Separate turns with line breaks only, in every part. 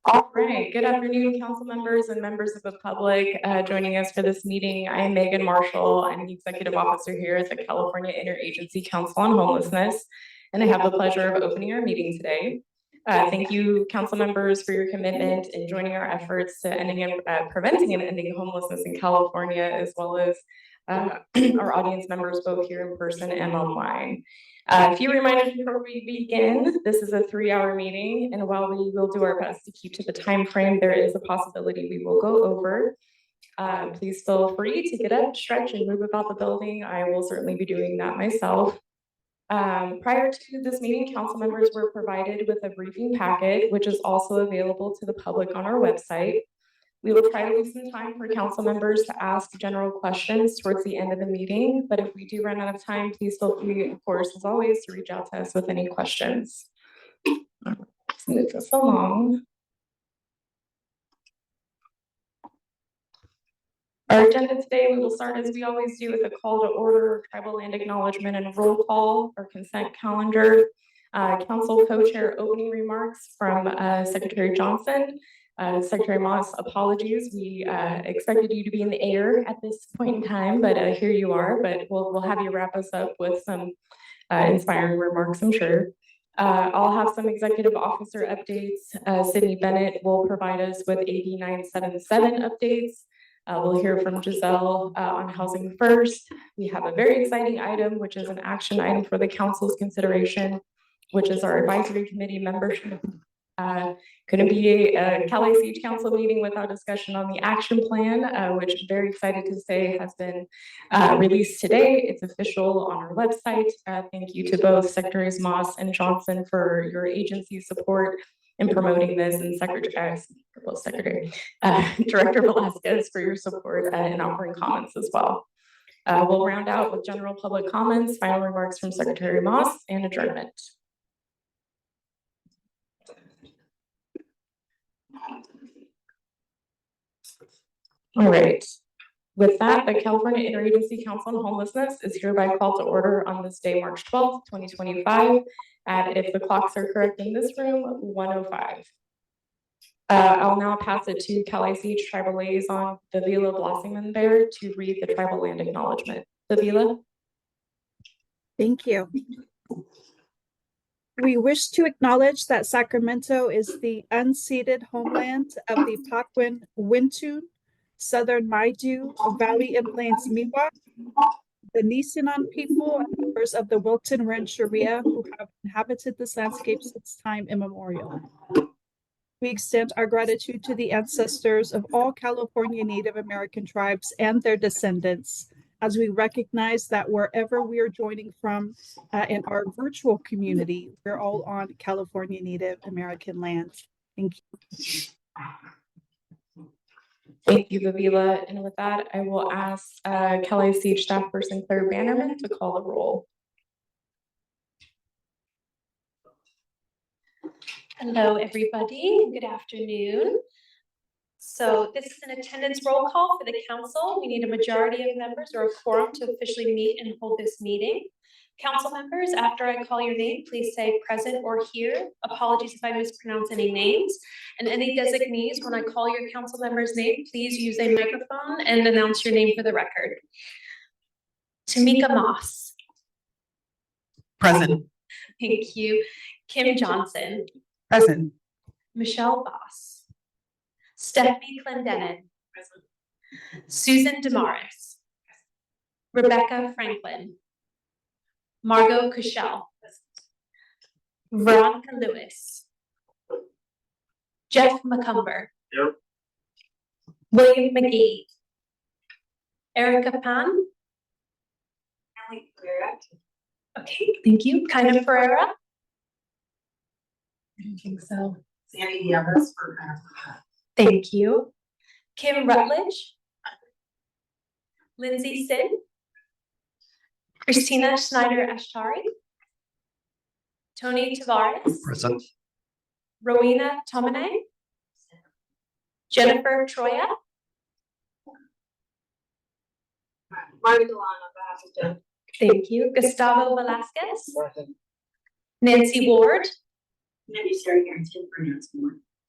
All right, good afternoon, council members and members of the public joining us for this meeting. I am Megan Marshall. I'm the executive officer here at the California Interagency Council on Homelessness, and I have the pleasure of opening our meeting today. Thank you, council members, for your commitment in joining our efforts to preventing and ending homelessness in California, as well as our audience members both here in person and online. A few reminders before we begin. This is a 3-hour meeting, and while we will do our best to keep to the time frame, there is a possibility we will go over. Please feel free to get up, stretch, and move about the building. I will certainly be doing that myself. Prior to this meeting, council members were provided with a briefing packet, which is also available to the public on our website. We will try to leave some time for council members to ask general questions towards the end of the meeting, but if we do run out of time, please feel free, of course, as always, to reach out to us with any questions. Let's move this along. Our agenda today, we will start as we always do with a call to order, tribal land acknowledgement, and a roll call, our consent calendar, council co-chair opening remarks from Secretary Johnson. Secretary Moss, apologies. We expected you to be in the air at this point in time, but here you are. But we'll have you wrap us up with some inspiring remarks, I'm sure. I'll have some executive officer updates. Sydney Bennett will provide us with AB 977 updates. We'll hear from Giselle on Housing First. We have a very exciting item, which is an action item for the council's consideration, which is our advisory committee membership. Couldn't be a Cali Council meeting without discussion on the action plan, which I'm very excited to say has been released today. It's official on our website. Thank you to both Secretaries Moss and Johnson for your agency support in promoting this, and Director Velasquez for your support and offering comments as well. We'll round out with general public comments, final remarks from Secretary Moss, and adjournment. All right. With that, the California Interagency Council on Homelessness is hereby called to order on this day, March 12th, 2025, at, if the clocks are correct in this room, 1:05. I'll now pass it to Cali Tribal Liaison Davila Blossingman Bear to read the tribal land acknowledgement. Davila.
Thank you. We wish to acknowledge that Sacramento is the unceded homeland of the Papuan Wintun, Southern Maidu, Valley and Plains Miwok, the Nisenan people, and members of the Wilton Rancheria who have inhabited this landscape since time immemorial. We extend our gratitude to the ancestors of all California Native American tribes and their descendants, as we recognize that wherever we are joining from in our virtual community, we're all on California Native American land. Thank you.
Thank you, Davila. And with that, I will ask Cali staff person Claire Bannerman to call the roll.
Hello, everybody. Good afternoon. So this is an attendance roll call for the council. We need a majority of members or a quorum to officially meet and hold this meeting. Council members, after I call your name, please say present or here. Apologies if I mispronounce any names. And any designees, when I call your council member's name, please use a microphone and announce your name for the record. Tamika Moss.
Present.
Thank you. Kim Johnson.
Present.
Michelle Boss. Stephanie Clendenin. Present. Susan Damaris. Rebecca Franklin. Margot Cushell. Veronica Lewis. Jeff McCumber.
Yep.
William McGee. Erica Pan. Okay, thank you. Kind of Ferreira. I don't think so.
Sandy Nieves for
Thank you. Kim Rutledge. Lindsay Sid. Christina Schneider Ashari. Tony Tavares.
Present.
Rowena Tomine. Jennifer Troya. Thank you. Gustavo Velasquez. Nancy Ward.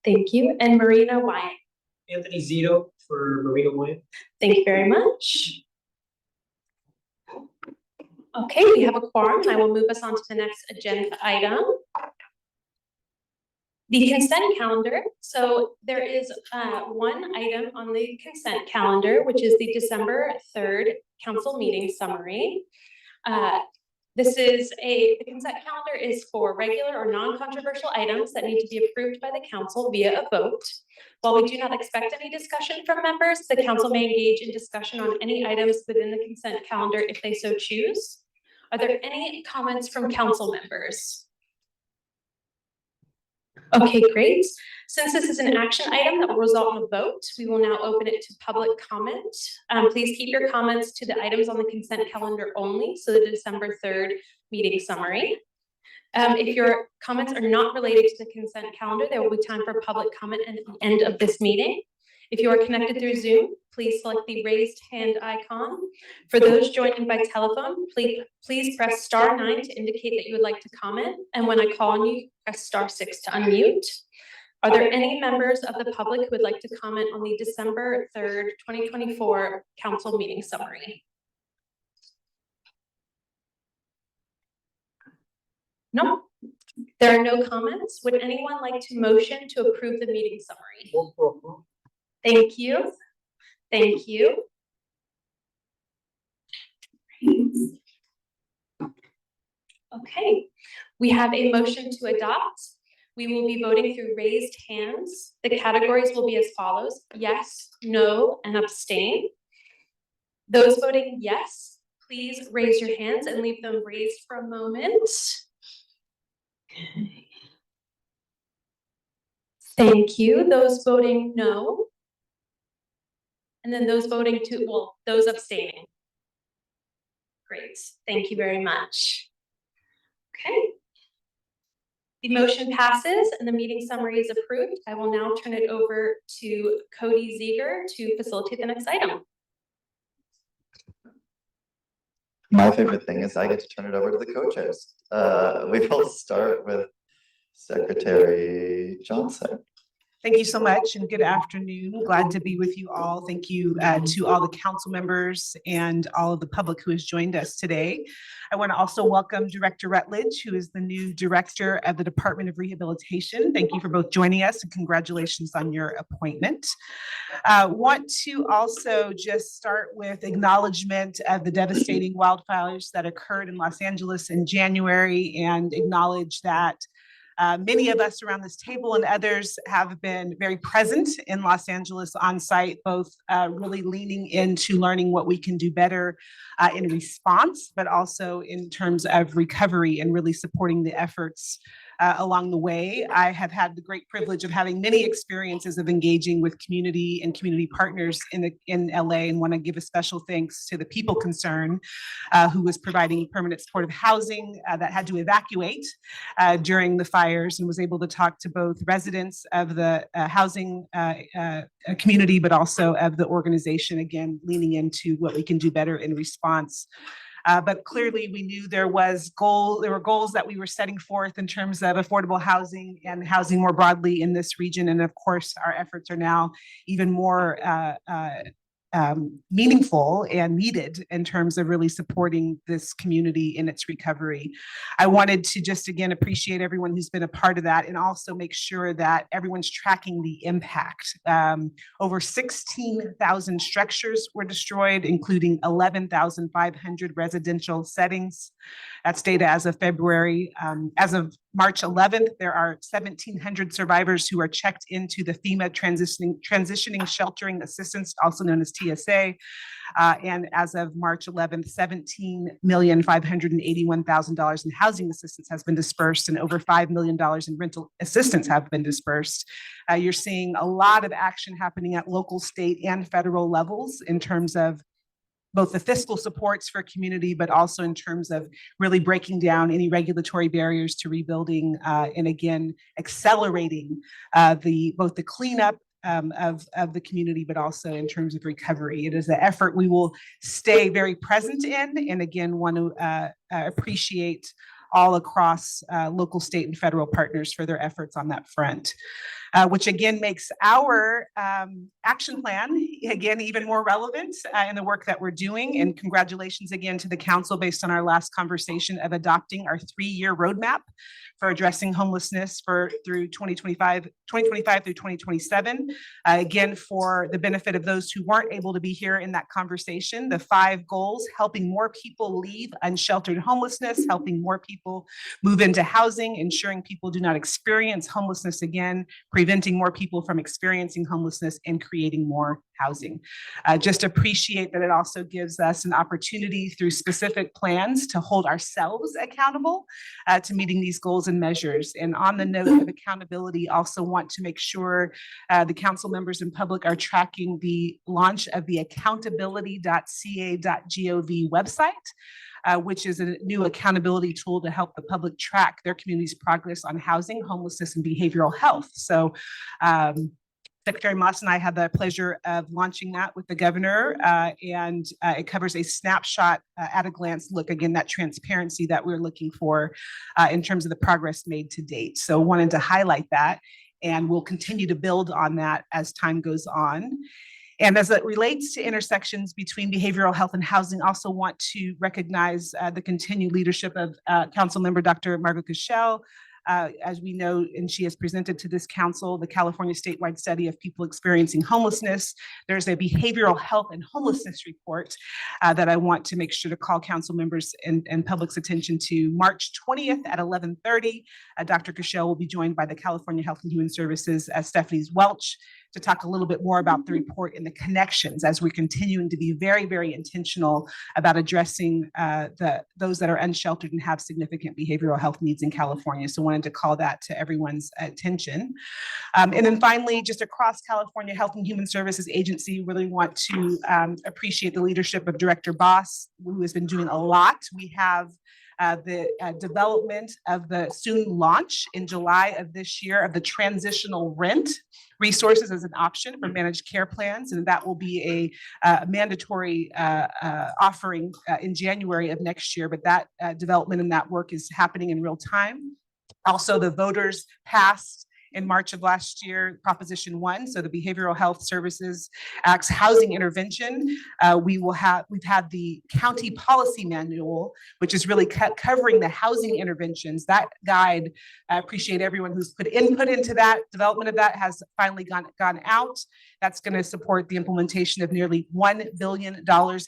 Thank you. And Marina Wyatt.
Anthony Zito for Marina Wyatt.
Thank you very much. Okay, we have a quorum, and I will move us on to the next agenda item. The consent calendar. So there is one item on the consent calendar, which is the December 3rd council meeting summary. The consent calendar is for regular or non-controversial items that need to be approved by the council via a vote. While we do not expect any discussion from members, the council may engage in discussion on any items within the consent calendar if they so choose. Are there any comments from council members? Okay, great. Since this is an action item that will result in a vote, we will now open it to public comment. Please keep your comments to the items on the consent calendar only, so the December 3rd meeting summary. If your comments are not related to the consent calendar, there will be time for public comment at the end of this meeting. If you are connected through Zoom, please select the raised hand icon. For those joining by telephone, please press *9 to indicate that you would like to comment. And when I call on you, press *6 to unmute. Are there any members of the public who would like to comment on the December 3rd, 2024 council meeting summary? No, there are no comments. Would anyone like to motion to approve the meeting summary? Thank you. Thank you. Okay, we have a motion to adopt. We will be voting through raised hands. The categories will be as follows: yes, no, and abstain. Those voting yes, please raise your hands and leave them raised for a moment. Okay. Thank you. Those voting no. And then those voting those abstaining. Great, thank you very much. Okay. The motion passes and the meeting summary is approved. I will now turn it over to Cody Ziegler to facilitate the next item.
My favorite thing is I get to turn it over to the co-chairs. We will start with Secretary Johnson.
Thank you so much and good afternoon. Glad to be with you all. Thank you to all the council members and all of the public who has joined us today. I want to also welcome Director Rutledge, who is the new Director of the Department of Rehabilitation. Thank you for both joining us and congratulations on your appointment. Want to also just start with acknowledgement of the devastating wildfires that occurred in Los Angeles in January and acknowledge that many of us around this table and others have been very present in Los Angeles on site, both really leaning into learning what we can do better in response, but also in terms of recovery and really supporting the efforts along the way. I have had the great privilege of having many experiences of engaging with community and community partners in LA, and want to give a special thanks to the People Concern, who was providing permanent supportive housing that had to evacuate during the fires, and was able to talk to both residents of the housing community, but also of the organization, again, leaning into what we can do better in response. But clearly we knew there were goals that we were setting forth in terms of affordable housing and housing more broadly in this region. And of course, our efforts are now even more meaningful and needed in terms of really supporting this community in its recovery. I wanted to just again appreciate everyone who's been a part of that, and also make sure that everyone's tracking the impact. Over 16,000 structures were destroyed, including 11,500 residential settings. That's data as of February. As of March 11th, there are 1,700 survivors who are checked into the FEMA transitioning sheltering assistance, also known as TSA. And as of March 11th, $17,581,000 in housing assistance has been dispersed, and over $5 million in rental assistance have been dispersed. You're seeing a lot of action happening at local, state, and federal levels in terms of both the fiscal supports for community, but also in terms of really breaking down any regulatory barriers to rebuilding, and again, accelerating both the cleanup of the community, but also in terms of recovery. It is an effort we will stay very present in, and again, want to appreciate all across local, state, and federal partners for their efforts on that front. which again makes our action plan, again, even more relevant in the work that we're doing. And congratulations again to the council based on our last conversation of adopting our 3-year roadmap for addressing homelessness through 2025 through 2027. Again, for the benefit of those who weren't able to be here in that conversation, the 5 goals: helping more people leave unsheltered homelessness, helping more people move into housing, ensuring people do not experience homelessness again, preventing more people from experiencing homelessness, and creating more housing. Just appreciate that it also gives us an opportunity through specific plans to hold ourselves accountable to meeting these goals and measures. And on the note of accountability, also want to make sure the council members and public are tracking the launch of the accountability.ca.gov website, which is a new accountability tool to help the public track their community's progress on housing, homelessness, and behavioral health. So Secretary Moss and I had the pleasure of launching that with the governor, and it covers a snapshot at a glance look, again, that transparency that we're looking for in terms of the progress made to date. So wanted to highlight that, and we'll continue to build on that as time goes on. And as it relates to intersections between behavioral health and housing, also want to recognize the continued leadership of Council Member Dr. Margaret Cashel. As we know, and she has presented to this council, the California statewide study of people experiencing homelessness. There's a behavioral health and homelessness report that I want to make sure to call council members and public's attention to. March 20th at 11:30, Dr. Cashel will be joined by the California Health and Human Services, Stephanie Welch, to talk a little bit more about the report and the connections as we're continuing to be very, very intentional about addressing those that are unsheltered and have significant behavioral health needs in California. So wanted to call that to everyone's attention. And then finally, just across California Health and Human Services Agency, really want to appreciate the leadership of Director Boss, who has been doing a lot. We have the development of the soon launch in July of this year of the transitional rent resources as an option for managed care plans. And that will be a mandatory offering in January of next year. But that development and that work is happening in real time. Also, the voters passed in March of last year, Proposition 1, so the Behavioral Health Services Act's housing intervention. We've had the county policy manual, which is really covering the housing interventions. That guide, I appreciate everyone who's put input into that. Development of that has finally gone out. That's going to support the implementation of nearly $1 billion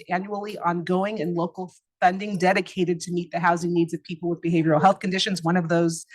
annually ongoing in local funding dedicated to meet the housing needs of people with behavioral health conditions, one of those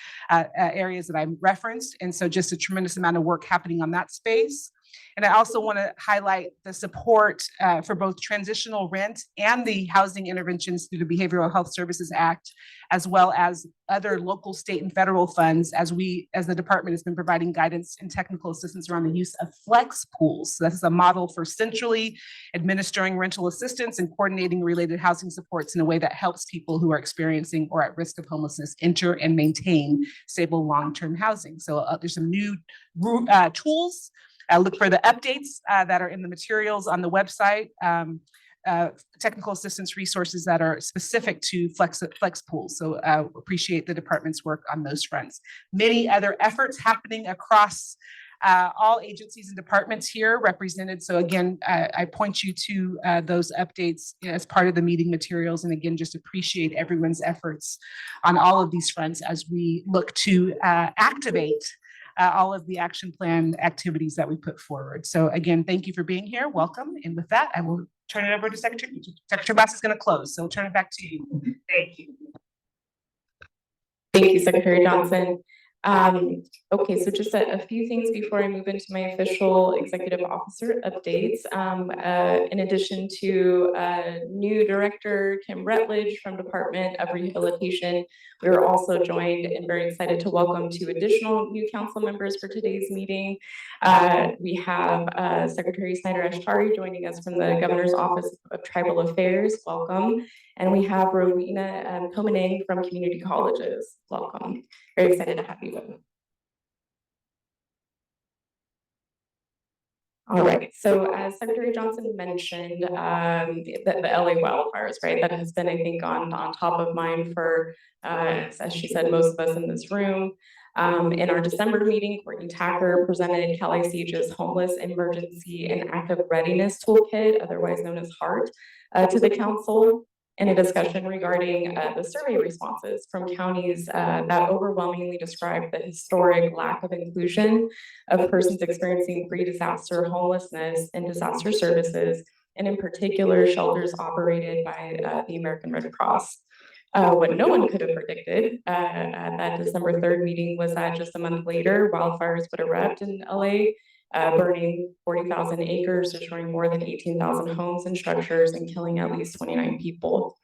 areas that I referenced. And so just a tremendous amount of work happening on that space. And I also want to highlight the support for both transitional rent and the housing interventions through the Behavioral Health Services Act, as well as other local, state, and federal funds as the department has been providing guidance and technical assistance around the use of flex pools. So this is a model for centrally administering rental assistance and coordinating related housing supports in a way that helps people who are experiencing or at risk of homelessness enter and maintain stable long-term housing. So there's some new tools. Look for the updates that are in the materials on the website, technical assistance resources that are specific to flex pools. So appreciate the department's work on those fronts. Many other efforts happening across all agencies and departments here represented. So again, I point you to those updates as part of the meeting materials. And again, just appreciate everyone's efforts on all of these fronts as we look to activate all of the action plan activities that we put forward. So again, thank you for being here. Welcome. And with that, I will turn it over to Secretary. Secretary Bass is going to close. So I'll turn it back to you. Thank you.
Thank you, Secretary Johnson. Okay, so just a few things before I move into my official executive officer updates. In addition to new director, Kim Rutledge from Department of Rehabilitation, we are also joined and very excited to welcome 2 additional new council members for today's meeting. We have Secretary Snyder Ashtari joining us from the Governor's Office of Tribal Affairs. Welcome. And we have Rowena Komenang from Community Colleges. Welcome. Very excited to have you. All right, so as Secretary Johnson mentioned, the LA wildfires, right? That has been, I think, on top of mind for, as she said, most of us in this room. In our December meeting, Courtney Tacker presented Cal ICH's Homeless Emergency and Active Readiness Toolkit, otherwise known as HART, to the council, in a discussion regarding the survey responses from counties that overwhelmingly describe the historic lack of inclusion of persons experiencing pre-disaster homelessness in disaster services, and in particular, shelters operated by the American Red Cross. What no one could have predicted at that December 3rd meeting was that just a month later, wildfires would erupt in LA, burning 40,000 acres, destroying more than 18,000 homes and structures, and killing at least 29 people.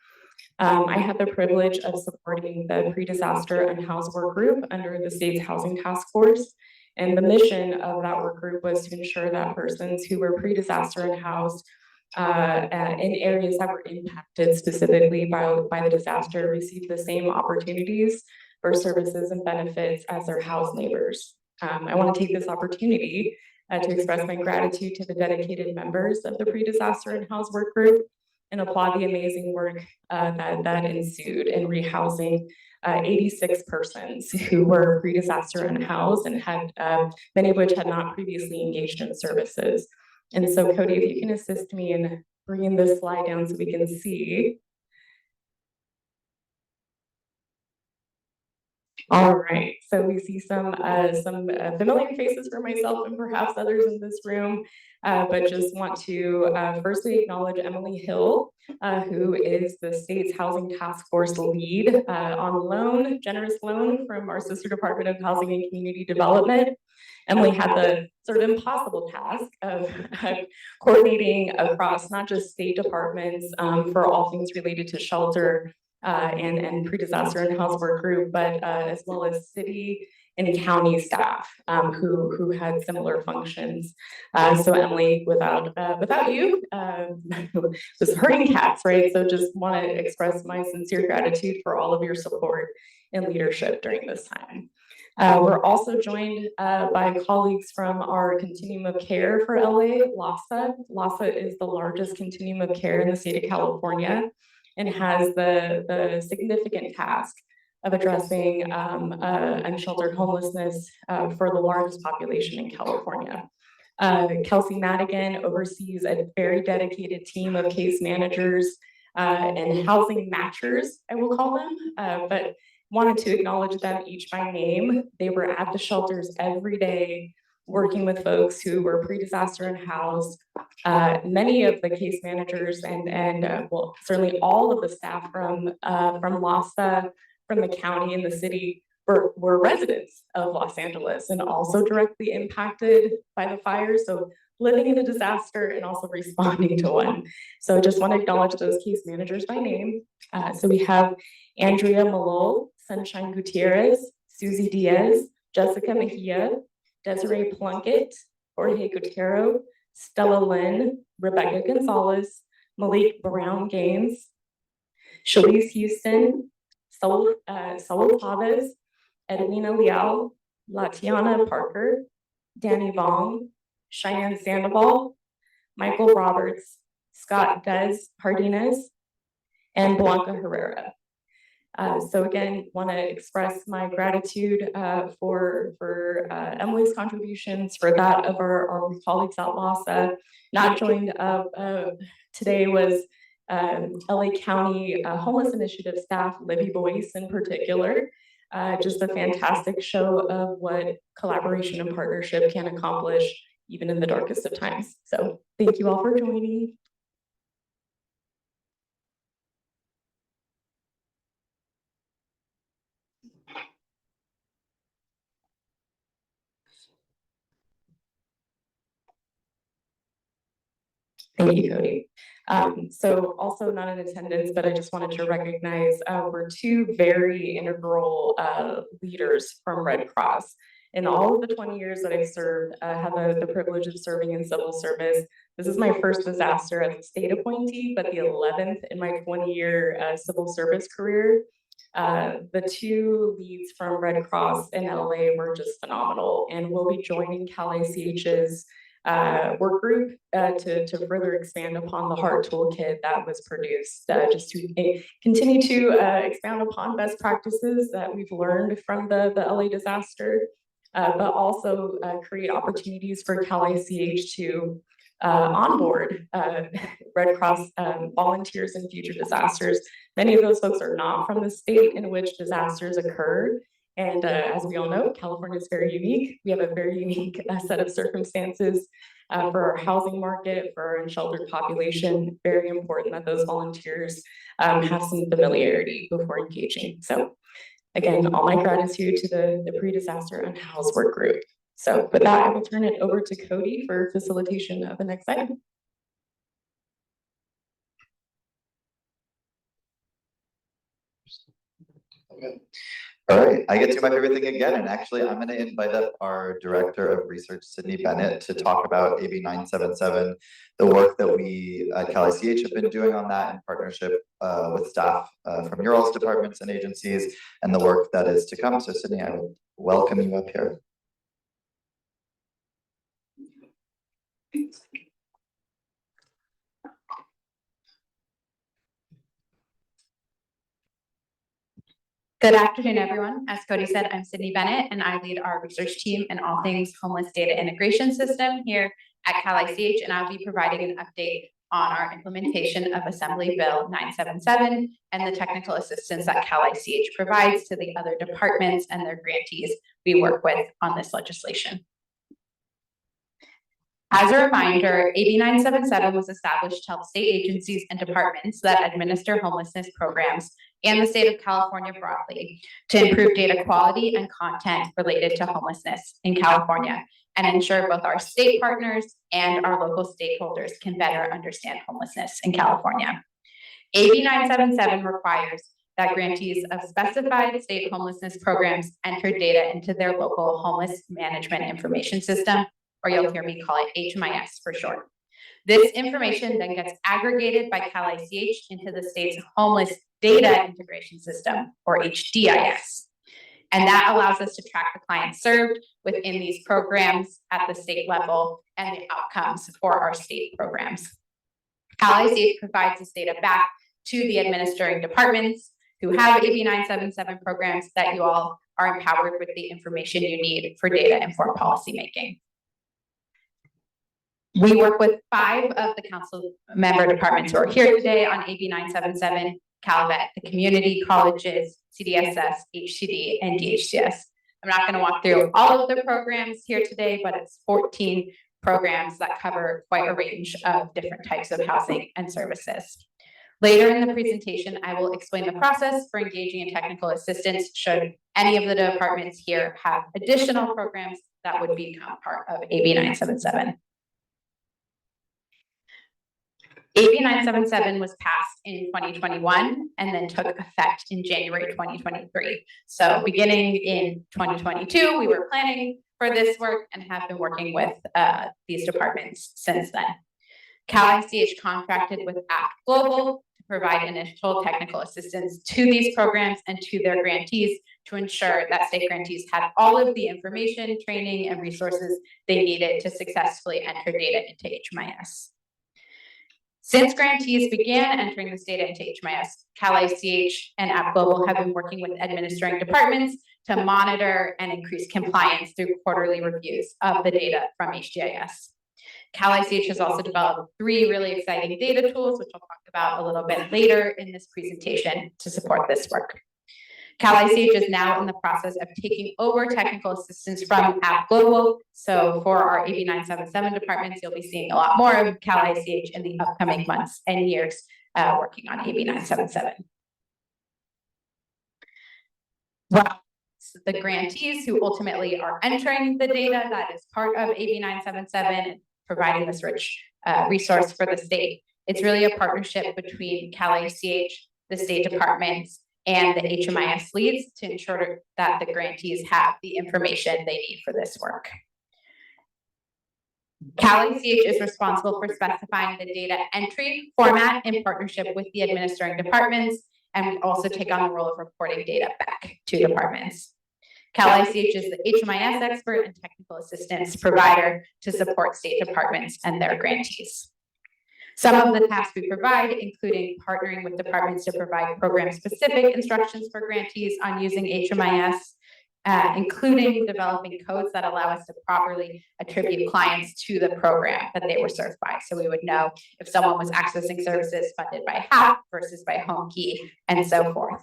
I had the privilege of supporting the pre-disaster unhoused work group under the state's housing task force. And the mission of that work group was to ensure that persons who were pre-disaster unhoused in areas that were impacted specifically by the disaster receive the same opportunities for services and benefits as their housed neighbors. I want to take this opportunity to express my gratitude to the dedicated members of the pre-disaster and house work group and applaud the amazing work that ensued in rehousing 86 persons who were pre-disaster unhoused and had many of which had not previously engaged in services. And so Cody, if you can assist me in bringing this slide down so we can see. All right, so we see some familiar faces for myself and perhaps others in this room, but just want to firstly acknowledge Emily Hill, who is the state's housing task force lead on generous loan from our sister Department of Housing and Community Development. Emily had the sort of impossible task of coordinating across not just state departments for all things related to shelter and pre-disaster and house work group, but as well as city and county staff who had similar functions. So Emily, without you, was herding cats, right? So just want to express my sincere gratitude for all of your support and leadership during this time. We're also joined by colleagues from our continuum of care for LA, LAHSA. LAHSA is the largest continuum of care in the state of California and has the significant task of addressing unsheltered homelessness for the largest population in California. Kelsey Madigan oversees a very dedicated team of case managers and housing matchers, I will call them, but wanted to acknowledge them each by name. They were at the shelters every day, working with folks who were pre-disaster and housed. Many of the case managers and well, certainly all of the staff from LAHSA, from the county and the city were residents of Los Angeles and also directly impacted by the fire. So living in a disaster and also responding to one. So I just want to acknowledge those case managers by name. So we have Andrea Malol, Sunshine Gutierrez, Susie Diaz, Jessica Mejia, Desiree Plunkett, Jorge Gutierrez, Stella Lynn, Rebecca Gonzalez, Malik Brown Gaines, Shalise Houston, Saul Chavez, Edwina Liao, Latiana Parker, Danny Vong, Cheyenne Sandoval, Michael Roberts, Scott Des Hardinez, and Blanca Herrera. So again, want to express my gratitude for Emily's contributions, for that of our colleagues at LAHSA. Not joined today was LA County Homeless Initiative staff, Libby Boyce in particular. Just a fantastic show of what collaboration and partnership can accomplish even in the darkest of times. So thank you all for joining. Thank you, Cody. So also not in attendance, but I just wanted to recognize we're two very integral leaders from Red Cross. In all of the 20 years that I've served, I have the privilege of serving in civil service. This is my first disaster as a state appointee, but the 11th in my 20-year civil service career. The two leads from Red Cross in LA were just phenomenal, and we'll be joining Cal ICH's work group to further expand upon the HEART toolkit that was produced, just to continue to expound upon best practices that we've learned from the LA disaster, but also create opportunities for Cal ICH to onboard Red Cross volunteers in future disasters. Many of those folks are not from the state in which disasters occur. And as we all know, California is very unique. We have a very unique set of circumstances for our housing market, for our unsheltered population. Very important that those volunteers have some familiarity before engaging. So again, all my gratitude to the pre-disaster unhoused work group. So with that, I will turn it over to Cody for facilitation of the next item.
Okay. All right, I get to my favorite thing again, and actually I'm gonna invite up our Director of Research, Sydney Bennett, to talk about AB 977, the work that we at Cal ICH have been doing on that in partnership with staff from your all's departments and agencies, and the work that is to come. So Sydney, I would welcome you up here.
Good afternoon, everyone. As Cody said, I'm Sydney Bennett, and I lead our research team in all things homeless data integration system here at Cal ICH, and I'll be providing an update on our implementation of Assembly Bill 977 and the technical assistance that Cal ICH provides to the other departments and their grantees we work with on this legislation. As a reminder, AB 977 was established to help state agencies and departments that administer homelessness programs and the state of California broadly to improve data quality and content related to homelessness in California and ensure both our state partners and our local stakeholders can better understand homelessness in California. AB 977 requires that grantees of specified state homelessness programs enter data into their local homeless management information system, or you'll hear me call it HMIS for short. This information then gets aggregated by Cal ICH into the state's Homeless Data Integration System, or HDIS. And that allows us to track the clients served within these programs at the state level and the outcomes for our state programs. Cal ICH provides this data back to the administering departments who have AB 977 programs that you all are empowered with the information you need for data-informed policymaking. We work with 5 of the council member departments who are here today on AB 977, Calvet, the community colleges, CDSS, HCD, and DHCS. I'm not going to walk through all of the programs here today, but it's 14 programs that cover quite a range of different types of housing and services. Later in the presentation, I will explain the process for engaging in technical assistance should any of the departments here have additional programs that would become part of AB 977. AB 977 was passed in 2021 and then took effect in January 2023. So beginning in 2022, we were planning for this work and have been working with these departments since then. Cal ICH contracted with Act Global to provide initial technical assistance to these programs and to their grantees to ensure that state grantees had all of the information, training, and resources they needed to successfully enter data into HMIS. Since grantees began entering this data into HMIS, Cal ICH and App Global have been working with administering departments to monitor and increase compliance through quarterly reviews of the data from HDIS. Cal ICH has also developed 3 really exciting data tools, which I'll talk about a little bit later in this presentation to support this work. Cal ICH is now in the process of taking over technical assistance from App Global. So for our AB 977 departments, you'll be seeing a lot more of Cal ICH in the upcoming months and years working on AB 977. Well, the grantees who ultimately are entering the data that is part of AB 977 and providing this rich resource for the state. It's really a partnership between Cal ICH, the state departments, and the HMIS leads to ensure that the grantees have the information they need for this work. Cal ICH is responsible for specifying the data entry format in partnership with the administering departments, and we also take on the role of reporting data back to departments. Cal ICH is the HMIS expert and technical assistance provider to support state departments and their grantees. Some of the tasks we provide, including partnering with departments to provide program-specific instructions for grantees on using HMIS, including developing codes that allow us to properly attribute clients to the program that they were served by. So we would know if someone was accessing services funded by HAP versus by Home Key and so forth.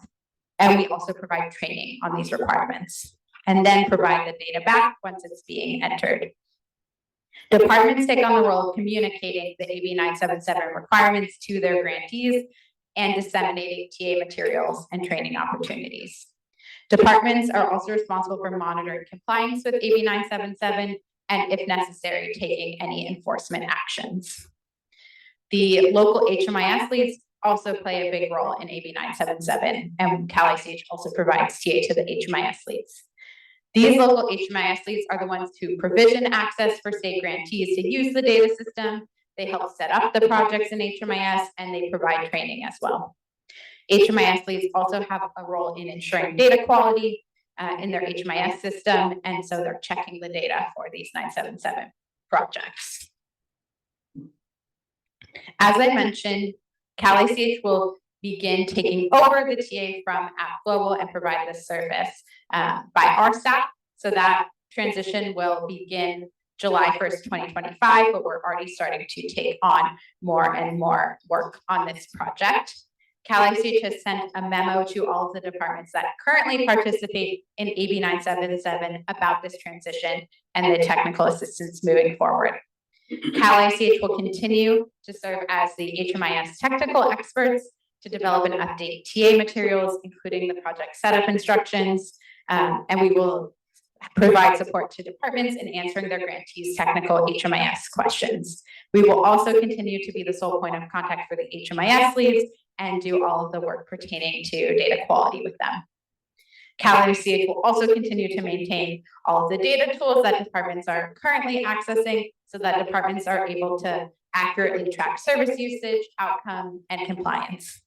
And we also provide training on these requirements and then provide the data back once it's being entered. Departments take on the role of communicating the AB 977 requirements to their grantees and disseminating TA materials and training opportunities. Departments are also responsible for monitoring compliance with AB 977 and, if necessary, taking any enforcement actions. The local HMIS leads also play a big role in AB 977, and Cal ICH also provides TA to the HMIS leads. These local HMIS leads are the ones who provision access for state grantees to use the data system. They help set up the projects in HMIS, and they provide training as well. HMIS leads also have a role in ensuring data quality in their HMIS system, and so they're checking the data for these 977 projects. As I mentioned, Cal ICH will begin taking over the TA from App Global and provide this service by our staff. So that transition will begin July 1st, 2025, but we're already starting to take on more and more work on this project. Cal ICH has sent a memo to all of the departments that currently participate in AB 977 about this transition and the technical assistance moving forward. Cal ICH will continue to serve as the HMIS technical experts to develop and update TA materials, including the project setup instructions, and we will provide support to departments in answering their grantees' technical HMIS questions. We will also continue to be the sole point of contact for the HMIS leads and do all of the work pertaining to data quality with them. Cal ICH will also continue to maintain all of the data tools that departments are currently accessing so that departments are able to accurately track service usage, outcome, and compliance.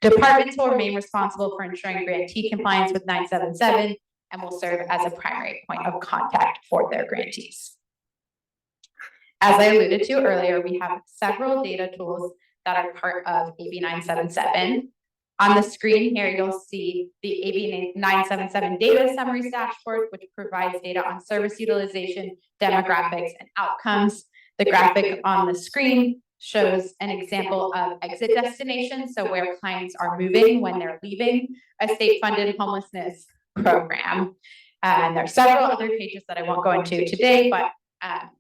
Departments will remain responsible for ensuring grantee compliance with 977 and will serve as a primary point of contact for their grantees. As I alluded to earlier, we have several data tools that are part of AB 977. On the screen here, you'll see the AB 977 data summaries dashboard, which provides data on service utilization, demographics, and outcomes. The graphic on the screen shows an example of exit destinations, so where clients are moving when they're leaving a state-funded homelessness program. And there are several other pages that I won't go into today, but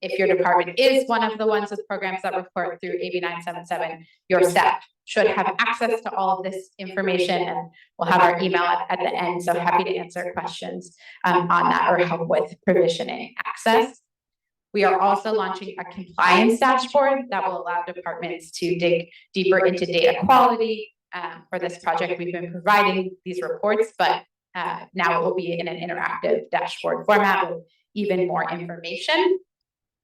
if your department is one of the ones with programs that report through AB 977, your staff should have access to all of this information, and we'll have our email at the end, so happy to answer questions on that or help with provisioning access. We are also launching a compliance dashboard that will allow departments to dig deeper into data quality. For this project, we've been providing these reports, but now it will be in an interactive dashboard format with even more information.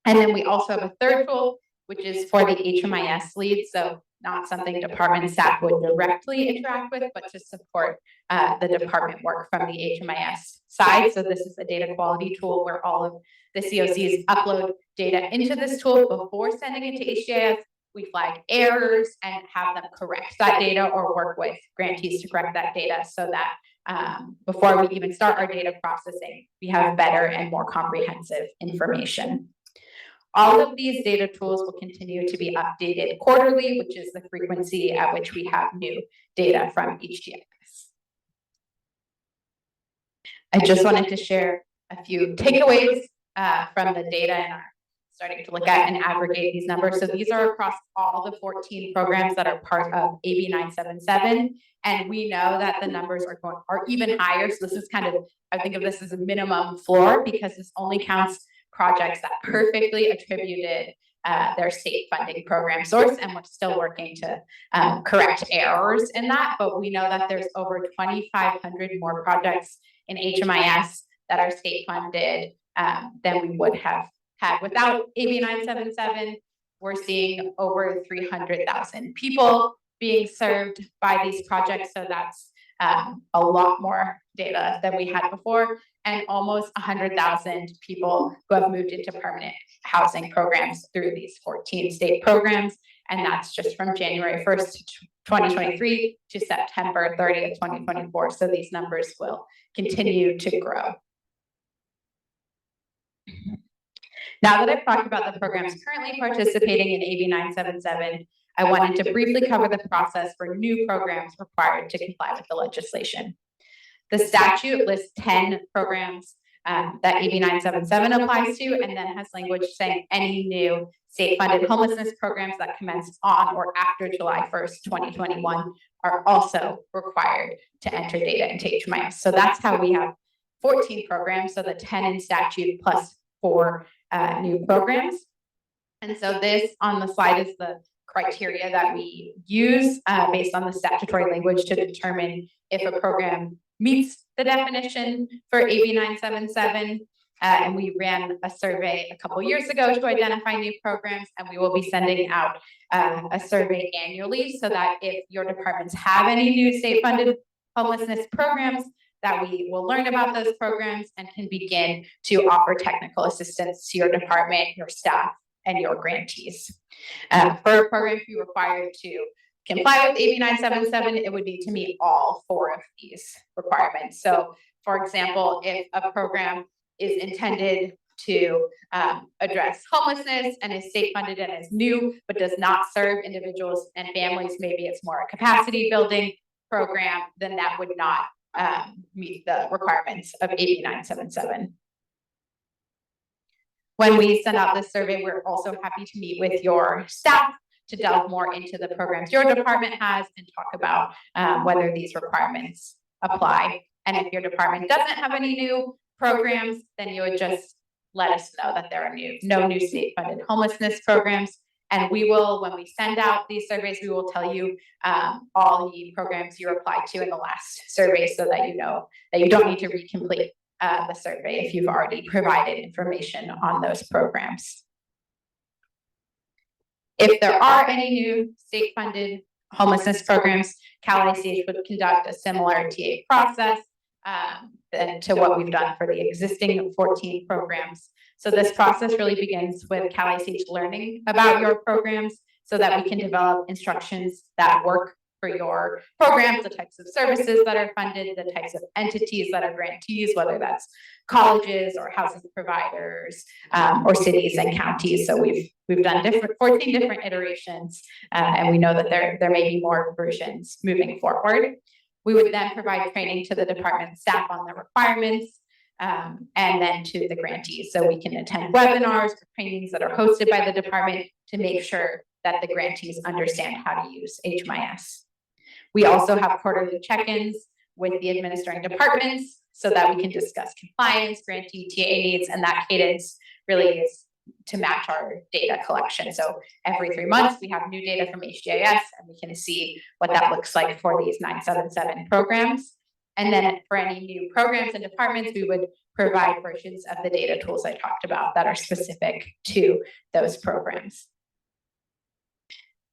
And then we also have a third tool, which is for the HMIS lead. So not something department staff would directly interact with, but to support the department work from the HMIS side. So this is a data quality tool where all of the COCs upload data into this tool before sending it to HGIS. We flag errors and have them correct that data or work with grantees to correct that data so that before we even start our data processing, we have better and more comprehensive information. All of these data tools will continue to be updated quarterly, which is the frequency at which we have new data from HGIS. I just wanted to share a few takeaways from the data and are starting to look at and aggregate these numbers. So these are across all the 14 programs that are part of AB 977. And we know that the numbers are even higher. So this is kind of, I think of this as a minimum floor because this only counts projects that perfectly attributed their state funding program source, and we're still working to correct errors in that. But we know that there's over 2,500 more projects in HMIS that are state funded than we would have had without AB 977. We're seeing over 300,000 people being served by these projects. So that's a lot more data than we had before, and almost 100,000 people who have moved into permanent housing programs through these 14 state programs. And that's just from January 1st, 2023 to September 30th, 2024. So these numbers will continue to grow. Now that I've talked about the programs currently participating in AB 977, I wanted to briefly cover the process for new programs required to comply with the legislation. The statute lists 10 programs that AB 977 applies to, and then has language saying any new state-funded homelessness programs that commence on or after July 1st, 2021 are also required to enter data into HMIS. So that's how we have 14 programs, so the 10 in statute plus 4 new programs. And so this on the slide is the criteria that we use based on the statutory language to determine if a program meets the definition for AB 977. And we ran a survey a couple years ago to identify new programs, and we will be sending out a survey annually so that if your departments have any new state-funded homelessness programs, that we will learn about those programs and can begin to offer technical assistance to your department, your staff, and your grantees. For a program to be required to comply with AB 977, it would need to meet all 4 of these requirements. So, for example, if a program is intended to address homelessness and is state funded and is new, but does not serve individuals and families, maybe it's more a capacity building program, then that would not meet the requirements of AB 977. When we send out this survey, we're also happy to meet with your staff to delve more into the programs your department has and talk about whether these requirements apply. And if your department doesn't have any new programs, then you would just let us know that there are no new state-funded homelessness programs. And we will, when we send out these surveys, we will tell you all the programs you applied to in the last survey so that you know that you don't need to recomplete the survey if you've already provided information on those programs. If there are any new state-funded homelessness programs, Cal ICH would conduct a similar TA process to what we've done for the existing 14 programs. So this process really begins with Cal ICH learning about your programs so that we can develop instructions that work for your programs, the types of services that are funded, the types of entities that are grantees, whether that's colleges or housing providers or cities and counties. So we've done 14 different iterations, and we know that there may be more versions moving forward. We would then provide training to the department staff on the requirements and then to the grantees. So we can attend webinars or trainings that are hosted by the department to make sure that the grantees understand how to use HMIS. We also have quarterly check-ins with the administering departments so that we can discuss compliance, grantee TA needs, and that cadence really is to match our data collection. So every 3 months, we have new data from HGIS, and we can see what that looks like for these 977 programs. And then for any new programs and departments, we would provide versions of the data tools I talked about that are specific to those programs.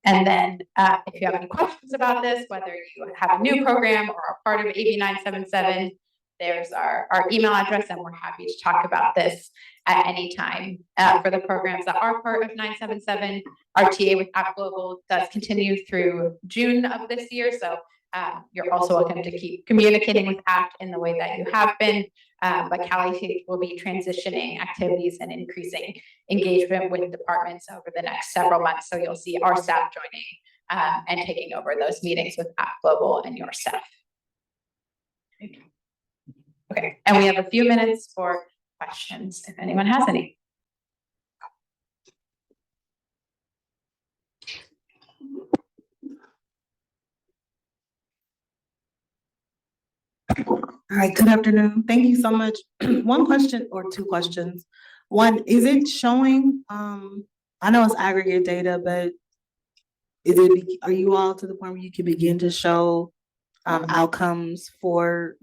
And then if you have any questions about this, whether you have a new program or are part of AB 977, there's our email address, and we're happy to talk about this at any time. For the programs that are part of 977, our TA with App Global does continue through June of this year. So you're also welcome to keep communicating with App in the way that you have been. But Cal ICH will be transitioning activities and increasing engagement with departments over the next several months. So you'll see our staff joining and taking over those meetings with App Global and your staff. Okay, and we have a few minutes for questions if anyone has any.
All right, good afternoon. Thank you so much. One question or two questions. One, is it showing, I know it's aggregate data, but are you all to the point where you can begin to show outcomes for,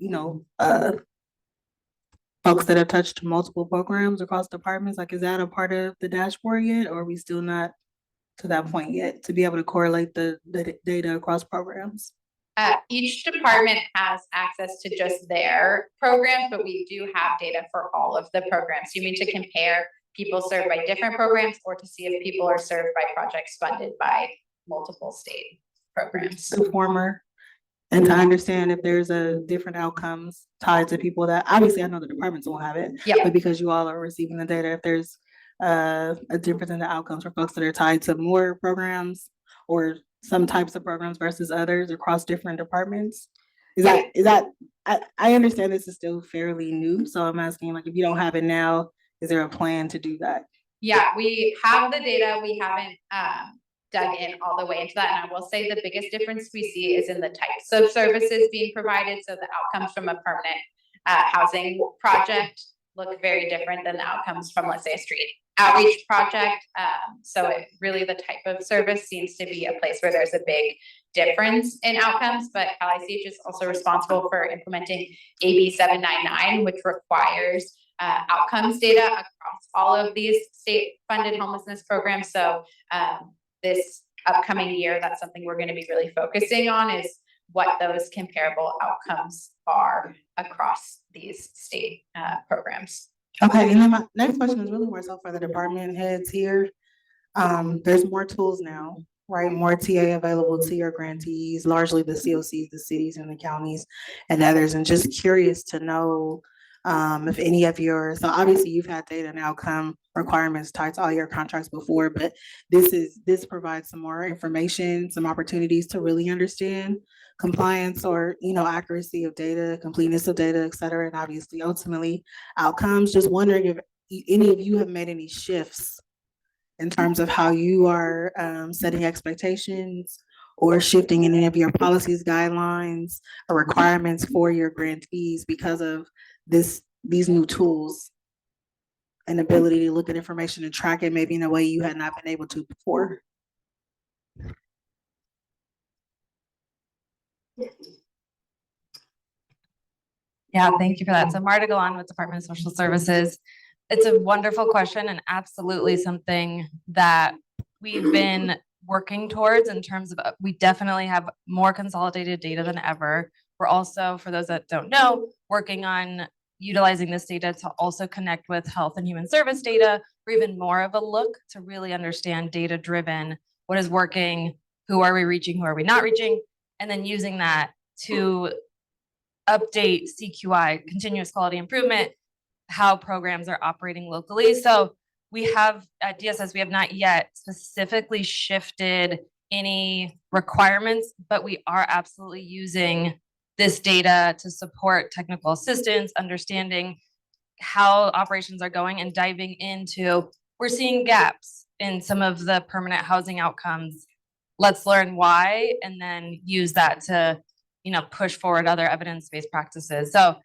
folks that have touched multiple programs across departments? Like, is that a part of the dashboard yet, or are we still not to that point yet to be able to correlate the data across programs?
Each department has access to just their programs, but we do have data for all of the programs. You mean to compare people served by different programs or to see if people are served by projects funded by multiple state programs?
The former, and to understand if there's a different outcomes tied to people that, obviously, I know the departments won't have it.
Yep.
But because you all are receiving the data, if there's a difference in the outcomes for folks that are tied to more programs or some types of programs versus others across different departments. I understand this is still fairly new, so I'm asking, like, if you don't have it now, is there a plan to do that?
Yeah, we have the data. We haven't dug in all the way into that. And I will say the biggest difference we see is in the types of services being provided. So the outcomes from a permanent housing project look very different than the outcomes from, let's say, a street outreach project. So it really, the type of service seems to be a place where there's a big difference in outcomes, but CalICH is also responsible for implementing AB 799, which requires outcomes data across all of these state-funded homelessness programs. So this upcoming year, that's something we're going to be really focusing on, is what those comparable outcomes are across these state programs.
Okay, and then my next question is really more so for the department heads here. There's more tools now, right? More TA available to your grantees, largely the COCs, the cities and the counties and others. And just curious to know if any of your, so obviously you've had data and outcome requirements tied to all your contracts before, but this provides some more information, some opportunities to really understand compliance or, accuracy of data, completeness of data, et cetera, and obviously ultimately outcomes. Just wondering if any of you have made any shifts in terms of how you are setting expectations or shifting in any of your policies, guidelines, or requirements for your grantees because of these new tools and ability to look at information and track it maybe in a way you had not been able to before.
Yeah, thank you for that. So Marta Galan with Department of Social Services. It's a wonderful question and absolutely something that we've been working towards in terms of, we definitely have more consolidated data than ever. We're also, for those that don't know, working on utilizing this data to also connect with health and human service data for even more of a look to really understand data-driven, what is working, who are we reaching, who are we not reaching, and then using that to update CQI, continuous quality improvement, how programs are operating locally. So we have at DSS, we have not yet specifically shifted any requirements, but we are absolutely using this data to support technical assistance, understanding how operations are going and diving into, we're seeing gaps in some of the permanent housing outcomes. Let's learn why, and then use that to, push forward other evidence-based practices. So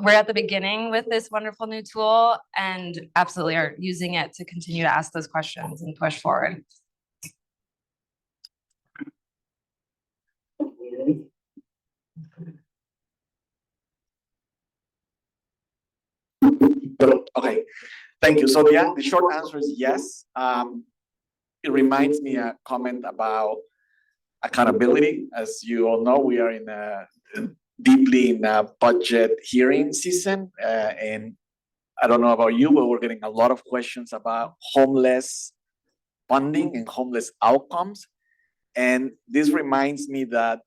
we're at the beginning with this wonderful new tool and absolutely are using it to continue to ask those questions and push forward.
Okay, thank you. So the short answer is yes. It reminds me a comment about accountability. As you all know, we are deeply in a budget hearing season, and I don't know about you, but we're getting a lot of questions about homeless funding and homeless outcomes. And this reminds me that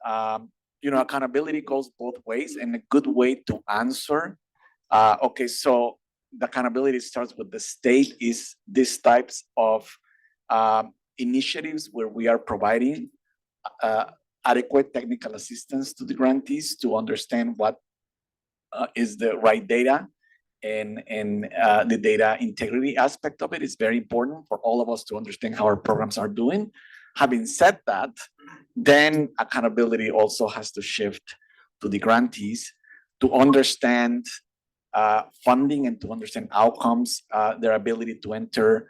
accountability goes both ways, and a good way to answer. Okay, so the accountability starts with the state is these types of initiatives where we are providing adequate technical assistance to the grantees to understand what is the right data, and the data integrity aspect of it is very important for all of us to understand how our programs are doing. Having said that, then accountability also has to shift to the grantees to understand funding and to understand outcomes, their ability to enter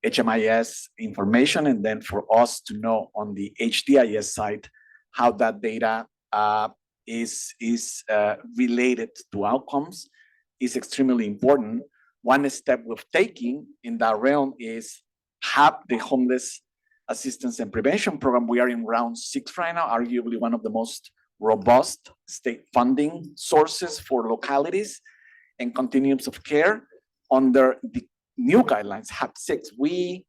HMIS information, and then for us to know on the HDIS side how that data is related to outcomes is extremely important. One step we've taken in that realm is have the homeless assistance and prevention program. We are in round 6 right now, arguably one of the most robust state funding sources for localities and continuums of care. Under the new guidelines, HAP6, we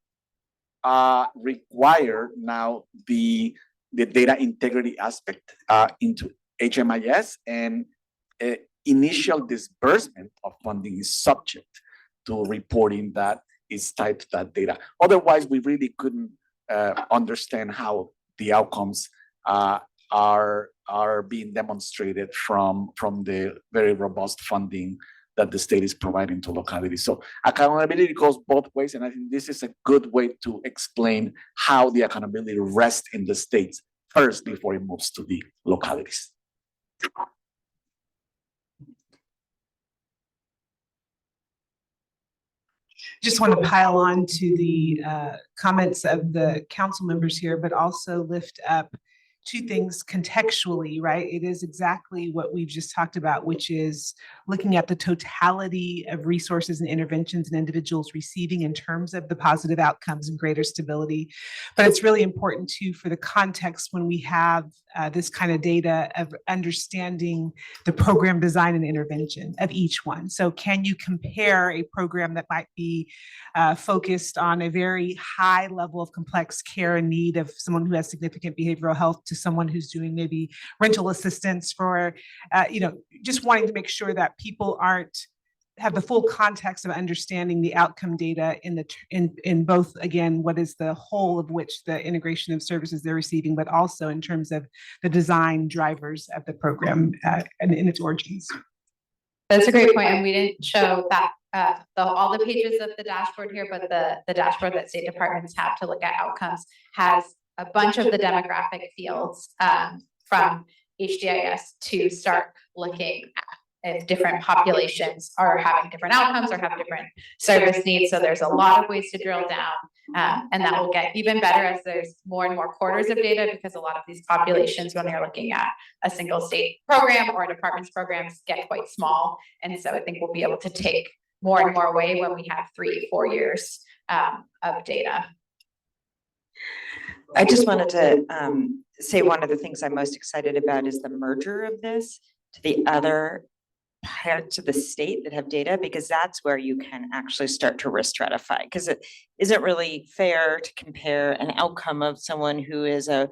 require now the data integrity aspect into HMIS, and initial disbursement of funding is subject to reporting that is tied to that data. Otherwise, we really couldn't understand how the outcomes are being demonstrated from the very robust funding that the state is providing to localities. So accountability goes both ways, and I think this is a good way to explain how the accountability rests in the states first before it moves to the localities.
Just want to pile on to the comments of the council members here, but also lift up two things contextually, right? It is exactly what we've just talked about, which is looking at the totality of resources and interventions and individuals receiving in terms of the positive outcomes and greater stability. But it's really important too for the context when we have this kind of data of understanding the program design and intervention of each one. So can you compare a program that might be focused on a very high level of complex care and need of someone who has significant behavioral health to someone who's doing maybe rental assistance for, just wanting to make sure that people have the full context of understanding the outcome data in both, again, what is the whole of which the integration of services they're receiving, but also in terms of the design drivers of the program and in its origins.
That's a great point, and we didn't show that all the pages of the dashboard here, but the dashboard that state departments have to look at outcomes has a bunch of the demographic fields from HDIS to start looking at if different populations are having different outcomes or have different service needs. So there's a lot of ways to drill down, and that will get even better as there's more and more quarters of data, because a lot of these populations, when they're looking at a single state program or a department's programs, get quite small. And so I think we'll be able to take more and more away when we have 3-4 years of data.
I just wanted to say one of the things I'm most excited about is the merger of this to the other parts of the state that have data, because that's where you can actually start to risk stratify, because it isn't really fair to compare an outcome of someone who is a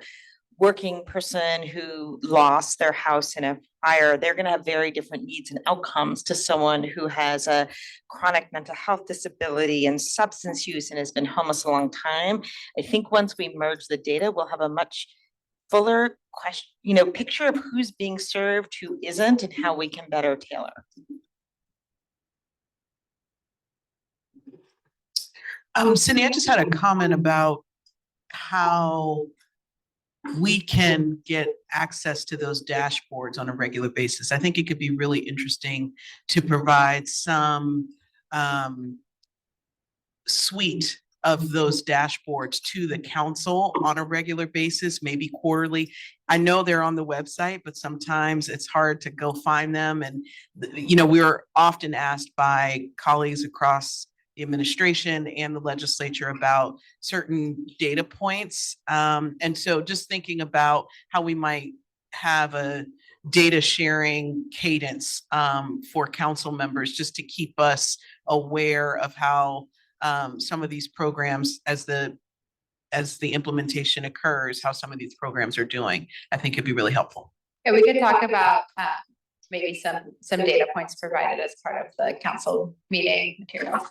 working person who lost their house in a fire. They're going to have very different needs and outcomes to someone who has a chronic mental health disability and substance use and has been homeless a long time. I think once we merge the data, we'll have a much fuller picture of who's being served, who isn't, and how we can better tailor.
Cindy, I just had a comment about how we can get access to those dashboards on a regular basis. I think it could be really interesting to provide some suite of those dashboards to the council on a regular basis, maybe quarterly. I know they're on the website, but sometimes it's hard to go find them. And, we're often asked by colleagues across the administration and the legislature about certain data points. And so just thinking about how we might have a data sharing cadence for council members, just to keep us aware of how some of these programs, as the implementation occurs, how some of these programs are doing, I think it'd be really helpful.
Yeah, we could talk about maybe some data points provided as part of the council meeting materials.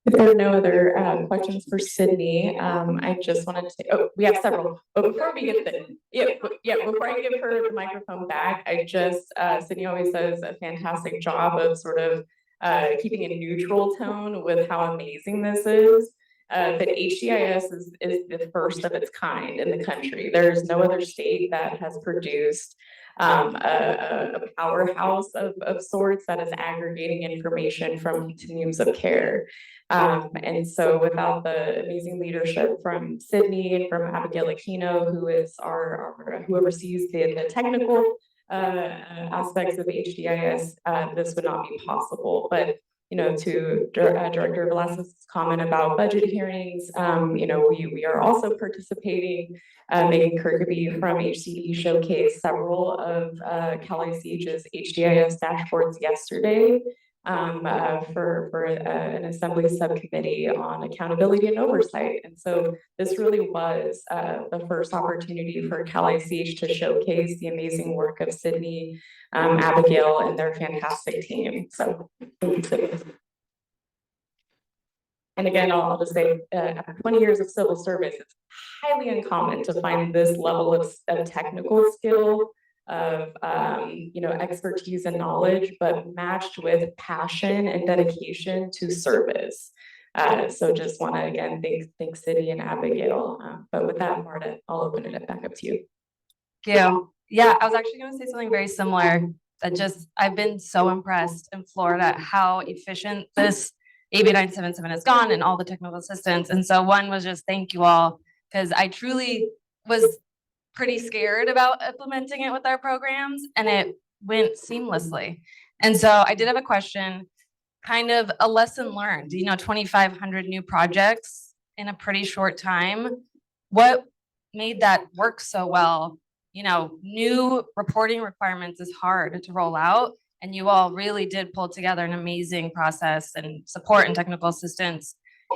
If there are no other questions for Sydney, I just wanted to say, we have several, but before we get before I give her the microphone back, Sydney always does a fantastic job of sort of keeping a neutral tone with how amazing this is. But HDIS is the first of its kind in the country. There's no other state that has produced a powerhouse of sorts that is aggregating information from continuums of care. And so without the amazing leadership from Sydney and from Abigail Aquino, who is who oversees the technical aspects of HDIS, this would not be possible. But to Director Velasquez's comment about budget hearings, we are also participating. Megan Kirkby from HCD showcased several of Cal ICH's HDIS dashboards yesterday for an assembly subcommittee on accountability and oversight. And so this really was the first opportunity for Cal ICH to showcase the amazing work of Sydney, Abigail, and their fantastic team. So thank you, Sydney. And again, I'll just say, after 20 years of civil service, it's highly uncommon to find this level of technical skill, of expertise and knowledge, but matched with passion and dedication to service. So just want to again thank City and Abigail. But with that, Marta, I'll open it back up to you.
Thank you. Yeah, I was actually going to say something very similar. I've been so impressed in Florida at how efficient this AB 977 has gone and all the technical assistance. And so one was just thank you all, because I truly was pretty scared about implementing it with our programs, and it went seamlessly. And so I did have a question, kind of a lesson learned, 2,500 new projects in a pretty short time. What made that work so well? New reporting requirements is hard to roll out, and you all really did pull together an amazing process and support and technical assistance.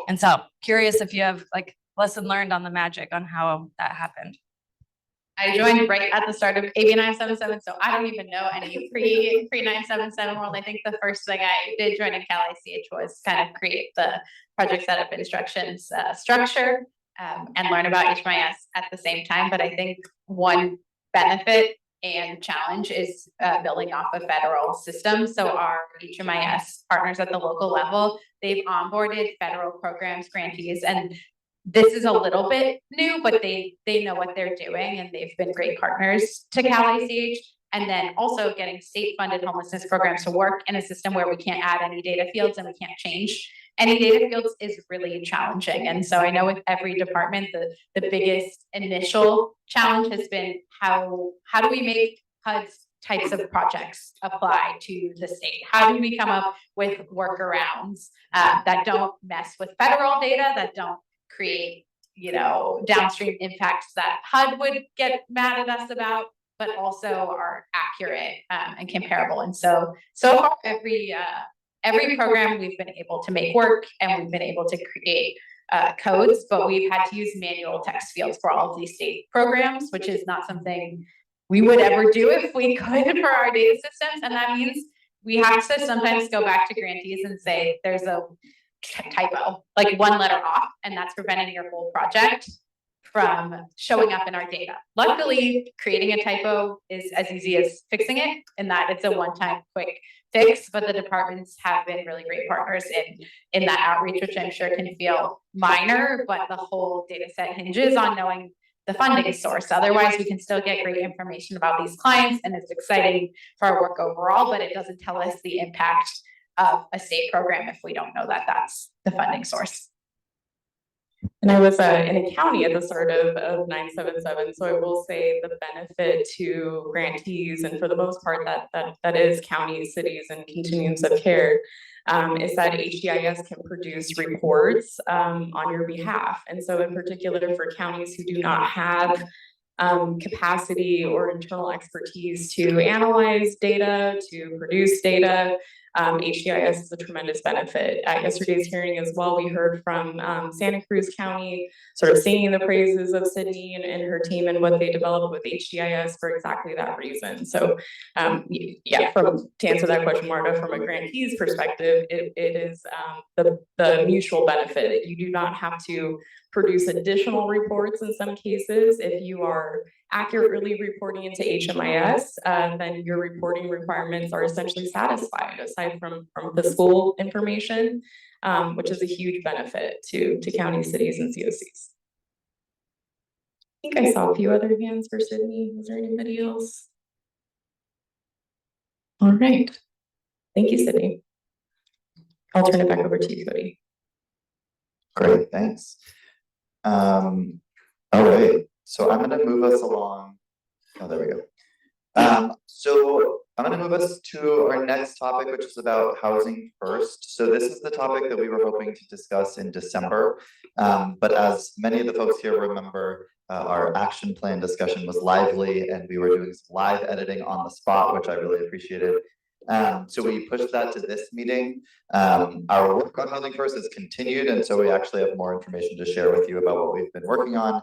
And so curious if you have lesson learned on the magic on how that happened.
I joined right at the start of AB 977, so I don't even know any pre 977 world. I think the first thing I did joining Cal ICH was kind of create the project setup instructions structure and learn about HMIS at the same time. But I think one benefit and challenge is building off a federal system. So our HMIS partners at the local level, they've onboarded federal programs, grantees, and this is a little bit new, but they know what they're doing, and they've been great partners to Cal ICH. And then also getting state-funded homelessness programs to work in a system where we can't add any data fields and we can't change any data fields is really challenging. And so I know with every department, the biggest initial challenge has been how do we make HUD's types of projects apply to the state? How do we come up with workarounds that don't mess with federal data, that don't create, downstream impacts that HUD would get mad at us about, but also are accurate and comparable. And so far, every program we've been able to make work, and we've been able to create codes, but we've had to use manual text fields for all of these state programs, which is not something we would ever do if we could for our data systems. And that means we have to sometimes go back to grantees and say, there's a typo, like one letter off, and that's preventing your whole project from showing up in our data. Luckily, creating a typo is as easy as fixing it, in that it's a one-time quick fix, but the departments have been really great partners in that outreach, which I'm sure can feel minor, but the whole data set hinges on knowing the funding source. Otherwise, we can still get great information about these clients, and it's exciting for our work overall, but it doesn't tell us the impact of a state program if we don't know that that's the funding source.
And I was in a county at the start of 977, so I will say the benefit to grantees, and for the most part that is counties, cities, and continuums of care, is that HDIS can produce reports on your behalf. And so in particular for counties who do not have capacity or internal expertise to analyze data, to produce data, HDIS is a tremendous benefit. At yesterday's hearing as well, we heard from Santa Cruz County sort of singing the praises of Sydney and her team and what they developed with HDIS for exactly that reason. So yeah, to answer that question, Marta, from a grantee's perspective, it is the mutual benefit. You do not have to produce additional reports in some cases. If you are accurately reporting into HMIS, then your reporting requirements are essentially satisfied, aside from fiscal information, which is a huge benefit to counties, cities, and COCs. I think I saw a few other hands for Sydney. Was there anybody else? All right. Thank you, Sydney. I'll turn it back over to you, Cody.
Great, thanks. All right, so I'm gonna move us along. Oh, there we go. So I'm gonna move us to our next topic, which is about housing first. So this is the topic that we were hoping to discuss in December. But as many of the folks here remember, our action plan discussion was lively and we were doing some live editing on the spot, which I really appreciated. So we pushed that to this meeting. Our work on housing first has continued, and so we actually have more information to share with you about what we've been working on.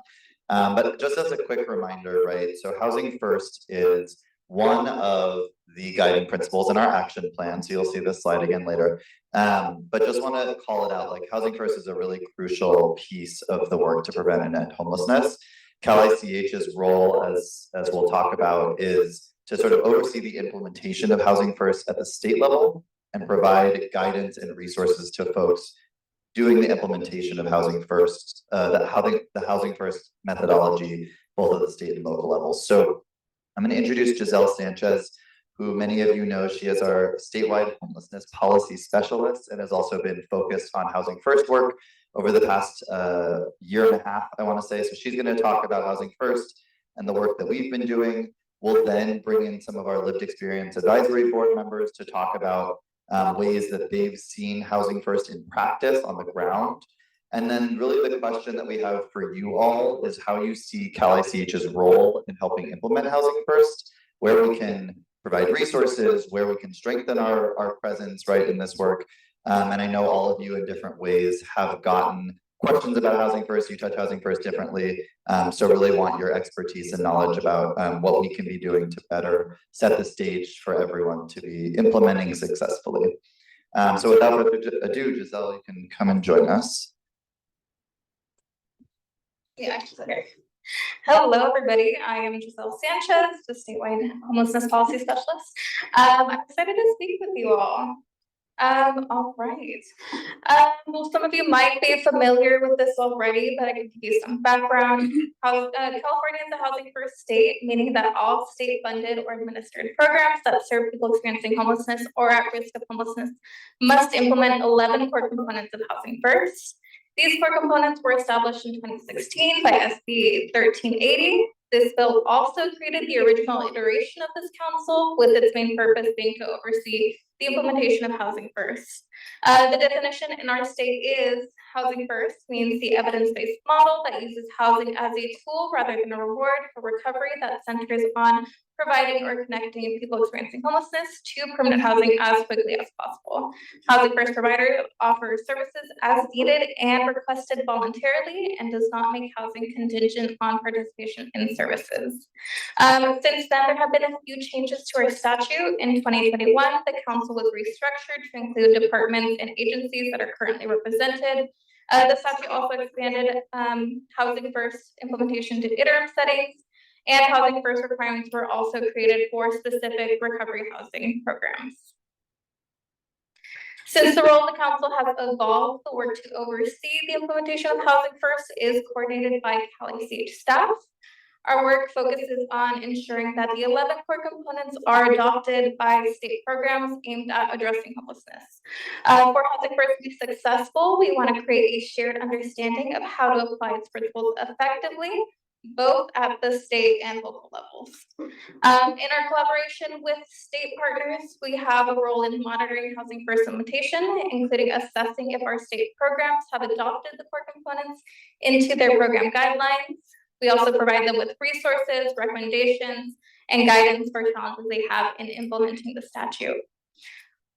But just as a quick reminder, right? So housing first is one of the guiding principles in our action plan. So you'll see this slide again later. But just want to call it out, like housing first is a really crucial piece of the work to prevent and end homelessness. CalICH's role, as we'll talk about, is to sort of oversee the implementation of housing first at the state level and provide guidance and resources to folks doing the implementation of housing first, the housing first methodology, both at the state and local levels. So I'm going to introduce Giselle Sanchez, who many of you know. She is our statewide homelessness policy specialist and has also been focused on housing first work over the past year and a half, I want to say. So she's going to talk about housing first and the work that we've been doing. We'll then bring in some of our lived experience advisory board members to talk about ways that they've seen housing first in practice on the ground. And then really the question that we have for you all is how you see CalICH's role in helping implement housing first, where we can provide resources, where we can strengthen our presence right in this work. And I know all of you in different ways have gotten questions about housing first. You touch housing first differently. So really want your expertise and knowledge about what we can be doing to better set the stage for everyone to be implementing successfully. So without further ado, Giselle, you can come and join us.
Yeah, okay. Hello, everybody. I am Giselle Sanchez, the statewide homelessness policy specialist. I'm excited to speak with you all. All right. Well, some of you might be familiar with this already, but I can give you some background. California is a housing first state, meaning that all state funded or administered programs that serve people experiencing homelessness or at risk of homelessness must implement 11 core components of housing first. These core components were established in 2016 by SB 1380. This bill also created the original iteration of this council, with its main purpose being to oversee the implementation of housing first. The definition in our state is housing first means the evidence-based model that uses housing as a tool rather than a reward for recovery that centers on providing or connecting people experiencing homelessness to permanent housing as quickly as possible. Housing first providers offer services as needed and requested voluntarily and does not make housing contingent on participation in services. Since then, there have been a few changes to our statute. In 2021, the council was restructured to include departments and agencies that are currently represented. The statute also expanded housing first implementation to interim settings, and housing first requirements were also created for specific recovery housing programs. Since the role of the council has evolved, the work to oversee the implementation of housing first is coordinated by CalICH staff. Our work focuses on ensuring that the 11 core components are adopted by state programs aimed at addressing homelessness. For housing first to be successful, we want to create a shared understanding of how to apply its principles effectively, both at the state and local levels. In our collaboration with state partners, we have a role in monitoring housing first implementation, including assessing if our state programs have adopted the core components into their program guidelines. We also provide them with resources, recommendations, and guidance for challenges they have in implementing the statute.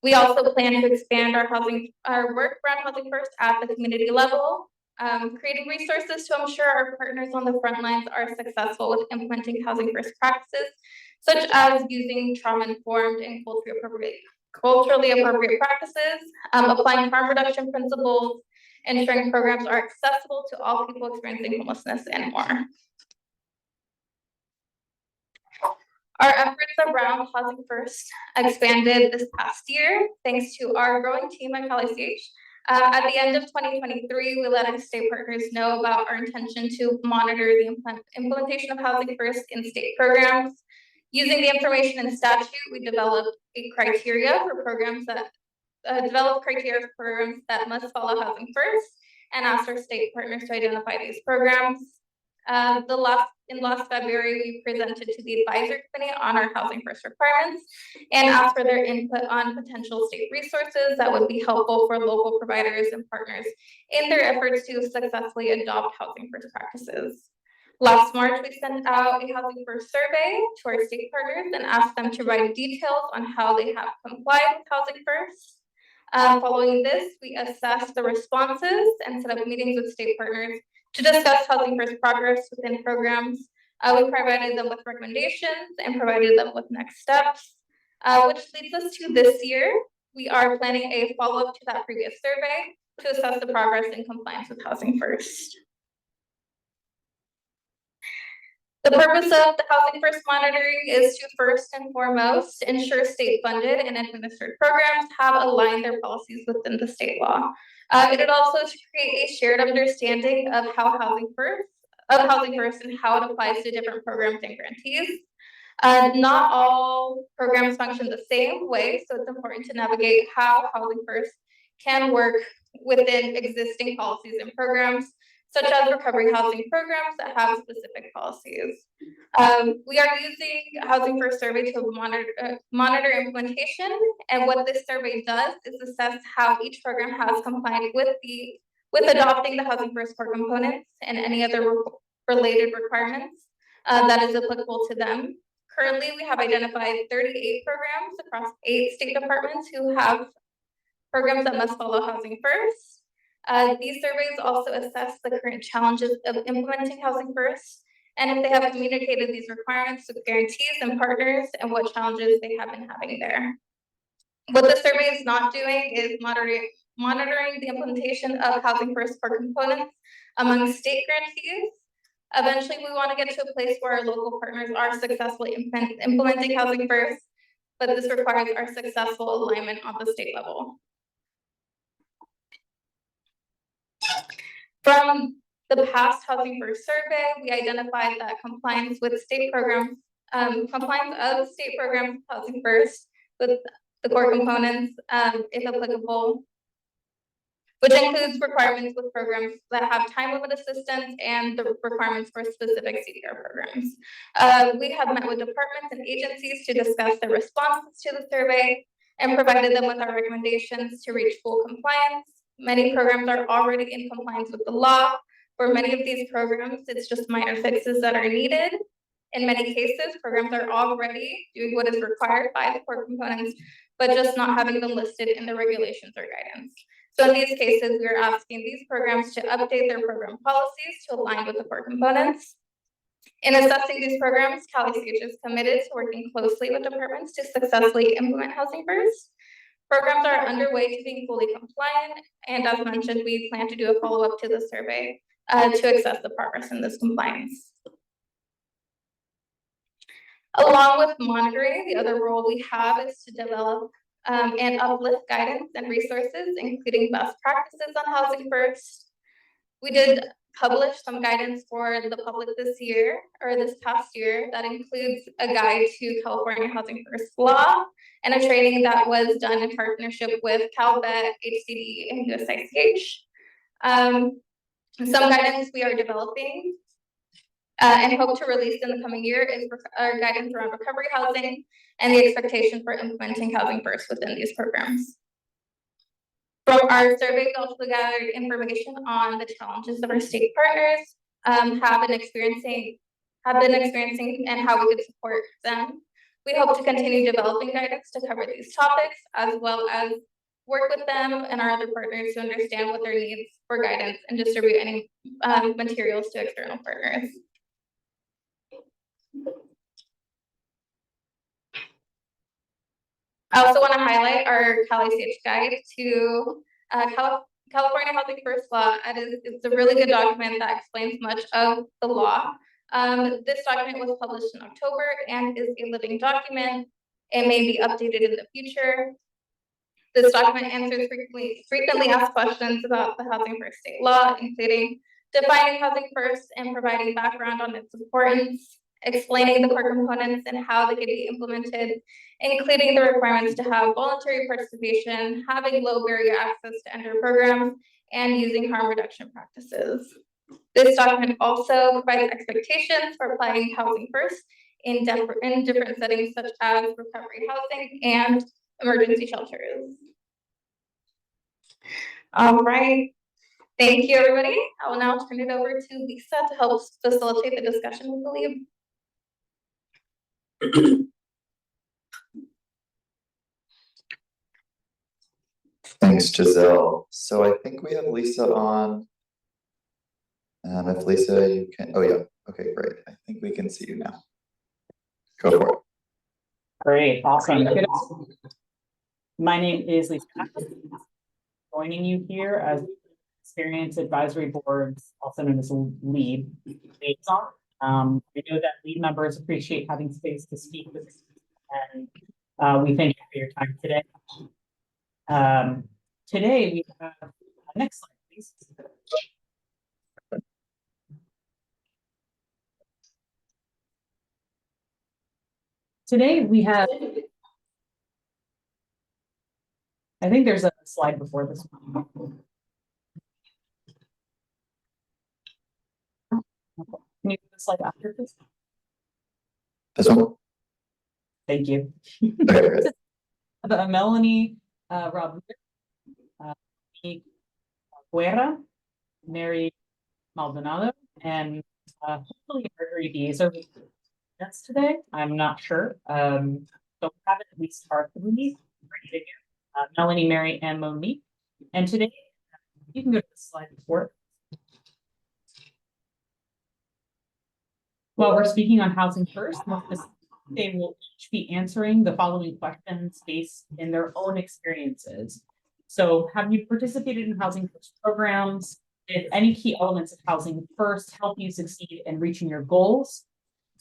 We also plan to expand our work around housing first at the community level, creating resources to ensure our partners on the front lines are successful with implementing housing first practices, such as using trauma-informed and culturally appropriate practices, applying harm reduction principles, ensuring programs are accessible to all people experiencing homelessness, and more. Our efforts around housing first expanded this past year, thanks to our growing team at CalICH. At the end of 2023, we let our state partners know about our intention to monitor the implementation of housing first in state programs. Using the information in statute, we developed a criteria for programs that must follow housing first, and asked our state partners to identify these programs.
In last February, we presented to the advisory committee on our housing first requirements and asked for their input on potential state resources that would be helpful for local providers and partners in their efforts to successfully adopt housing first practices. Last March, we sent out a housing first survey to our state partners and asked them to provide details on how they have complied with housing first. Following this, we assessed the responses and set up meetings with state partners to discuss housing first progress within programs. We provided them with recommendations and provided them with next steps, which leads us to this year. We are planning a follow-up to that previous survey to assess the progress in compliance with housing first. The purpose of the Housing First monitoring is to first and foremost ensure state-funded and administered programs have aligned their policies within the state law. It would also to create a shared understanding of housing first and how it applies to different programs and grantees. Not all programs function the same way, so it's important to navigate how housing first can work within existing policies and programs, such as recovery housing programs that have specific policies. We are using Housing First survey to monitor implementation, and what this survey does is assess how each program has complied with adopting the Housing First core components and any other related requirements that is applicable to them. Currently, we have identified 38 programs across 8 state departments who have programs that must follow Housing First. These surveys also assess the current challenges of implementing Housing First, and if they have communicated these requirements with guarantees and partners and what challenges they have been having there. What the survey is not doing is monitoring the implementation of Housing First core components among state grantees. Eventually, we want to get to a place where our local partners are successfully implementing Housing First, but this requires our successful alignment on the state level. From the past Housing First survey, we identified that compliance of state programs Housing First with the core components, if applicable, which includes requirements with programs that have time limit assistance and the requirements for specific CDR programs. We have met with departments and agencies to discuss their responses to the survey and provided them with our recommendations to reach full compliance. Many programs are already in compliance with the law. For many of these programs, it's just minor fixes that are needed. In many cases, programs are already doing what is required by the core components, but just not having them listed in the regulations or guidance. So in these cases, we are asking these programs to update their program policies to align with the core components. In assessing these programs, CalICH is committed to working closely with departments to successfully implement Housing First. Programs are underway to being fully compliant, and as mentioned, we plan to do a follow-up to the survey to assess the progress in this compliance. Along with monitoring, the other role we have is to develop and uplift guidance and resources, including best practices on Housing First. We did publish some guidance for the public this past year that includes a guide to California Housing First law and a training that was done in partnership with CalVet, HCD, and USICH. Some guidance we are developing and hope to release in the coming year is our guidance around recovery housing and the expectation for implementing Housing First within these programs. From our survey, we also gathered information on the challenges that our state partners have been experiencing and how we could support them. We hope to continue developing guidance to cover these topics, as well as work with them and our other partners to understand what their needs for guidance and distribute any materials to external partners. I also want to highlight our CalICH guide to California Housing First law. It's a really good document that explains much of the law. This document was published in October and is a living document. It may be updated in the future. This document answers frequently asked questions about the Housing First state law, including defining Housing First and providing background on its importance, explaining the core components and how they can be implemented, including the requirements to have voluntary participation, having low barrier access to enter programs, and using harm reduction practices.
This document also provides expectations for applying housing first in different settings such as recovery housing and emergency shelters. All right. Thank you, everybody. I will now turn it over to Lisa to help facilitate the discussion, we believe.
Thanks, Giselle. So I think we have Lisa on. If Lisa, you can, oh yeah, okay, great. I think we can see you now. Go for it.
Great, awesome. My name is Lisa. Joining you here as Experience Advisory Boards, also known as LEAD liaison. We know that LEAD members appreciate having space to speak with us, and we thank you for your time today. Today we have, next slide, please. Today we have, I think there's a slide before this one. Can you put the slide after this?
This one?
Thank you.
Okay, great.
Melanie Rob, Guerra, Mary Maldonado, and hopefully Marjorie Dees are that's today. I'm not sure. So we have at least our three ready to go. Melanie, Mary, and Monique. And today, you can go to the slide before. While we're speaking on housing first, they will each be answering the following questions based in their own experiences. So have you participated in housing first programs? Did any key elements of housing first help you succeed in reaching your goals?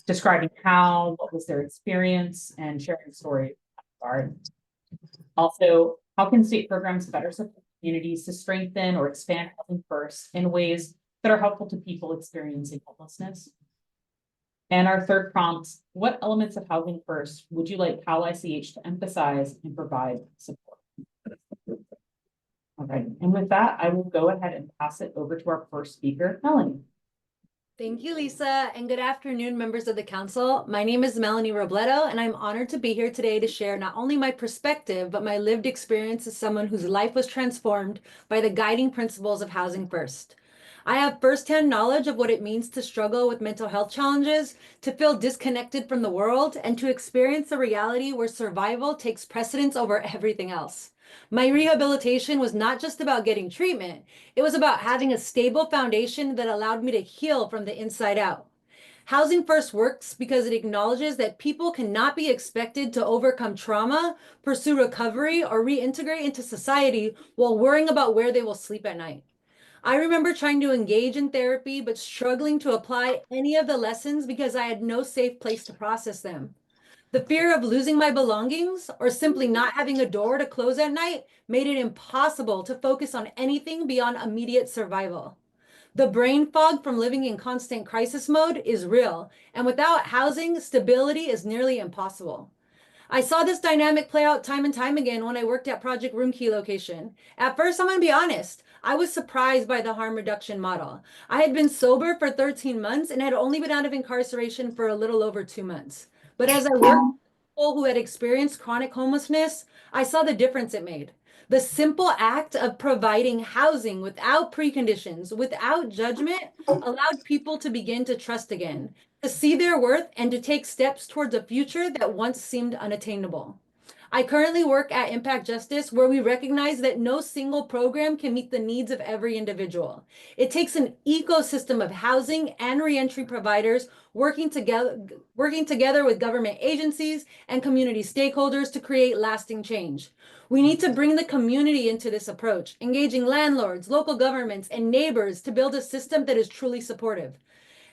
Describing how, what was their experience, and sharing stories. Also, how can state programs better support communities to strengthen or expand housing first in ways that are helpful to people experiencing homelessness? And our third prompt, what elements of housing first would you like Cal ICH to emphasize and provide support? Okay, and with that, I will go ahead and pass it over to our first speaker, Melanie.
Thank you, Lisa, and good afternoon, members of the council. My name is Melanie Robledo, and I'm honored to be here today to share not only my perspective, but my lived experience as someone whose life was transformed by the guiding principles of Housing First. I have firsthand knowledge of what it means to struggle with mental health challenges, to feel disconnected from the world, and to experience a reality where survival takes precedence over everything else. My rehabilitation was not just about getting treatment, it was about having a stable foundation that allowed me to heal from the inside out. Housing First works because it acknowledges that people cannot be expected to overcome trauma, pursue recovery, or reintegrate into society while worrying about where they will sleep at night. I remember trying to engage in therapy, but struggling to apply any of the lessons because I had no safe place to process them. The fear of losing my belongings or simply not having a door to close at night made it impossible to focus on anything beyond immediate survival. The brain fog from living in constant crisis mode is real, and without housing, stability is nearly impossible. I saw this dynamic play out time and time again when I worked at Project Room Key Location. At first, I'm gonna be honest, I was surprised by the harm reduction model. I had been sober for 13 months and had only been out of incarceration for a little over 2 months. But as I worked with people who had experienced chronic homelessness, I saw the difference it made. The simple act of providing housing without preconditions, without judgment, allowed people to begin to trust again, to see their worth, and to take steps towards a future that once seemed unattainable. I currently work at Impact Justice, where we recognize that no single program can meet the needs of every individual. It takes an ecosystem of housing and reentry providers working together with government agencies and community stakeholders to create lasting change. We need to bring the community into this approach, engaging landlords, local governments, and neighbors to build a system that is truly supportive.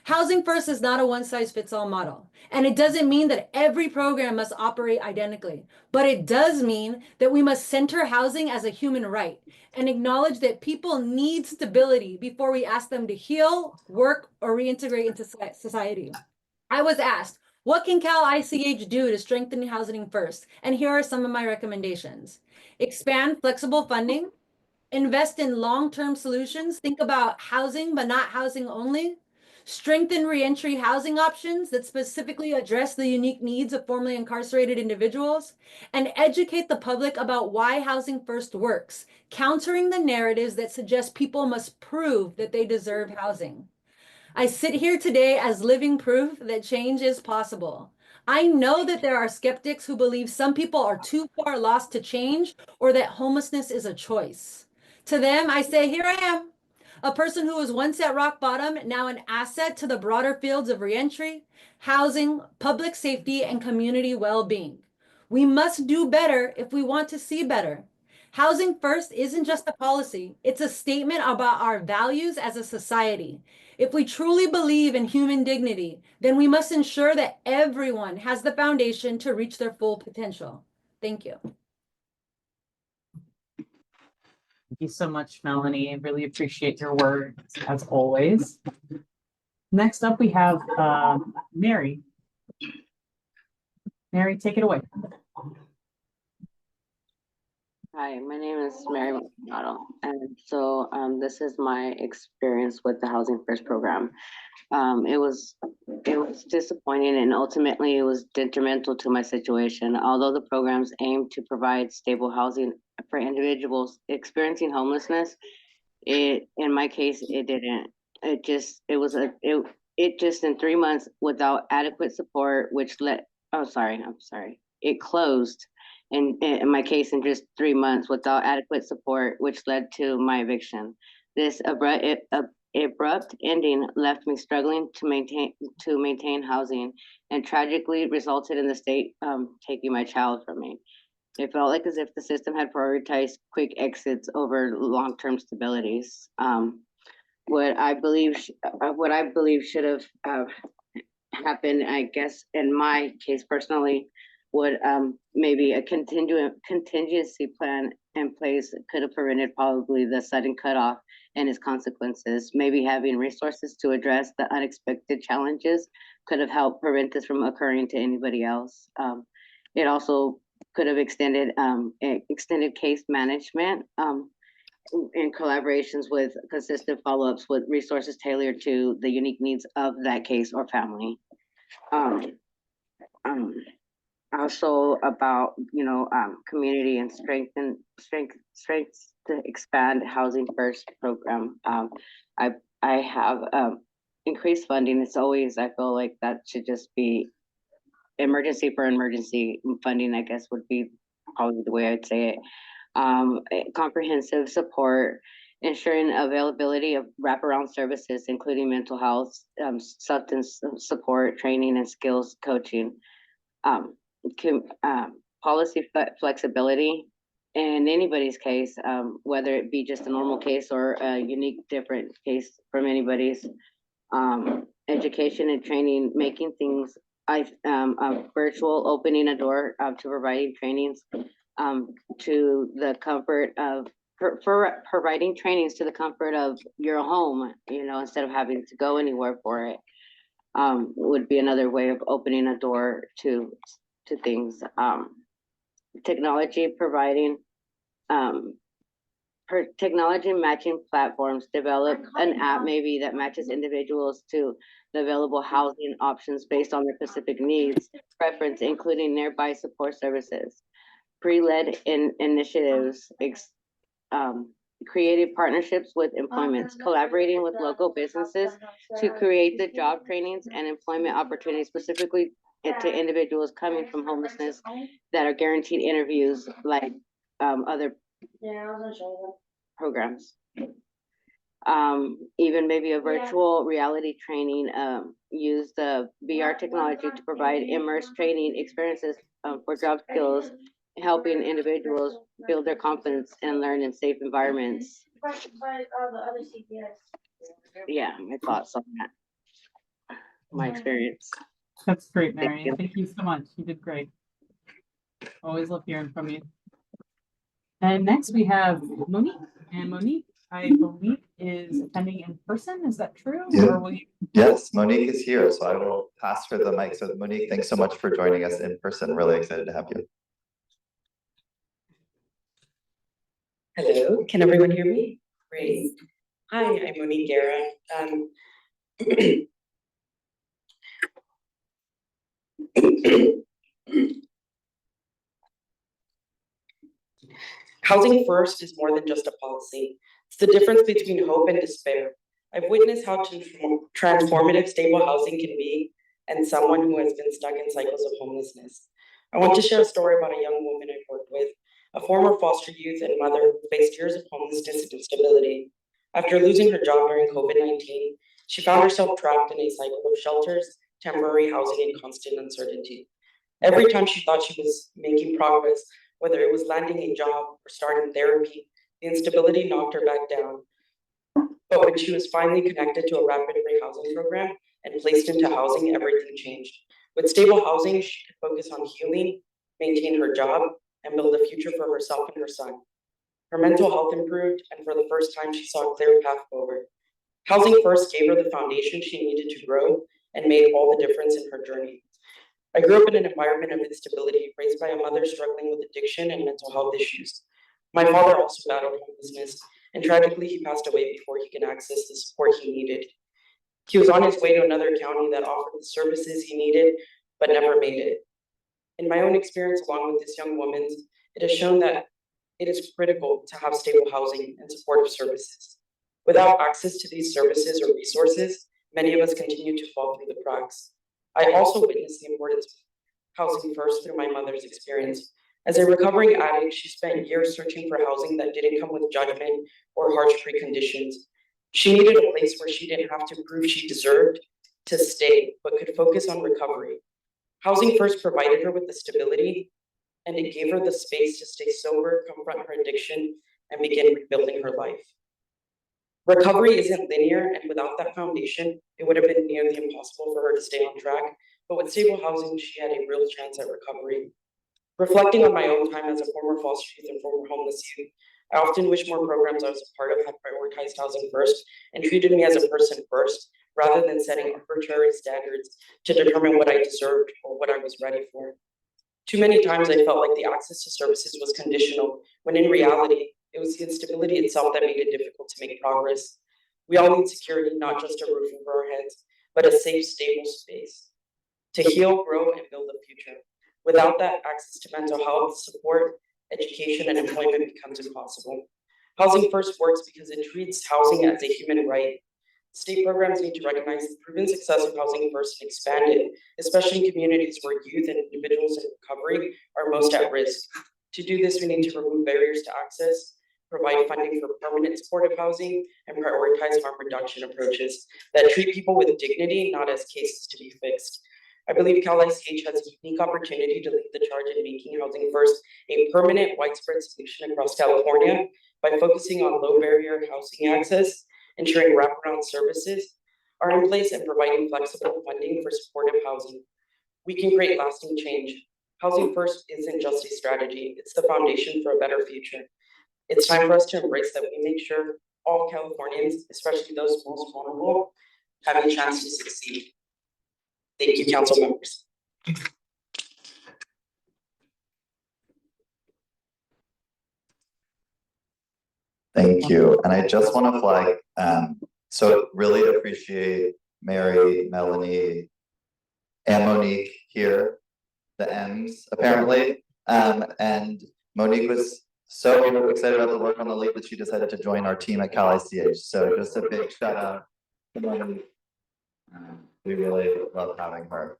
Housing First is not a one-size-fits-all model, and it doesn't mean that every program must operate identically, but it does mean that we must center housing as a human right and acknowledge that people need stability before we ask them to heal, work, or reintegrate into society. I was asked, what can Cal ICH do to strengthen housing first? And here are some of my recommendations. Expand flexible funding, Invest in long-term solutions. Think about housing, but not housing only. Strengthen reentry housing options that specifically address the unique needs of formerly incarcerated individuals, and educate the public about why Housing First works, countering the narratives that suggest people must prove that they deserve housing. I sit here today as living proof that change is possible. I know that there are skeptics who believe some people are too far lost to change or that homelessness is a choice. To them, I say, here I am, a person who was once at rock bottom, now an asset to the broader fields of reentry, housing, public safety, and community well-being. We must do better if we want to see better. Housing First isn't just a policy, it's a statement about our values as a society. If we truly believe in human dignity, then we must ensure that everyone has the foundation to reach their full potential. Thank you.
Thank you so much, Melanie. I really appreciate your words as always. Next up, we have Mary. Mary, take it away.
Hi, my name is Mary Maldonado, and so this is my experience with the Housing First program. It was disappointing, and ultimately it was detrimental to my situation. Although the programs aim to provide stable housing for individuals experiencing homelessness, in my case it didn't. It just in 3 months without adequate support, which it closed. In my case, in just 3 months without adequate support, which led to my eviction. This abrupt ending left me struggling to maintain housing, and tragically resulted in the state taking my child from me. It felt like as if the system had prioritized quick exits over long-term stabilities. What I believe should have happened, I guess, in my case personally, would maybe a contingency plan in place could have prevented probably the sudden cutoff and its consequences. Maybe having resources to address the unexpected challenges could have helped prevent this from occurring to anybody else. It also could have extended case management in collaborations with consistent follow-ups with resources tailored to the unique needs of that case or family. Also about community and strengths to expand Housing First program. I have increased funding. It's always, I feel like that should just be emergency for emergency funding, I guess would be probably the way I'd say it. Comprehensive support, ensuring availability of wraparound services, including mental health, substance support, training, and skills coaching. Policy flexibility in anybody's case, whether it be just a normal case or a unique different case from anybody's. Education and training, making things virtual, opening a door to providing trainings to the comfort of providing trainings to the comfort of your home, instead of having to go anywhere for it. Would be another way of opening a door to things. Technology providing technology matching platforms, develop an app maybe that matches individuals to the available housing options based on their specific needs, preference, including nearby support services. Pre-led initiatives, creative partnerships with employments, collaborating with local businesses to create the job trainings and employment opportunities specifically to individuals coming from homelessness that are guaranteed interviews like other programs. Even maybe a virtual reality training, use the VR technology to provide immersed training experiences for job skills, helping individuals build their confidence and learn in safe environments. Yeah, my thoughts on that, my experience.
That's great, Mary. Thank you so much. You did great. Always love hearing from you. And next we have Monique. And Monique, I believe, is attending in person. Is that true?
Yeah.
Or will you?
Yes, Monique is here, so I will pass her the mic. So Monique, thanks so much for joining us in person. Really excited to have you.
Hello, can everyone hear me? Great. Hi, I'm Monique Guerra. Housing first is more than just a policy. It's the difference between hope and despair. I've witnessed how transformative stable housing can be, and someone who has been stuck in cycles of homelessness. I want to share a story about a young woman I've worked with, a former foster youth and mother who faced years of homelessness and instability. After losing her job during COVID-19, she found herself trapped in a cycle of shelters, temporary housing, and constant uncertainty. Every time she thought she was making progress, whether it was landing a job or starting therapy, the instability knocked her back down. But when she was finally connected to a rapid rehousing program and placed into housing, everything changed. With stable housing, she could focus on healing, maintain her job, and build a future for herself and her son. Her mental health improved, and for the first time, she saw a clear path forward. Housing first gave her the foundation she needed to grow and made all the difference in her journey. I grew up in an environment of instability, raised by a mother struggling with addiction and mental health issues. My father also battled homelessness, and tragically he passed away before he could access the support he needed. He was on his way to another county that offered the services he needed, but never made it. In my own experience, along with this young woman's, it has shown that it is critical to have stable housing and supportive services. Without access to these services or resources, many of us continue to fall through the cracks. I also witnessed the importance of housing first through my mother's experience. As a recovering addict, she spent years searching for housing that didn't come with judgment or harsh preconditions. She needed a place where she didn't have to prove she deserved to stay, but could focus on recovery. Housing first provided her with the stability, and it gave her the space to stay sober, confront her addiction, and begin rebuilding her life. Recovery isn't linear, and without that foundation, it would have been nearly impossible for her to stay on track. But with stable housing, she had a real chance at recovery. Reflecting on my own time as a former foster youth and former homeless youth, I often wish more programs I was a part of had prioritized housing first and treated me as a person first, rather than setting arbitrary standards to determine what I deserved or what I was ready for. Too many times I felt like the access to services was conditional, when in reality, it was the instability itself that made it difficult to make progress. We all need security, not just a roof over our heads, but a safe, stable space to heal, grow, and build a future. Without that, access to mental health, support, education, and employment becomes impossible. Housing first works because it treats housing as a human right. State programs need to recognize the proven success of housing first and expand it, especially in communities where youth and individuals in recovery are most at risk. To do this, we need to remove barriers to access, provide funding for permanent supportive housing, and prioritize harm reduction approaches that treat people with dignity, not as cases to be fixed. I believe Cal ICH has a unique opportunity to lead the charge in making housing first a permanent, widespread solution across California by focusing on low barrier housing access, ensuring wraparound services are in place, and providing flexible funding for supportive housing. We can create lasting change. Housing first isn't just a strategy, it's the foundation for a better future. It's time for us to embrace that we make sure all Californians, especially those most vulnerable, have a chance to succeed. Thank you, council members.
Thank you. And I just want to flag, so really appreciate Mary, Melanie, and Monique here, the M's apparently. And Monique was so excited about the work on the league that she decided to join our team at Cal ICH. So just a big shout out to Monique. We really love having her.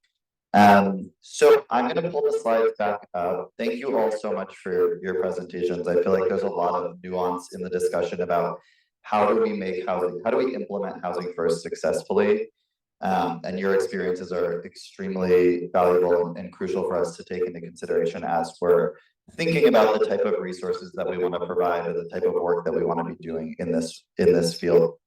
So I'm going to pull the slides back up. Thank you all so much for your presentations. I feel like there's a lot of nuance in the discussion about how do we make housing, how do we implement housing first successfully? And your experiences are extremely valuable and crucial for us to take into consideration as we're thinking about the type of resources that we want to provide or the type of work that we want to be doing in this field.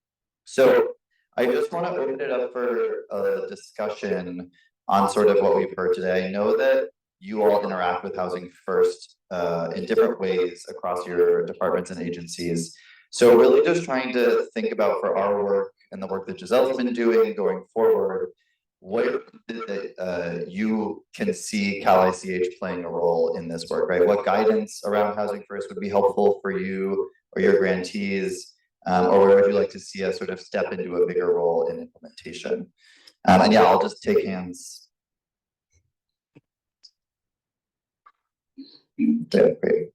So I just want to open it up for a discussion on sort of what we've heard today. I know that you all interact with Housing First in different ways across your departments and agencies. So really just trying to think about for our work and the work that Giselle's been doing going forward, what you can see Cal ICH playing a role in this work, right? What guidance around Housing First would be helpful for you or your grantees? Or where would you like to see us sort of step into a bigger role in implementation? And yeah, I'll just take hands. Okay, great.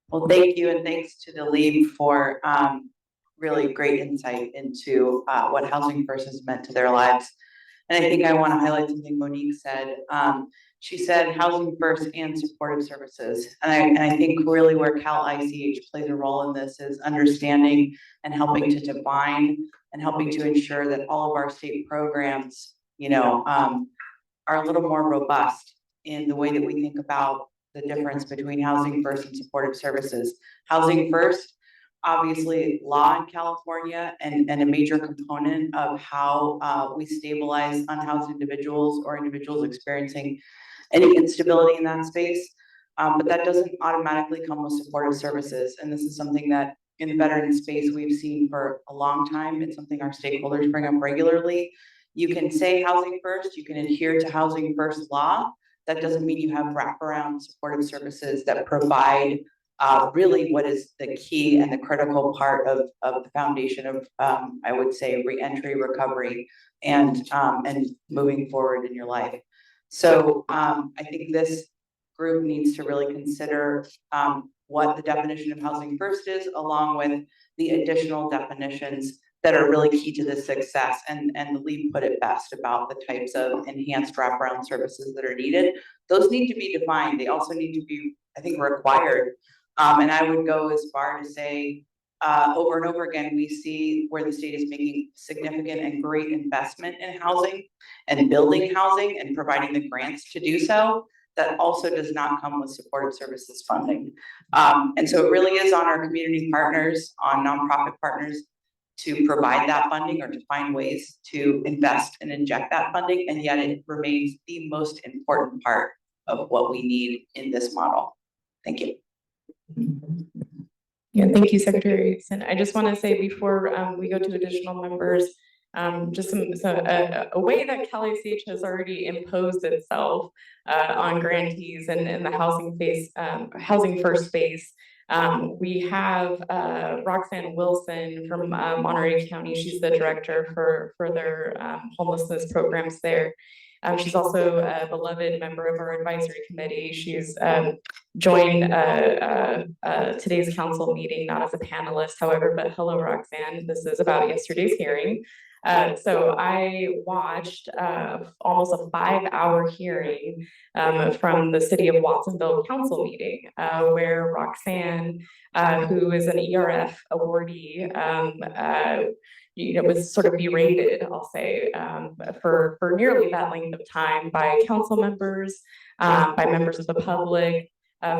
Well, thank you, and thanks to the lead for really great insight into what Housing First has meant to their lives. And I think I want to highlight something Monique said. She said Housing First and supportive services. And I think really where Cal ICH plays a role in this is understanding and helping to define and helping to ensure that all of our state programs, are a little more robust in the way that we think about the difference between Housing First and supportive services. Housing First, obviously law in California and a major component of how we stabilize unhoused individuals or individuals experiencing any instability in that space. But that doesn't automatically come with supportive services. And this is something that in the veteran space we've seen for a long time. It's something our stakeholders bring up regularly. You can say Housing First, you can adhere to Housing First law. That doesn't mean you have wraparound supportive services that provide really what is the key and the critical part of the foundation of, I would say, reentry, recovery, and moving forward in your life. So I think this group needs to really consider what the definition of Housing First is, along with the additional definitions that are really key to this success. And the lead put it best about the types of enhanced wraparound services that are needed. Those need to be defined. They also need to be, I think, required. And I would go as far to say, over and over again, we see where the state is making significant and great investment in housing and building housing and providing the grants to do so. That also does not come with supportive services funding. And so it really is on our community partners, on nonprofit partners, to provide that funding or to find ways to invest and inject that funding. And yet it remains the most important part of what we need in this model. Thank you.
Yeah, thank you, Secretary. And I just want to say before we go to additional members, just a way that Cal ICH has already imposed itself on grantees and in the housing first space. We have Roxanne Wilson from Monterey County. She's the director for their homelessness programs there. She's also a beloved member of our advisory committee. She's joined today's council meeting, not as a panelist, however, but hello, Roxanne. This is about yesterday's hearing. So I watched almost a 5-hour hearing from the City of Watsonville Council meeting, where Roxanne, who is an ERF awardee, was sort of berated, I'll say, for nearly that length of time by council members, by members of the public,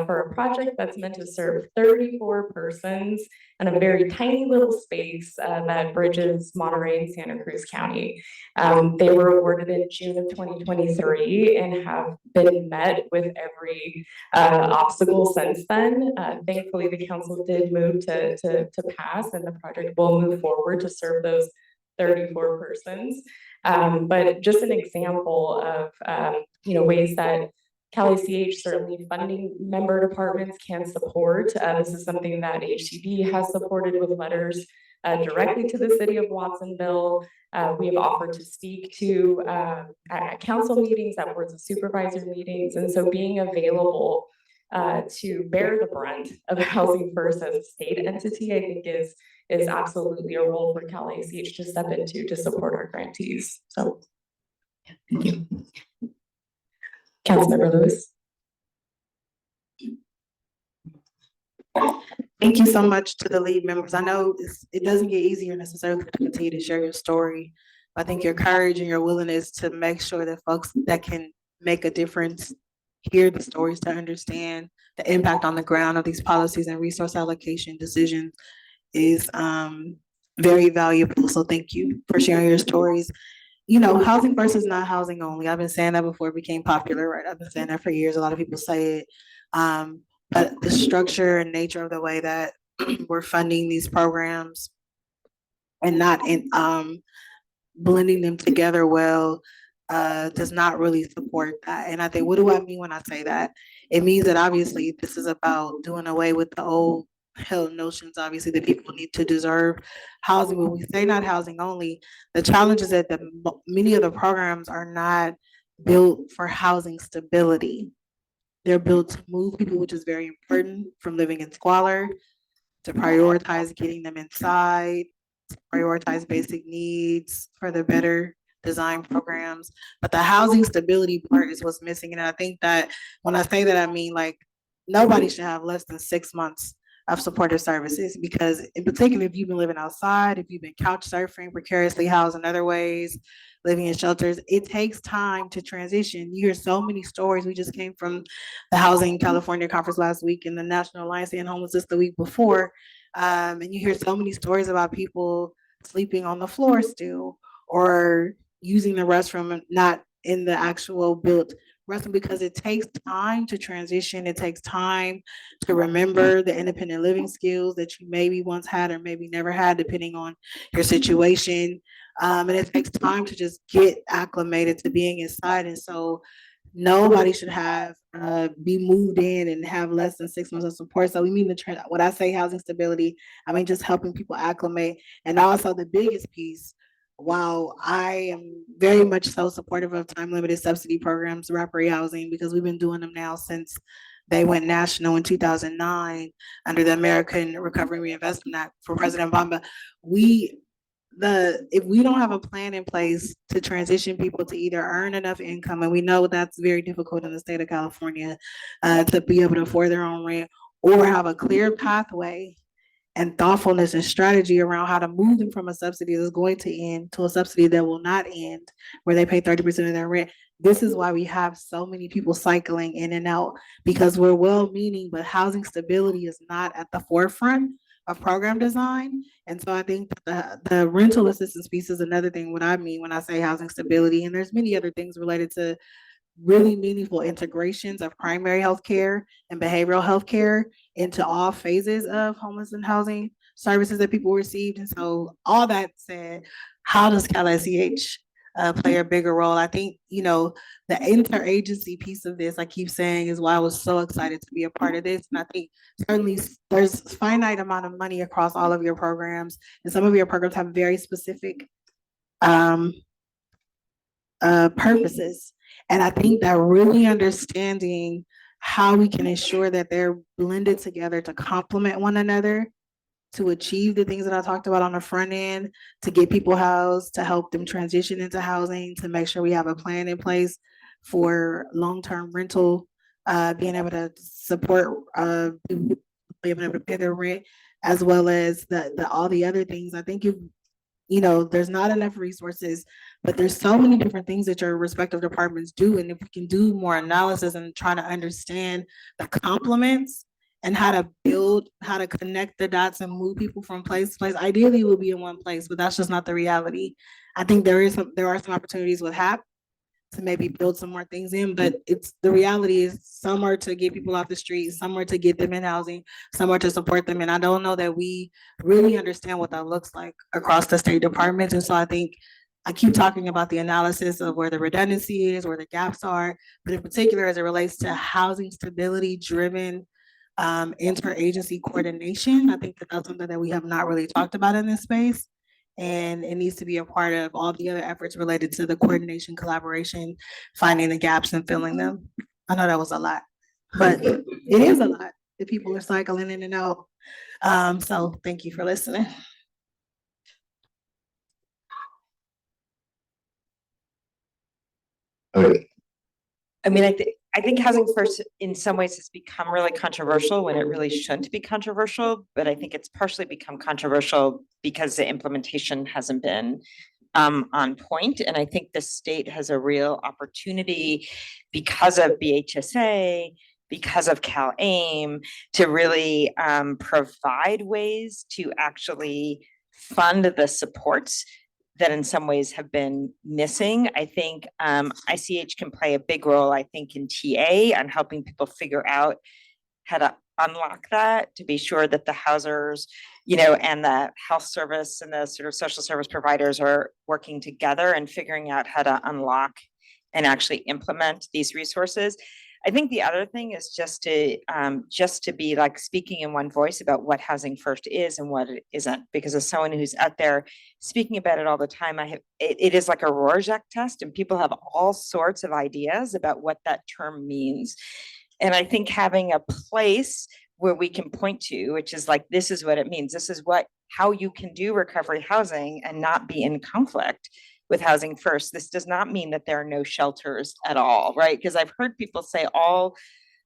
for a project that's meant to serve 34 persons in a very tiny little space that bridges Monterey and Santa Cruz County. They were awarded in June of 2023 and have been met with every obstacle since then. Thankfully, the council did move to pass, and the project will move forward to serve those 34 persons. But just an example of ways that Cal ICH certainly funding member departments can support. This is something that HCD has supported with letters directly to the City of Watsonville. We have offered to speak to at council meetings, at boards of supervisor meetings, and so being available to bear the brunt of Housing First as a state entity, I think is absolutely a role for Cal ICH to step into to support our grantees. So, thank you. Councilmember Lewis.
Thank you so much to the lead members. I know it doesn't get easier necessarily to continue to share your story. I think your courage and your willingness to make sure that folks that can make a difference hear the stories to understand the impact on the ground of these policies and resource allocation decisions is very valuable. So thank you for sharing your stories. Housing First is not housing only. I've been saying that before it became popular, right? I've been saying that for years. A lot of people say it. But the structure and nature of the way that we're funding these programs and not blending them together well does not really support that. And I think, what do I mean when I say that? It means that obviously this is about doing away with the old held notions, obviously, that people need to deserve housing. When we say not housing only, the challenge is that many of the programs are not built for housing stability. They're built to move people, which is very important, from living in squalor, to prioritize getting them inside, to prioritize basic needs for the better design programs. But the housing stability part is what's missing. And I think that when I say that, I mean like nobody should have less than 6 months of supportive services, because in particular, if you've been living outside, if you've been couch surfing, precariously housed in other ways, living in shelters, it takes time to transition. You hear so many stories. We just came from the Housing California conference last week and the National Alliance to End Homelessness the week before. And you hear so many stories about people sleeping on the floor still, or using the restroom not in the actual built restroom, because it takes time to transition. It takes time to remember the independent living skills that you maybe once had or maybe never had, depending on your situation. And it takes time to just get acclimated to being inside. And so nobody should have be moved in and have less than 6 months of support. So we mean when I say housing stability, I mean just helping people acclimate. And also the biggest piece, while I am very much so supportive of time limited subsidy programs, rapid housing, because we've been doing them now since they went national in 2009 under the American Recovery and Reinvestment Act for President Obama. If we don't have a plan in place to transition people to either earn enough income, and we know that's very difficult in the state of California, to be able to afford their own rent, or have a clear pathway and thoughtfulness and strategy around how to move them from a subsidy that's going to end to a subsidy that will not end, where they pay 30% of their rent. This is why we have so many people cycling in and out, because we're well-meaning, but housing stability is not at the forefront of program design. And so I think the rental assistance piece is another thing, what I mean when I say housing stability. And there's many other things related to really meaningful integrations of primary health care and behavioral health care into all phases of homeless and housing services that people received. And so all that said, how does CalSCH play a bigger role? I think, the interagency piece of this, I keep saying, is why I was so excited to be a part of this. And I think certainly there's finite amount of money across all of your programs, and some of your programs have very specific purposes. And I think that really understanding how we can ensure that they're blended together to complement one another, to achieve the things that I talked about on the front end, to get people housed, to help them transition into housing, to make sure we have a plan in place for long-term rental, being able to support, being able to pay their rent, as well as all the other things. I think there's not enough resources, but there's so many different things that your respective departments do. And if we can do more analysis and try to understand the complements and how to connect the dots and move people from place to place, ideally we'll be in one place, but that's just not the reality. I think there are some opportunities with HAP to maybe build some more things in, but the reality is some are to get people off the street, some are to get them in housing, some are to support them. And I don't know that we really understand what that looks like across the state departments. And so I think I keep talking about the analysis of where the redundancy is, where the gaps are, but in particular as it relates to housing stability driven interagency coordination. I think that's something that we have not really talked about in this space. And it needs to be a part of all the other efforts related to the coordination, collaboration, finding the gaps and filling them. I know that was a lot, but it is a lot that people are cycling in and out. So thank you for listening.
Okay.
I mean, I think housing first in some ways has become really controversial when it really shouldn't be controversial, but I think it's partially become controversial because the implementation hasn't been on point. And I think the state has a real opportunity because of BHSA, because of CalAIM, to really provide ways to actually fund the supports that in some ways have been missing. I think ICH can play a big role, I think, in TA on helping people figure out how to unlock that, to be sure that the housers, you know, and the health service and the sort of social service providers are working together and figuring out how to unlock and actually implement these resources. I think the other thing is just to be like speaking in one voice about what Housing First is and what it isn't, because as someone who's out there speaking about it all the time, it is like a Rorschach test, and people have all sorts of ideas about what that term means. And I think having a place where we can point to, which is like, this is what it means. This is how you can do recovery housing and not be in conflict with Housing First. This does not mean that there are no shelters at all, right? Because I've heard people say all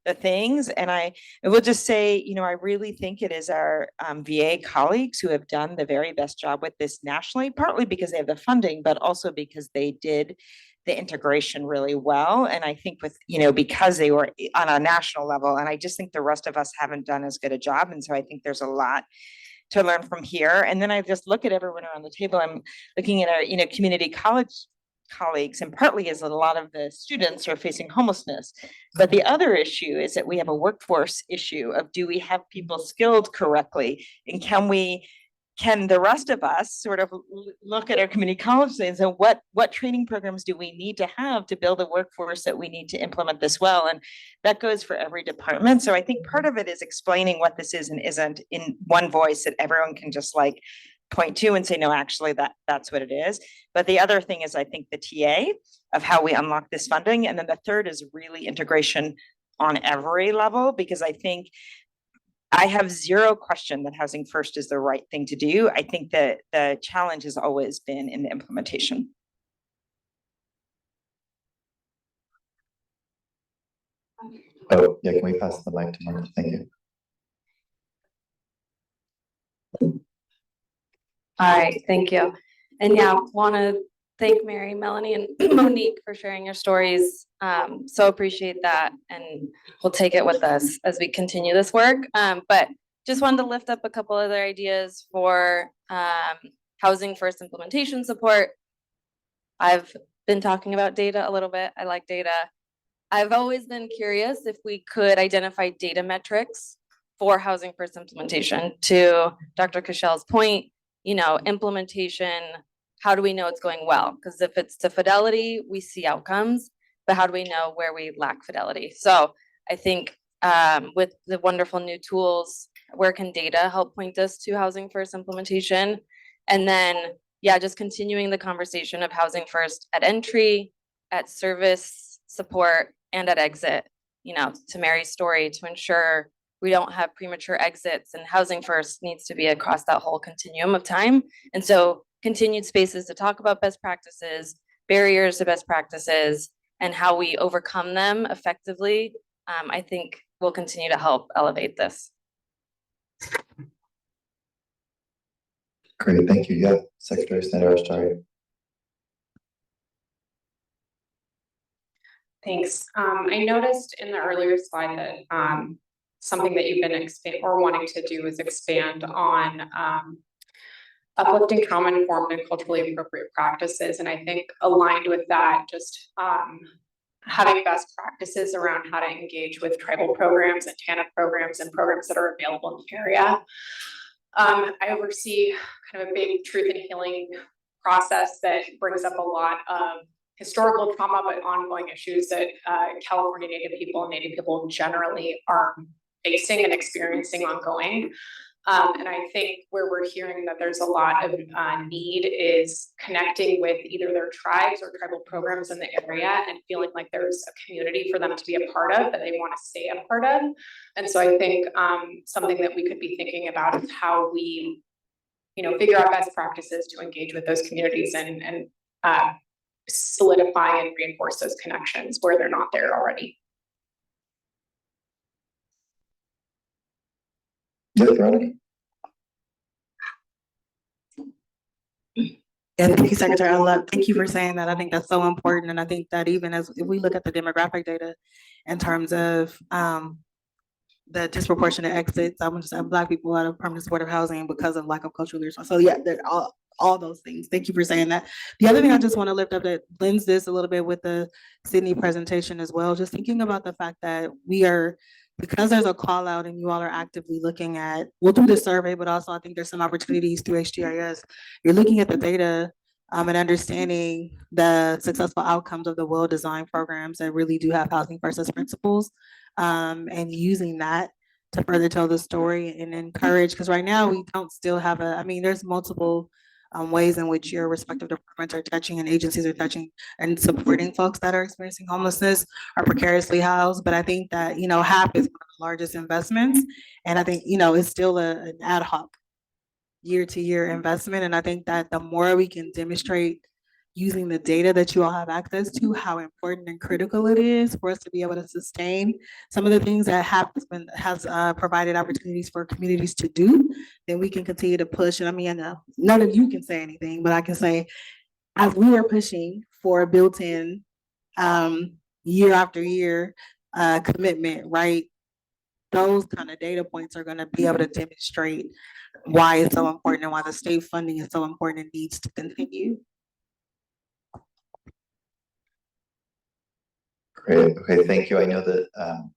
the things, and I will just say, you know, I really think it is our VA colleagues who have done the very best job with this nationally, partly because they have the funding, but also because they did the integration really well. And I think with, you know, because they were on a national level, and I just think the rest of us haven't done as good a job. And so I think there's a lot to learn from here. And then I just look at everyone around the table. I'm looking at our, you know, community college colleagues, and partly is that a lot of the students are facing homelessness. But the other issue is that we have a workforce issue of, do we have people skilled correctly? And can the rest of us sort of look at our community college things and what training programs do we need to have to build a workforce that we need to implement this well? And that goes for every department. So I think part of it is explaining what this is and isn't in one voice that everyone can just like point to and say, no, actually that's what it is. But the other thing is, I think the TA of how we unlock this funding. And then the third is really integration on every level, because I think I have zero question that Housing First is the right thing to do. I think that the challenge has always been in the implementation.
Oh, yeah, can we pass the mic to Mark? Thank you.
All right, thank you. And yeah, want to thank Mary, Melanie, and Monique for sharing your stories. So appreciate that, and we'll take it with us as we continue this work. But just wanted to lift up a couple other ideas for Housing First implementation support. I've been talking about data a little bit. I like data. I've always been curious if we could identify data metrics for Housing First implementation. To Dr. Cashell's point, you know, implementation, how do we know it's going well? Because if it's to fidelity, we see outcomes, but how do we know where we lack fidelity? So I think with the wonderful new tools, where can data help point us to Housing First implementation? And then, yeah, just continuing the conversation of Housing First at entry, at service support, and at exit, you know, to Mary's story, to ensure we don't have premature exits, and Housing First needs to be across that whole continuum of time. And so continued spaces to talk about best practices, barriers to best practices, and how we overcome them effectively, I think will continue to help elevate this.
Great, thank you. Yeah, Secretary Snyder, sorry.
Thanks. I noticed in the earlier slide that something that you've been wanting to do is expand on uplifting trauma-informed and culturally appropriate practices. And I think aligned with that, just having best practices around how to engage with tribal programs and TANF programs and programs that are available in the area. I oversee kind of a big truth and healing process that brings up a lot of historical trauma, but ongoing issues that California Native people and Native people generally are facing and experiencing ongoing. And I think where we're hearing that there's a lot of need is connecting with either their tribes or tribal programs in the area and feeling like there's a community for them to be a part of, that they want to stay a part of. And so I think something that we could be thinking about is how we, you know, figure out best practices to engage with those communities and solidify and reinforce those connections where they're not there already.
Yeah, Veronica.
Yeah, thank you, Secretary. Thank you for saying that. I think that's so important. And I think that even as if we look at the demographic data in terms of the disproportionate exits, I'm just Black people out of permanent supportive housing because of lack of cultural leadership. So yeah, they're all those things. Thank you for saying that. The other thing I just want to lift up that blends this a little bit with the Sydney presentation as well, just thinking about the fact that we are because there's a call out and you all are actively looking at, we'll do the survey, but also I think there's some opportunities through HGIS. You're looking at the data and understanding the successful outcomes of the well-designed programs that really do have housing first as principles, and using that to further tell the story and encourage, because right now we don't still have there's multiple ways in which your respective departments are touching and agencies are touching and supporting folks that are experiencing homelessness or precariously housed. But I think that, HAP is one of the largest investments. And I think, it's still an ad hoc year-to-year investment. And I think that the more we can demonstrate using the data that you all have access to, how important and critical it is for us to be able to sustain some of the things that has provided opportunities for communities to do, then we can continue to push. And I know none of you can say anything, but I can say, as we are pushing for a built-in year after year commitment, right? Those kind of data points are going to be able to demonstrate why it's so important and why the state funding is so important and needs to continue.
Great. Okay, thank you. I know that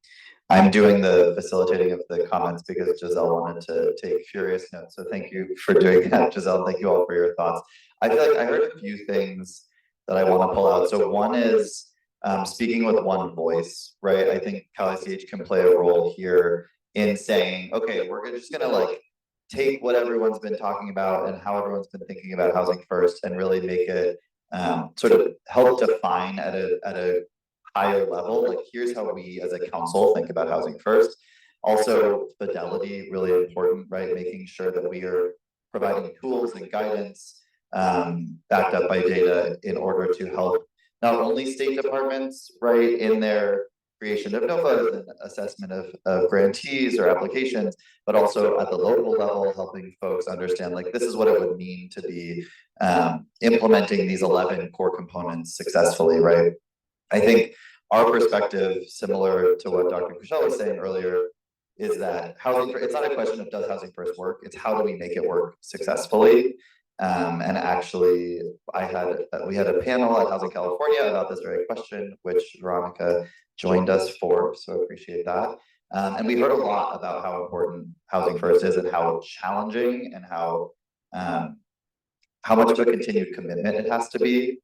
I'm doing the facilitating of the comments because Giselle wanted to take furious notes. So thank you for doing that, Giselle. Thank you all for your thoughts. I feel like I heard a few things that I want to pull out. So one is speaking with one voice, right? I think CalICH can play a role here in saying, okay, we're just gonna take what everyone's been talking about and how everyone's been thinking about housing first and really make it sort of help define at a higher level, here's how we as a council think about housing first. Also, fidelity, really important, right? Making sure that we are providing tools and guidance backed up by data in order to help not only state departments, right, in their creation of NOFAs and assessment of grantees or applications, but also at the local level, helping folks understand, this is what it would mean to be implementing these 11 core components successfully, right? I think our perspective, similar to what Dr. Kushel was saying earlier, is that it's not a question of does housing first work, it's how do we make it work successfully. And actually, we had a panel at Housing California about this very question, which Veronica joined us for, so I appreciate that. And we heard a lot about how important housing first is and how challenging and how much of a continued commitment it has to be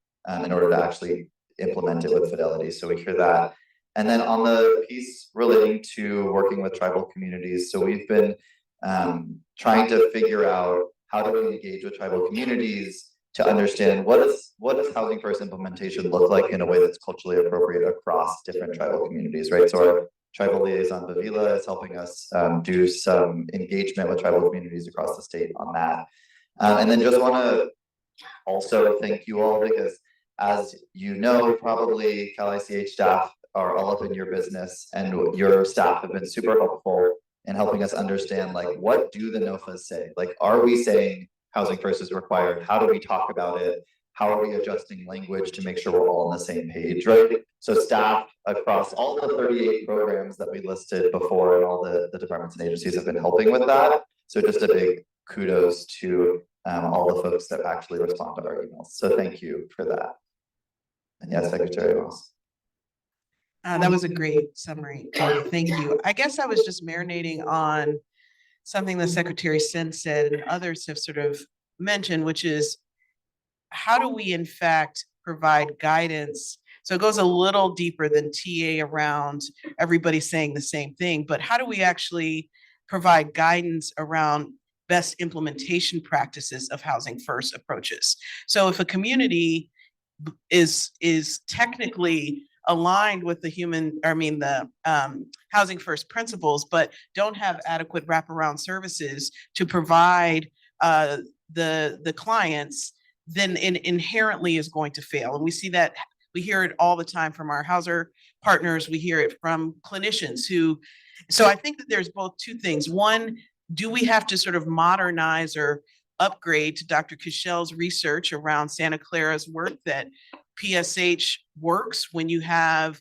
in order to actually implement it with fidelity. So we hear that. And then on the piece relating to working with tribal communities, so we've been trying to figure out how do we engage with tribal communities to understand what does housing first implementation look like in a way that's culturally appropriate across different tribal communities, right? So our tribal liaison Bavila is helping us do some engagement with tribal communities across the state on that. And then just want to also thank you all because, as you know, probably CalICH staff are all up in your business, and your staff have been super helpful in helping us understand, what do the NOFAs say? Are we saying housing first is required? How do we talk about it? How are we adjusting language to make sure we're all on the same page, right? So staff across all the 38 programs that we listed before and all the departments and agencies have been helping with that. So just a big kudos to all the folks that actually respond to our emails. So thank you for that. And yes, Secretary Ross.
That was a great summary, Cody. Thank you. I guess I was just marinating on something the Secretary Sin said and others have sort of mentioned, which is how do we in fact provide guidance? So it goes a little deeper than TA around everybody saying the same thing, but how do we actually provide guidance around best implementation practices of housing first approaches? So if a community is technically aligned with the housing first principles, but don't have adequate wraparound services to provide the clients, then it inherently is going to fail. And we see that, we hear it all the time from our houser partners, we hear it from clinicians so I think that there's both two things. One, do we have to sort of modernize or upgrade to Dr. Kushel's research around Santa Clara's work that PSH works when you have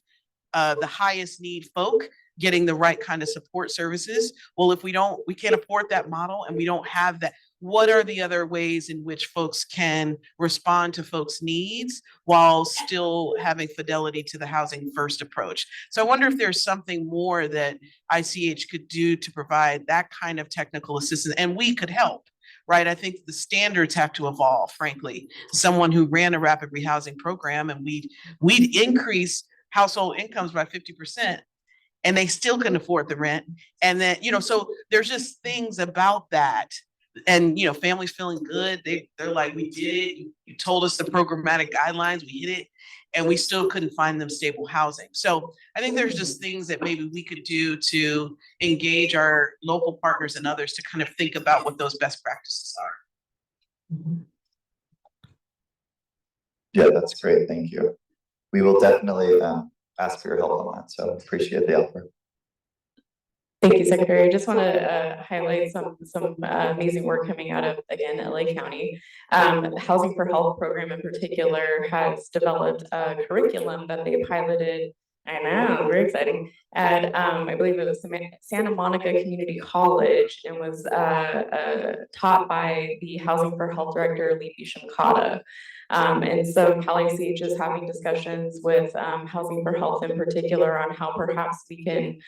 the highest need folk getting the right kind of support services? Well, if we can't afford that model and we don't have that, what are the other ways in which folks can respond to folks' needs while still having fidelity to the housing first approach? So I wonder if there's something more that ICH could do to provide that kind of technical assistance, and we could help, right? I think the standards have to evolve, frankly. Someone who ran a rapid rehousing program and we'd increase household incomes by 50%. And they still couldn't afford the rent. And then, so there's just things about that. And, families feeling good. They're like, we did it. You told us the programmatic guidelines, we hit it, and we still couldn't find them stable housing. So I think there's just things that maybe we could do to engage our local partners and others to kind of think about what those best practices are.
Yeah, that's great. Thank you. We will definitely ask for your help on that. So appreciate the offer.
Thank you, Secretary. I just want to highlight some amazing work coming out of, again, LA County. Housing for Health program in particular has developed a curriculum that they piloted. I know, very exciting. At I believe it was Santa Monica Community College, and was taught by the Housing for Health Director, Lee Shamkata. And so Cal ICH is having discussions with Housing for Health in particular on how perhaps we can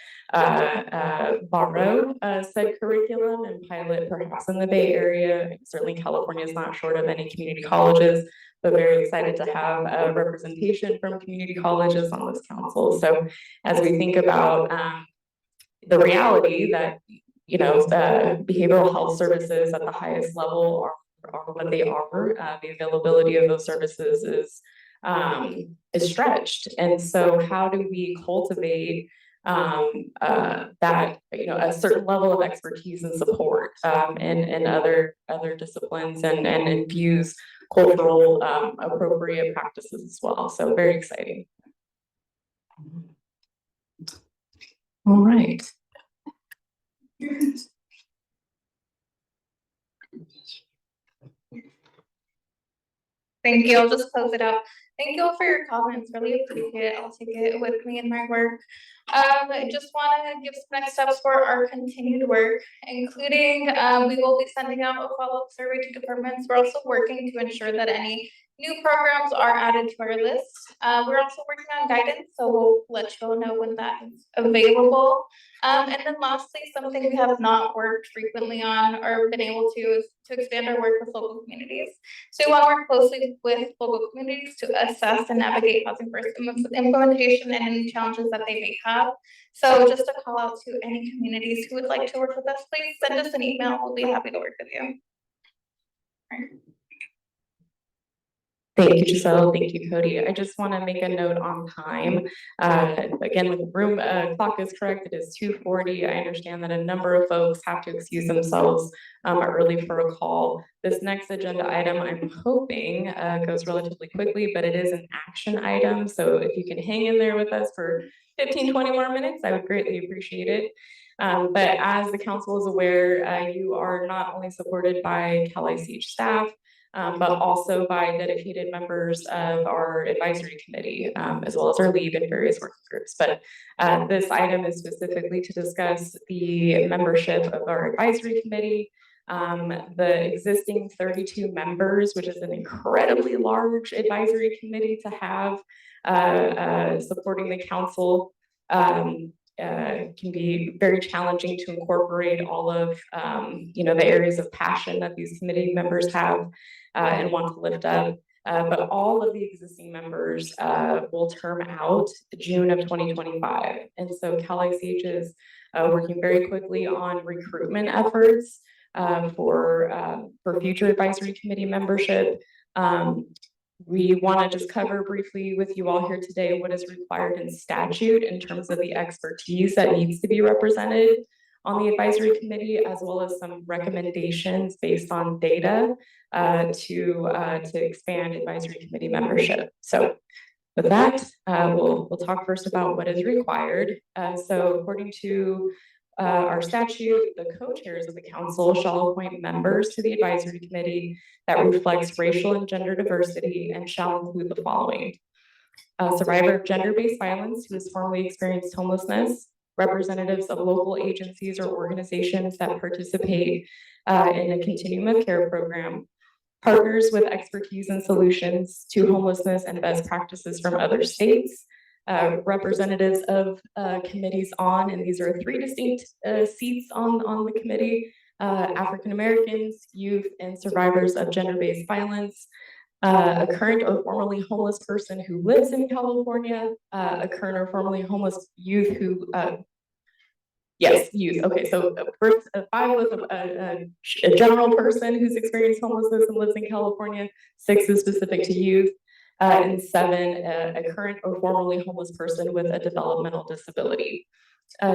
borrow said curriculum and pilot perhaps in the Bay Area. Certainly California is not short of any community colleges, but very excited to have a representation from community colleges on this council. So as we think about the reality that, behavioral health services at the highest level are what they are, the availability of those services is stretched. And so how do we cultivate that, a certain level of expertise and support in other disciplines, and infuse cultural appropriate practices as well. So very exciting. All right.
Thank you. I'll just close it out. Thank you all for your comments. Really appreciate it. I'll take it with me in my work. I just want to give some next steps for our continued work, including we will be sending out a follow-up survey to departments. We're also working to ensure that any new programs are added to our list. We're also working on guidance, so we'll let you all know when that is available. And then lastly, something we have not worked frequently on or been able to is to expand our work with local communities. So we want to work closely with local communities to assess and navigate housing first implementation and any challenges that they may have. So just a call out to any communities who would like to work with us, please send us an email. We'll be happy to work with you.
Thank you, Giselle. Thank you, Cody. I just want to make a note on time. Again, the room clock is correct. It is 2:40. I understand that a number of folks have to excuse themselves early for a call. This next agenda item, I'm hoping goes relatively quickly, but it is an action item. So if you can hang in there with us for 15, 20 more minutes, I would greatly appreciate it. But as the council is aware, you are not only supported by Cal ICH staff, but also by dedicated members of our advisory committee, as well as our lead and various working groups. But this item is specifically to discuss the membership of our advisory committee. The existing 32 members, which is an incredibly large advisory committee to have supporting the council, can be very challenging to incorporate all of the areas of passion that these committee members have and want to lift up. But all of the existing members will term out June of 2025. And so Cal ICH is working very quickly on recruitment efforts for future advisory committee membership. We want to just cover briefly with you all here today what is required in statute in terms of the expertise that needs to be represented on the advisory committee, as well as some recommendations based on data to expand advisory committee membership. So with that, we'll talk first about what is required. So according to our statute, the co-chairs of the council shall appoint members to the advisory committee that reflects racial and gender diversity and shall include the following: a survivor of gender-based violence who has formerly experienced homelessness, representatives of local agencies or organizations that participate in a continuum of care program, partners with expertise and solutions to homelessness and best practices from other states, representatives of committees on, and these are 3 distinct seats on the committee, African Americans, youth, and survivors of gender-based violence, a current or formerly homeless person who lives in California, a current or formerly homeless youth who, yes, youth. Okay, so first, 5 was a general person who's experienced homelessness and lives in California. 6 is specific to youth, and 7, a current or formerly homeless person with a developmental disability.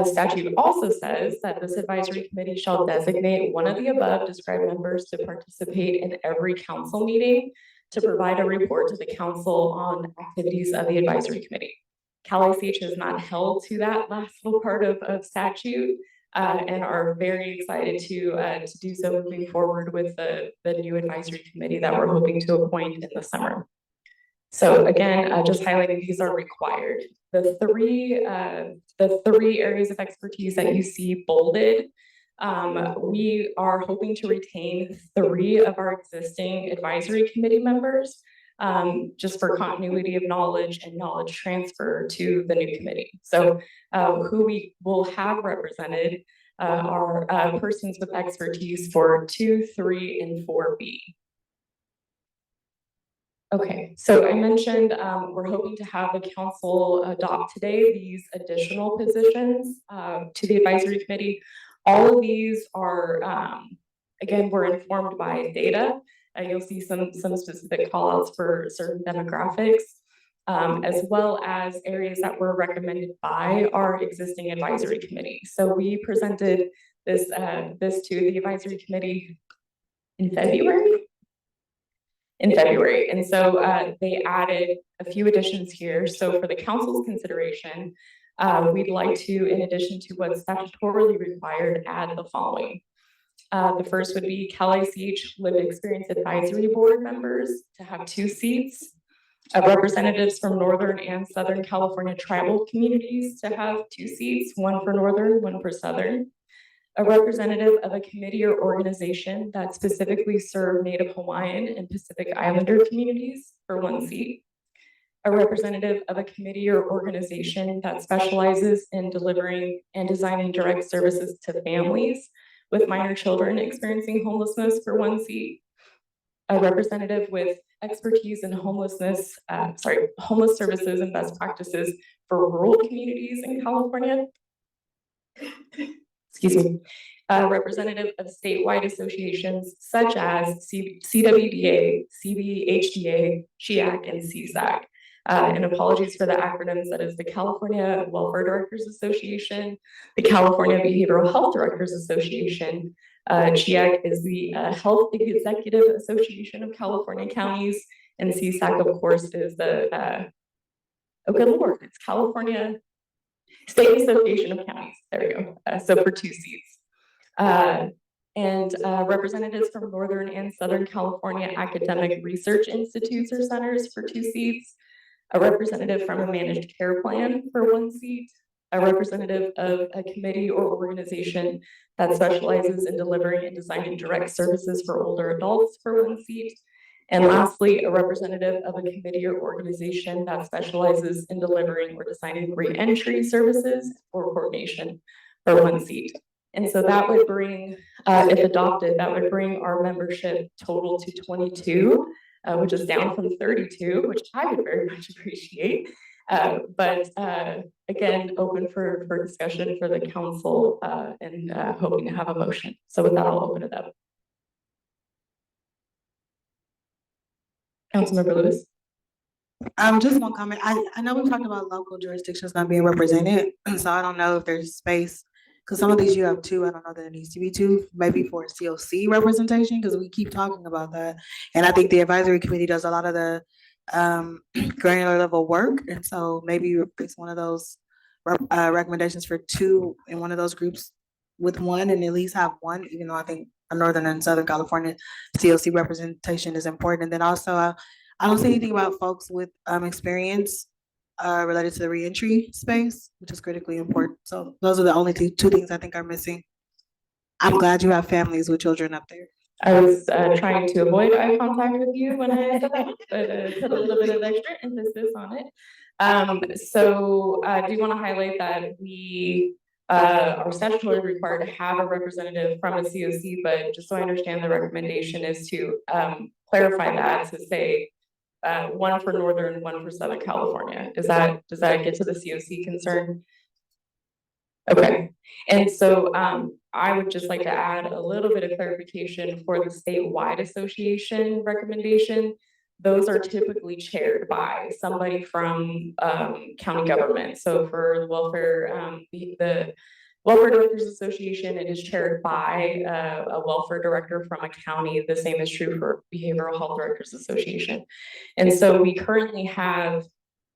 Statute also says that this advisory committee shall designate one of the above described members to participate in every council meeting to provide a report to the council on activities of the advisory committee. CalICH has not held to that last little part of statute and are very excited to do so moving forward with the new advisory committee that we're hoping to appoint in the summer. So again, just highlighting these are required. The three areas of expertise that you see bolded, we are hoping to retain 3 of our existing advisory committee members, just for continuity of knowledge and knowledge transfer to the new committee. So who we will have represented are persons with expertise for 2, 3, and 4B. Okay, so I mentioned we're hoping to have the council adopt today these additional positions to the advisory committee. All of these are, again, we're informed by data. You'll see some specific call outs for certain demographics, as well as areas that were recommended by our existing advisory committee. So we presented this to the advisory committee in February. And so they added a few additions here. So for the council's consideration, we'd like to, in addition to what's statutorily required, add the following. The first would be CalICH Lived Experience Advisory Board members to have 2 seats, representatives from Northern and Southern California tribal communities to have 2 seats, 1 for Northern, 1 for Southern, a representative of a committee or organization that specifically serve Native Hawaiian and Pacific Islander communities for 1 seat, a representative of a committee or organization that specializes in delivering and designing direct services to families with minor children experiencing homelessness for 1 seat, a representative with expertise in homeless services and best practices for rural communities in California. Excuse me, a representative of statewide associations such as CWDA, CBHDA, CHEAC, and CSAC. And apologies for the acronyms, that is the California Welfare Directors Association, the California Behavioral Health Directors Association, CHEAC is the Health Executive Association of California Counties, and CSAC, of course, is the, oh good Lord, it's California State Association of Counties. There we go. So for 2 seats. And representatives from Northern and Southern California academic research institutes or centers for 2 seats, a representative from a managed care plan for 1 seat, a representative of a committee or organization that specializes in delivering and designing direct services for older adults for 1 seat, and lastly, a representative of a committee or organization that specializes in delivering or designing re-entry services or coordination for 1 seat. And so that would bring, if adopted, that would bring our membership total to 22, which is down from 32, which I would very much appreciate. But again, open for discussion for the council and hoping to have a motion. So with that, I'll open it up. Councilmember Lewis.
Just one comment. I know we talked about local jurisdictions not being represented, so I don't know if there's space, because some of these you have 2, I don't know that it needs to be 2, maybe for a COC representation, because we keep talking about that. And I think the advisory committee does a lot of the granular level work, and so maybe it's one of those recommendations for 2 in one of those groups with 1, and at least have 1, even though I think Northern and Southern California COC representation is important. And then also, I don't see anything about folks with experience related to the reentry space, which is critically important. So those are the only two things I think are missing. I'm glad you have families with children up there.
I was trying to avoid eye contact with you when I said that, but put a little bit of extra emphasis on it. So I do want to highlight that we are statutorily required to have a representative from a COC, but just so I understand, the recommendation is to clarify that to say one for Northern, one for Southern California. Does that get to the COC concern? Okay, and so I would just like to add a little bit of clarification for the statewide association recommendation. Those are typically chaired by somebody from county government. So for the Welfare Directors Association, it is chaired by a welfare director from a county. The same is true for Behavioral Health Directors Association. And so we currently have,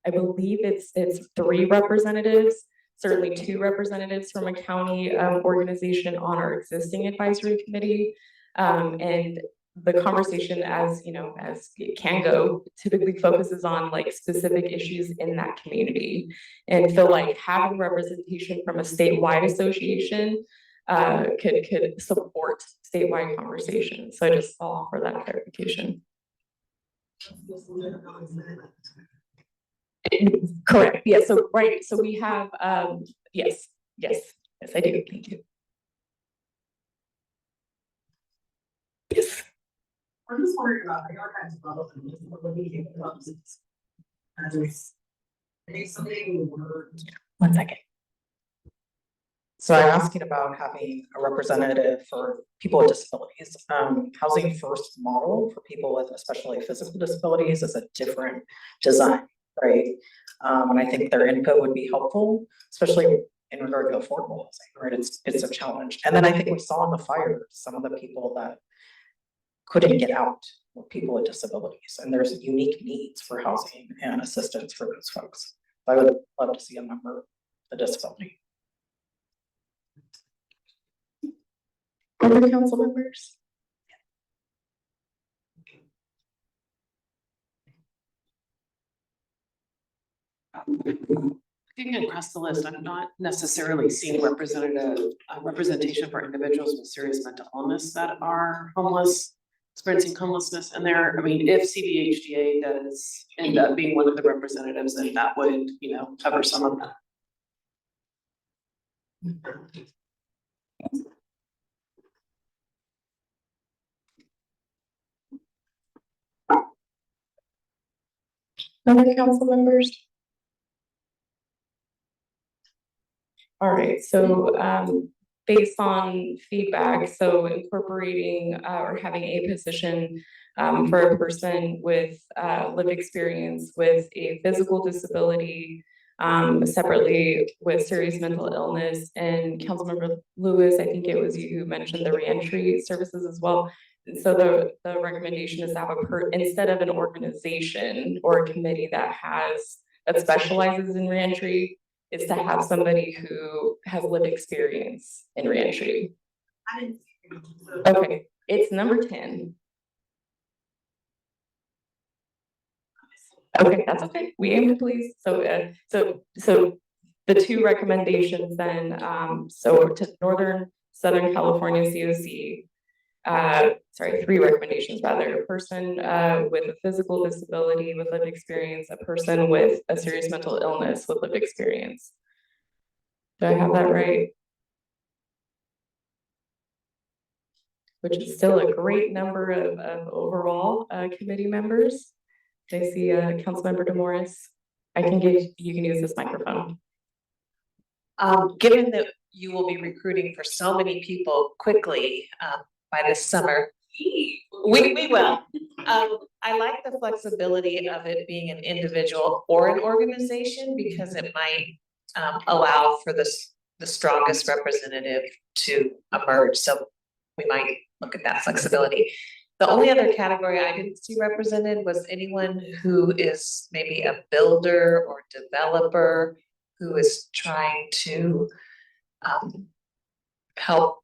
I believe it's 3 representatives, certainly 2 representatives from a county organization on our existing advisory committee. And the conversation, as you know, as it can go, typically focuses on like specific issues in that community, and feel like having representation from a statewide association could support statewide conversations. So I just offer that clarification. Correct. Yeah. So right. So we have yes, I do. Thank you. Yes.
We're just worried about the archives bubble and the meeting clubs.
One second.
So I'm asking about having a representative for people with disabilities. Housing First model for people with especially physical disabilities is a different design, right? And I think their input would be helpful, especially in regard to affordable housing, right? It's a challenge. And then I think we saw in the fire some of the people that couldn't get out with people with disabilities, and there's unique needs for housing and assistance for those folks. I would love to see a member with a disability.
Other council members?
Looking across the list, I'm not necessarily seeing representation for individuals with serious mental illness that are homeless, experiencing homelessness in there. I mean, if CDHDA does end up being one of the representatives, then that would, you know, cover some of that.
Other council members? All right, so based on feedback, so incorporating or having a position for a person with lived experience with a physical disability, separately with serious mental illness, and Councilmember Lewis, I think it was you who mentioned the reentry services as well. So the recommendation is to have instead of an organization or a committee that specializes in reentry, is to have somebody who has lived experience in reentry. Okay, it's number 10. Okay, that's okay. We aim to please. So, so the 2 recommendations then, so to Northern, Southern California COC, sorry, 3 recommendations rather, a person with a physical disability with lived experience, a person with a serious mental illness with lived experience. Do I have that right? Which is still a great number of overall committee members. I see Councilmember DeMorris. You can use this microphone.
Given that you will be recruiting for so many people quickly by this summer, we will. I like the flexibility of it being an individual or an organization because it might allow for the strongest representative to emerge. So we might look at that flexibility. The only other category I didn't see represented was anyone who is maybe a builder or developer who is trying to help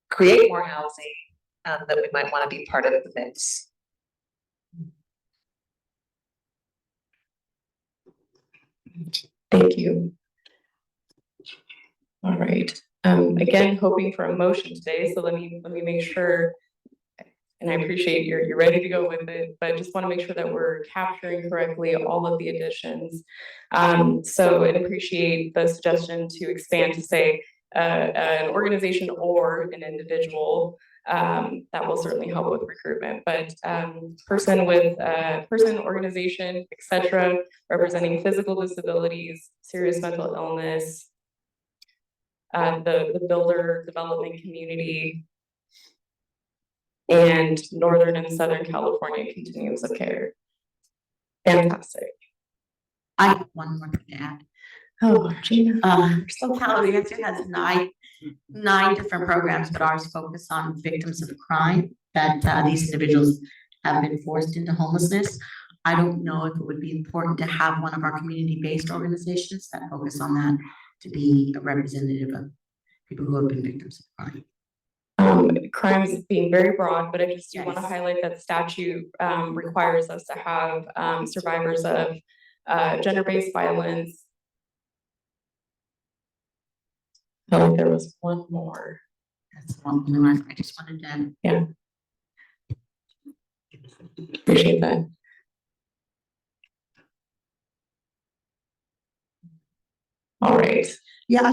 create more housing that we might want to be part of the mix.
Thank you. All right, again, hoping for a motion today, so let me make sure. And I appreciate you're ready to go with it, but I just want to make sure that we're capturing correctly all of the additions. So I'd appreciate the suggestion to expand to say an organization or an individual. That will certainly help with recruitment, but person, organization, etc., representing physical disabilities, serious mental illness, the builder development community, and Northern and Southern California continuums of care. Fantastic.
I have one more thing to add.
Oh, Gina.
So Interagency has nine different programs, but ours focus on victims of crime that these individuals have been forced into homelessness. I don't know if it would be important to have one of our community-based organizations that focus on that to be a representative of people who have been victims of crime.
Crimes being very broad, but I just do want to highlight that statute requires us to have survivors of gender-based violence. I felt like there was one more.
That's one more. I just wanted to.
Yeah. Appreciate that. All right.
Yeah,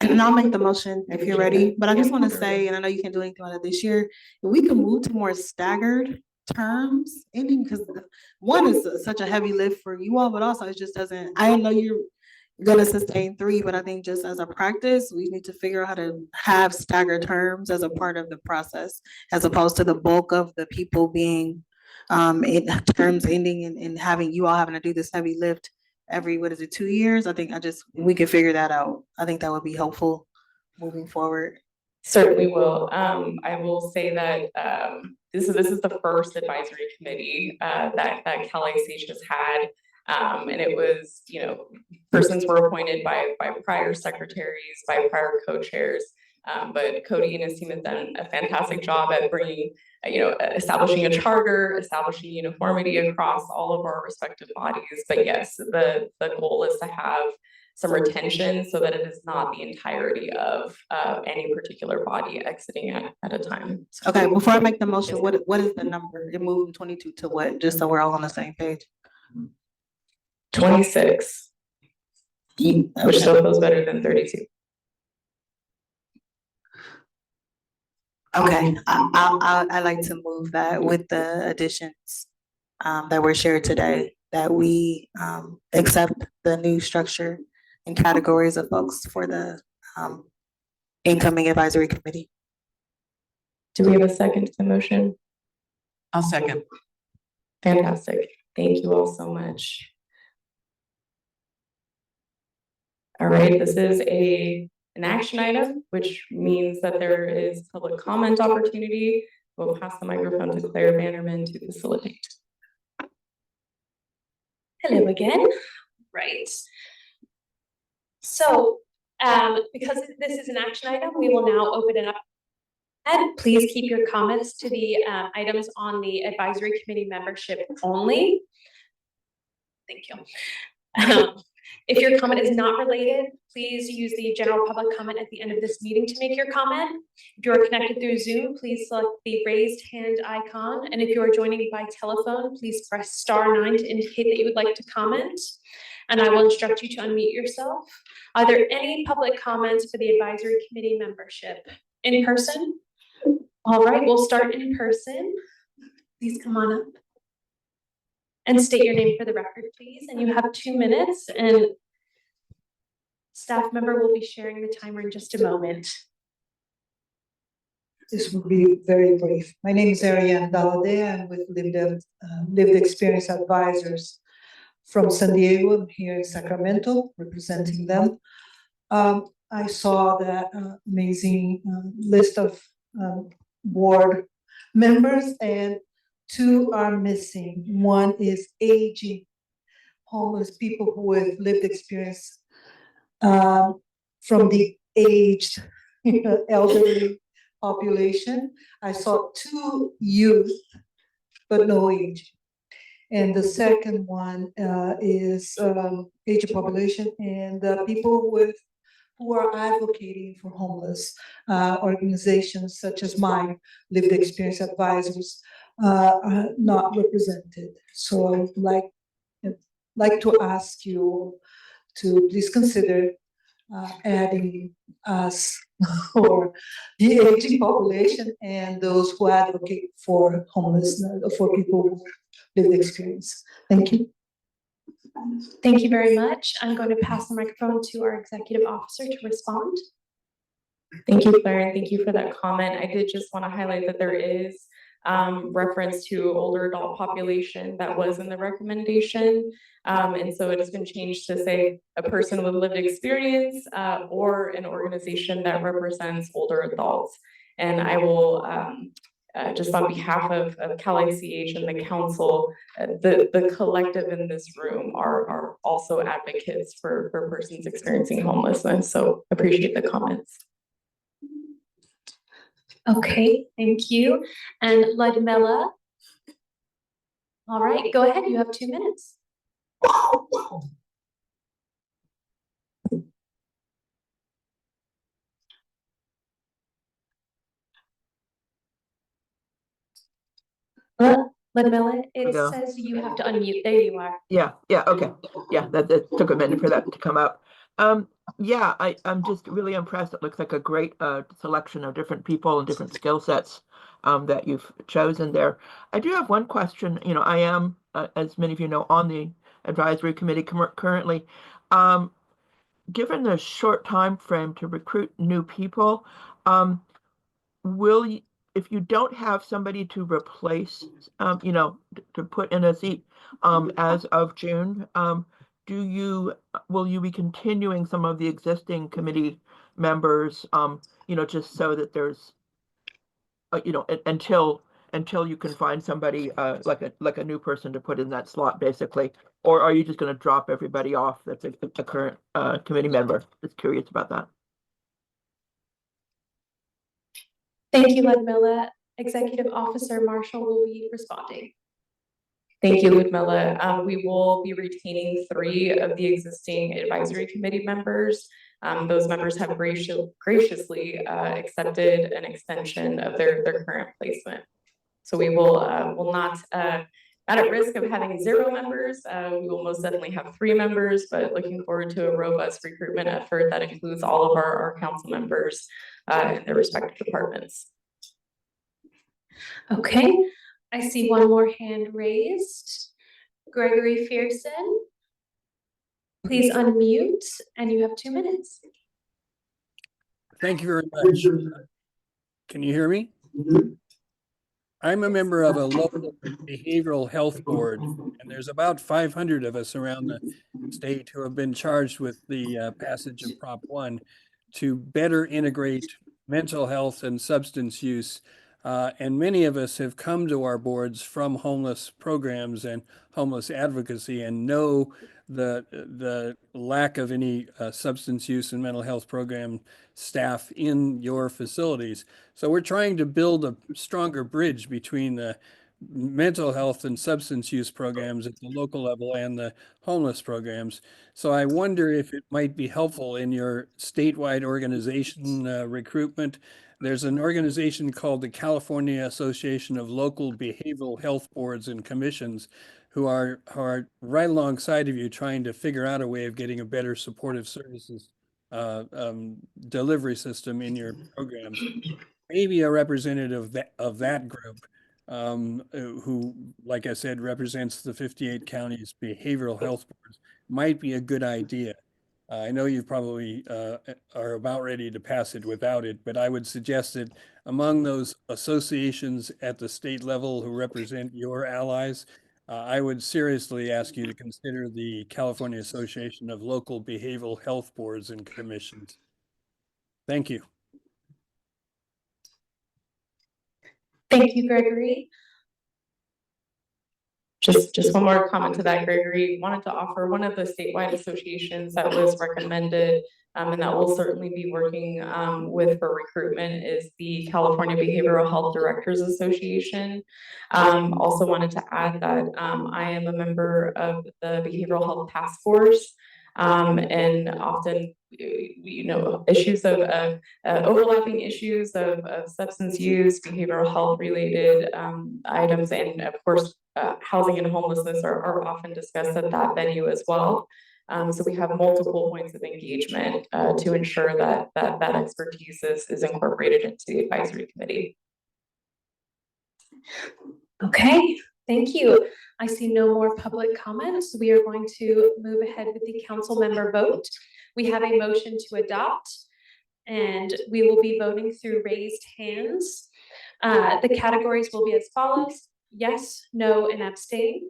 and I'll make the motion if you're ready, but I just want to say, and I know you can't do anything on it this year, if we can move to more staggered terms, ending, because one is such a heavy lift for you all, but also it just doesn't, I know you're gonna sustain 3, but I think just as a practice, we need to figure out how to have staggered terms as a part of the process, as opposed to the bulk of the people being in terms ending and having you all having to do this heavy lift every, 2 years? I think we can figure that out. I think that would be helpful moving forward.
Certainly will. I will say that this is the first advisory committee that CalICH has had. And it was, persons were appointed by prior secretaries, by prior co-chairs. But Cody and his team have done a fantastic job at bringing, establishing a charter, establishing uniformity across all of our respective bodies. But yes, the goal is to have some retention so that it is not the entirety of any particular body exiting at a time.
Okay, before I make the motion, what is the number? It moved from 22 to what? Just so we're all on the same page.
26, which still feels better than 32.
Okay, I like to move that with the additions that were shared today, that we accept the new structure and categories of folks for the incoming advisory committee.
Do we have a second to the motion?
I'll second.
Fantastic. Thank you all so much. All right, this is an action item, which means that there is public comment opportunity. We'll pass the microphone to Claire Vanderman to facilitate.
Hello again. Right. So, because this is an action item, we will now open it up. And please keep your comments to the items on the advisory committee membership only. Thank you. If your comment is not related, please use the general public comment at the end of this meeting to make your comment. If you are connected through Zoom, please select the raised hand icon. And if you are joining by telephone, please press *9 to indicate that you would like to comment. And I will instruct you to unmute yourself. Are there any public comments for the advisory committee membership? In person? All right, we'll start in person. Please come on up. And state your name for the record, please. And you have 2 minutes, and staff member will be sharing the timer in just a moment.
This will be very brief. My name is Ariane Valadez. I'm with Lived Experience Advisors from San Diego. I'm here in Sacramento, representing them. I saw that amazing list of board members, and 2 are missing. One is aging homeless people who have lived experience from the aged elderly population. I saw 2 youth, but no age. And the second one is aging population and people who are advocating for homeless organizations such as mine, lived experience advisors, are not represented. So I'd like to ask you to please consider adding us for the aging population and those who advocate for homelessness, for people with lived experience. Thank you.
Thank you very much. I'm going to pass the microphone to our executive officer to respond.
Thank you, Claire, and thank you for that comment. I did just want to highlight that there is reference to older adult population that was in the recommendation. And so it has been changed to say a person with lived experience or an organization that represents older adults. And I will just on behalf of CalICH and the council, the collective in this room are also advocates for persons experiencing homelessness. So appreciate the comments.
Okay, thank you. And Ludmilla. All right, go ahead. You have 2 minutes. Ludmilla, it
Go.
says you have to unmute. There you are.
Yeah, okay. Yeah, that took a minute for that to come up. Yeah, I'm just really impressed. It looks like a great selection of different people and different skill sets that you've chosen there. I do have one question. You know, I am, as many of you know, on the advisory committee currently. Given the short time frame to recruit new people, will you, if you don't have somebody to replace, you know, to put in a seat as of June, will you be continuing some of the existing committee members, you know, just so that there's, you know, until you can find somebody like a new person to put in that slot, basically, or are you just going to drop everybody off that's a current committee member? Just curious about that.
Thank you, Ludmilla. Executive Officer Marshall will be responding.
Thank you, Ludmilla. We will be retaining 3 of the existing advisory committee members. Those members have graciously accepted an extension of their current placement. So we will not at risk of having 0 members. We will most definitely have 3 members, but looking forward to a robust recruitment effort that includes all of our council members in their respective departments.
Okay, I see one more hand raised. Gregory Fearson. Please unmute and you have 2 minutes.
Thank you very much. Can you hear me? I'm a member of a local behavioral health board, and there's about 500 of us around the state who have been charged with the passage of Prop 1 to better integrate mental health and substance use. And many of us have come to our boards from homeless programs and homeless advocacy and know the lack of any substance use and mental health program staff in your facilities. So we're trying to build a stronger bridge between the mental health and substance use programs at the local level and the homeless programs. So I wonder if it might be helpful in your statewide organization recruitment. There's an organization called the California Association of Local Behavioral Health Boards and Commissions who are right alongside of you trying to figure out a way of getting a better supportive services delivery system in your programs. Maybe a representative of that group who, like I said, represents the 58 counties behavioral health boards might be a good idea. I know you probably are about ready to pass it without it, but I would suggest that among those associations at the state level who represent your allies, I would seriously ask you to consider the California Association of Local Behavioral Health Boards and Commissions. Thank you.
Thank you, Gregory.
Just one more comment to that, Gregory. Wanted to offer one of the statewide associations that was recommended and that we'll certainly be working with for recruitment is the California Behavioral Health Directors Association. Also wanted to add that I am a member of the Behavioral Health Task Force. And often, issues of overlapping issues of substance use, behavioral health related items, and of course, housing and homelessness are often discussed at that venue as well. So we have multiple points of engagement to ensure that expertise is incorporated into the advisory committee.
Okay, thank you. I see no more public comments. We are going to move ahead with the council member vote. We have a motion to adopt, and we will be voting through raised hands. The categories will be as follows: yes, no, and abstain.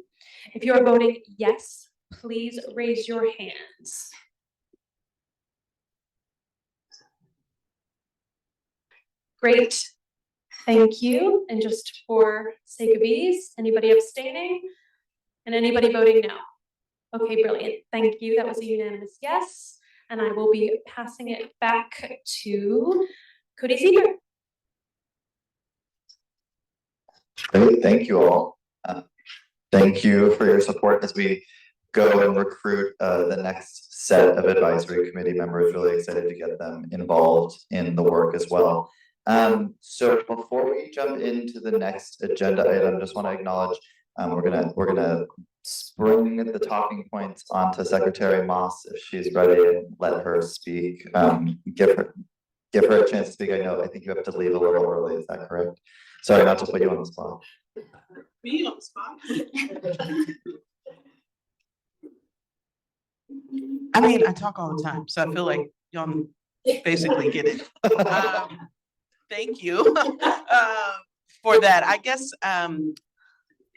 If you are voting yes, please raise your hands. Great. Thank you. And just for sake of ease, anybody abstaining? And anybody voting no? Okay, brilliant. Thank you. That was a unanimous yes. And I will be passing it back to Cody Seeger.
Great, thank you all. Thank you for your support as we go and recruit the next set of advisory committee members. Really excited to get them involved in the work as well. So before we jump into the next agenda item, just want to acknowledge we're gonna spring the talking points onto Secretary Moss if she's ready, and let her speak. Give her a chance to speak. I think you have to leave a little early. Is that correct? Sorry, not to put you on the spot.
Me on the spot. I mean, I talk all the time, so I feel like y'all basically get it. Thank you for that. I guess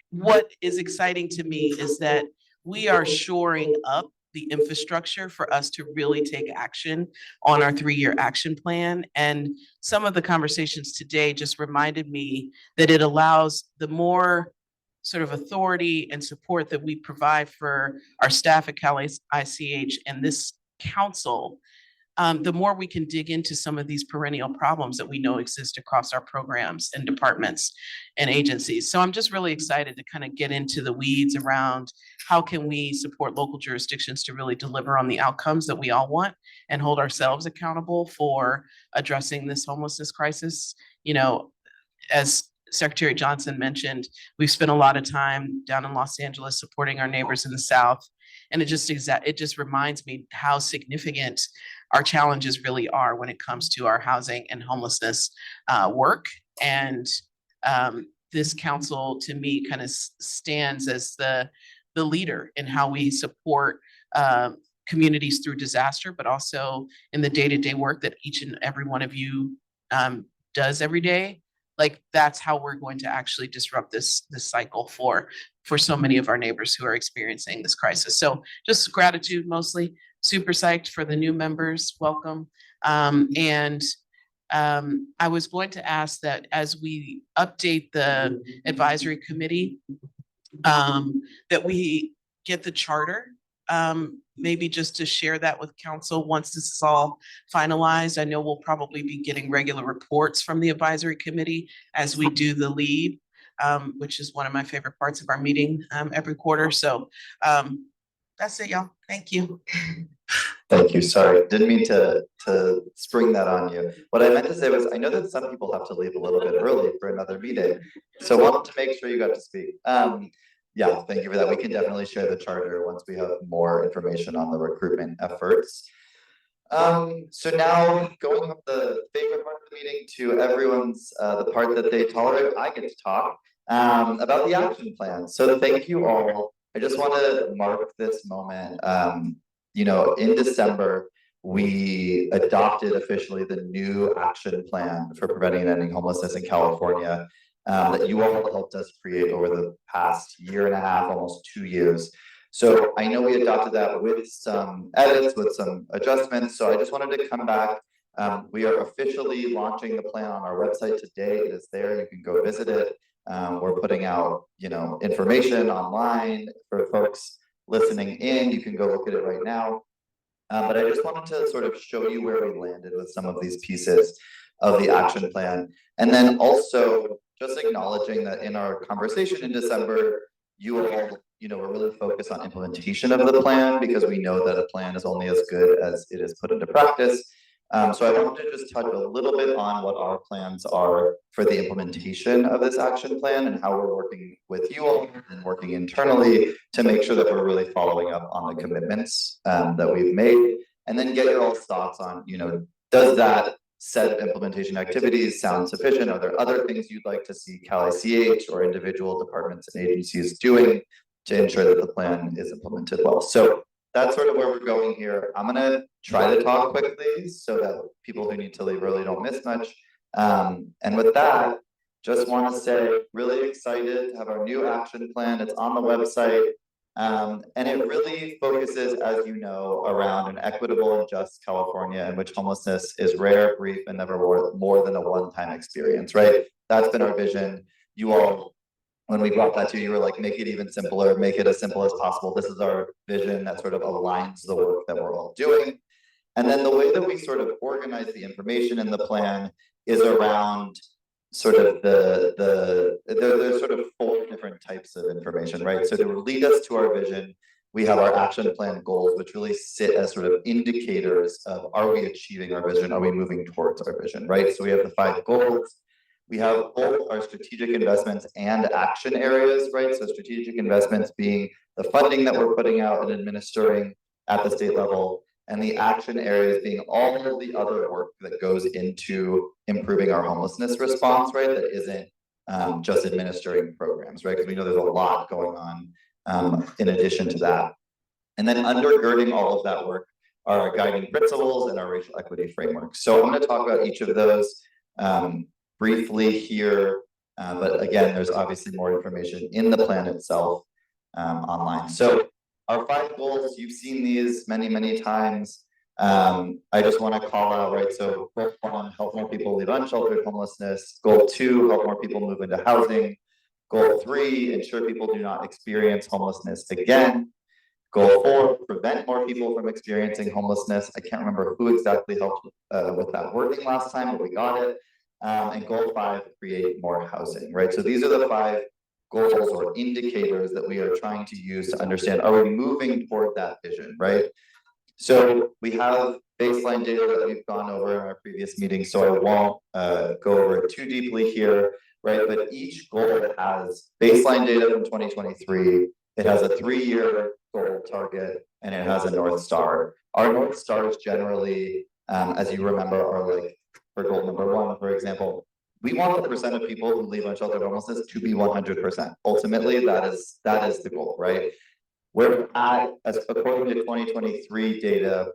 what is exciting to me is that we are shoring up the infrastructure for us to really take action on our 3-year action plan. And some of the conversations today just reminded me that it allows the more sort of authority and support that we provide for our staff at Cal ICH and this council, the more we can dig into some of these perennial problems that we know exist across our programs and departments and agencies. So I'm just really excited to kind of get into the weeds around how can we support local jurisdictions to really deliver on the outcomes that we all want and hold ourselves accountable for addressing this homelessness crisis. As Secretary Johnson mentioned, we've spent a lot of time down in Los Angeles supporting our neighbors in the South. And it just reminds me how significant our challenges really are when it comes to our housing and homelessness work. And this council, to me, kind of stands as the leader in how we support communities through disaster, but also in the day-to-day work that each and every one of you does every day. Like, that's how we're going to actually disrupt this cycle for so many of our neighbors who are experiencing this crisis. So just gratitude mostly. Super psyched for the new members. Welcome. I was going to ask that as we update the advisory committee, that we get the charter, maybe just to share that with council once this is all finalized. I know we'll probably be getting regular reports from the advisory committee as we do the lead, which is one of my favorite parts of our meeting every quarter. So that's it, y'all. Thank you.
Thank you. Sorry, didn't mean to spring that on you. What I meant to say was, I know that some people have to leave a little bit early for another meeting, so wanted to make sure you got to speak. Yeah, thank you for that. We can definitely share the charter once we have more information on the recruitment efforts. So now going from the favorite part of the meeting to everyone's, the part that they tolerate, I get to talk about the action plan. So thank you all. I just want to mark this moment. In December, we adopted officially the new action plan for preventing and ending homelessness in California that you all helped us create over the past 1.5 years, almost 2 years. So I know we adopted that with some edits, with some adjustments. So I just wanted to come back. We are officially launching the plan on our website today. It is there. You can go visit it. We're putting out, information online for folks listening in. You can go look at it right now. But I just wanted to sort of show you where we landed with some of these pieces of the action plan. And then also just acknowledging that in our conversation in December, you all, were really focused on implementation of the plan because we know that a plan is only as good as it is put into practice. So I wanted to just touch a little bit on what our plans are for the implementation of this action plan and how we're working with you all and working internally to make sure that we're really following up on the commitments that we've made, and then get your all's thoughts on, does that set of implementation activities sound sufficient? Are there other things you'd like to see CalICH or individual departments and agencies doing to ensure that the plan is implemented well? So that's sort of where we're going here. I'm gonna try to talk quickly so that people who need to leave early don't miss much. And with that, just want to say, really excited to have our new action plan. It's on the website. And it really focuses, as you know, around an equitable and just California in which homelessness is rare, brief, and never more than a one-time experience, right? That's been our vision. You all, when we brought that to you, you were like, make it even simpler, make it as simple as possible. This is our vision that sort of aligns the work that we're all doing. And then the way that we sort of organize the information in the plan is around sort of there's sort of 4 different types of information, right? So to lead us to our vision, we have our action plan goals, which really sit as sort of indicators of, are we achieving our vision? Are we moving towards our vision, right? So we have the 5 goals. We have both our strategic investments and action areas, right? So strategic investments being the funding that we're putting out and administering at the state level, and the action areas being all of the other work that goes into improving our homelessness response, right? That isn't just administering programs, right? Because we know there's a lot going on in addition to that. And then undergirding all of that work are our guiding principles and our racial equity framework. So I'm going to talk about each of those briefly here, but again, there's obviously more information in the plan itself online. So our 5 goals, you've seen these many, many times. I just want to call out, right? So goal 1, help more people leave unsheltered homelessness. Goal 2, help more people move into housing. Goal 3, ensure people do not experience homelessness again. Goal 4, prevent more people from experiencing homelessness. I can't remember who exactly helped with that wording last time, but we got it. And goal 5, create more housing, right? So these are the 5 goals or indicators that we are trying to use to understand, are we moving toward that vision, right? So we have baseline data that we've gone over in our previous meeting, so I won't go over it too deeply here, right? But each goal has baseline data from 2023, it has a 3-year goal target, and it has a North Star. Our North Stars generally, as you remember, are like, for goal number 1, for example, we want the percent of people who leave unsheltered homelessness to be 100%. Ultimately, that is the goal, right? We're at, as according to 2023 data,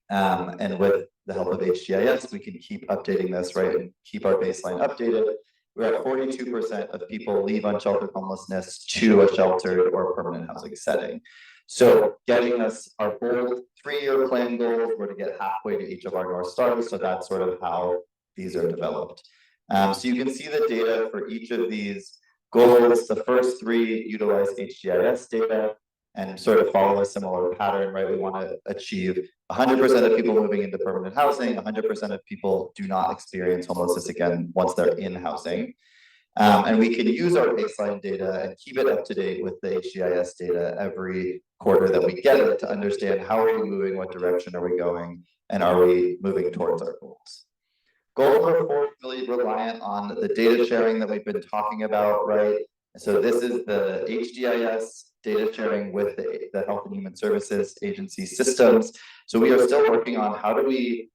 and with the help of HGIS, we can keep updating this, right, and keep our baseline updated. We're at 42% of people leave unsheltered homelessness to a sheltered or permanent housing setting. So getting us our bold 3-year plan goals, we're to get halfway to each of our North Stars. So that's sort of how these are developed. So you can see the data for each of these goals. The first 3 utilize HGIS data and sort of follow a similar pattern, right? We want to achieve 100% of people moving into permanent housing, 100% of people do not experience homelessness again once they're in housing. And we can use our baseline data and keep it up to date with the HGIS data every quarter that we get it to understand how are we moving, what direction are we going, and are we moving towards our goals. Goal number 4 is really reliant on the data sharing that we've been talking about, right? So this is the HGIS data sharing with the Health and Human Services Agency systems. So we are still working on how do we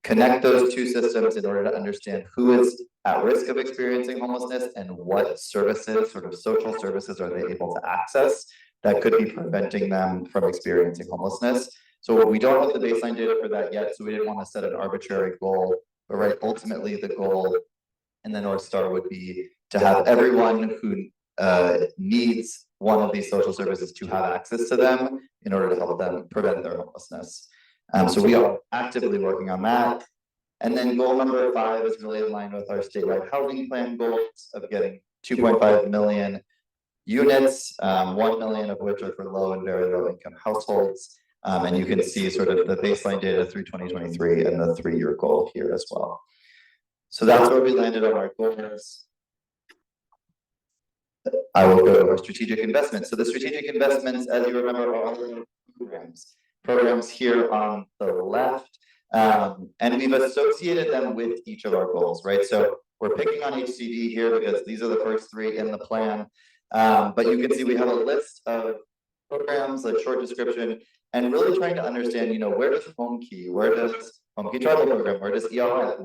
connect those 2 systems in order to understand who is at risk of experiencing homelessness and what services, sort of social services, are they able to access that could be preventing them from experiencing homelessness. So we don't have the baseline data for that yet, so we didn't want to set an arbitrary goal, but right, ultimately the goal and the North Star would be to have everyone who needs one of these social services to have access to them in order to help them prevent their homelessness. So we are actively working on that. And then goal number 5 is really in line with our statewide housing plan goals of getting 2.5 million units, 1 million of which are for low and very low income households. And you can see sort of the baseline data through 2023 and the 3-year goal here as well. So that's where we landed on our goals. I will go to our strategic investments. So the strategic investments, as you remember, are all the programs here on the left. And we've associated them with each of our goals, right? So we're picking on HCD here because these are the first 3 in the plan. But you can see we have a list of programs, a short description, and really trying to understand, you know, where does Home Key Tribal Program, where does ERI,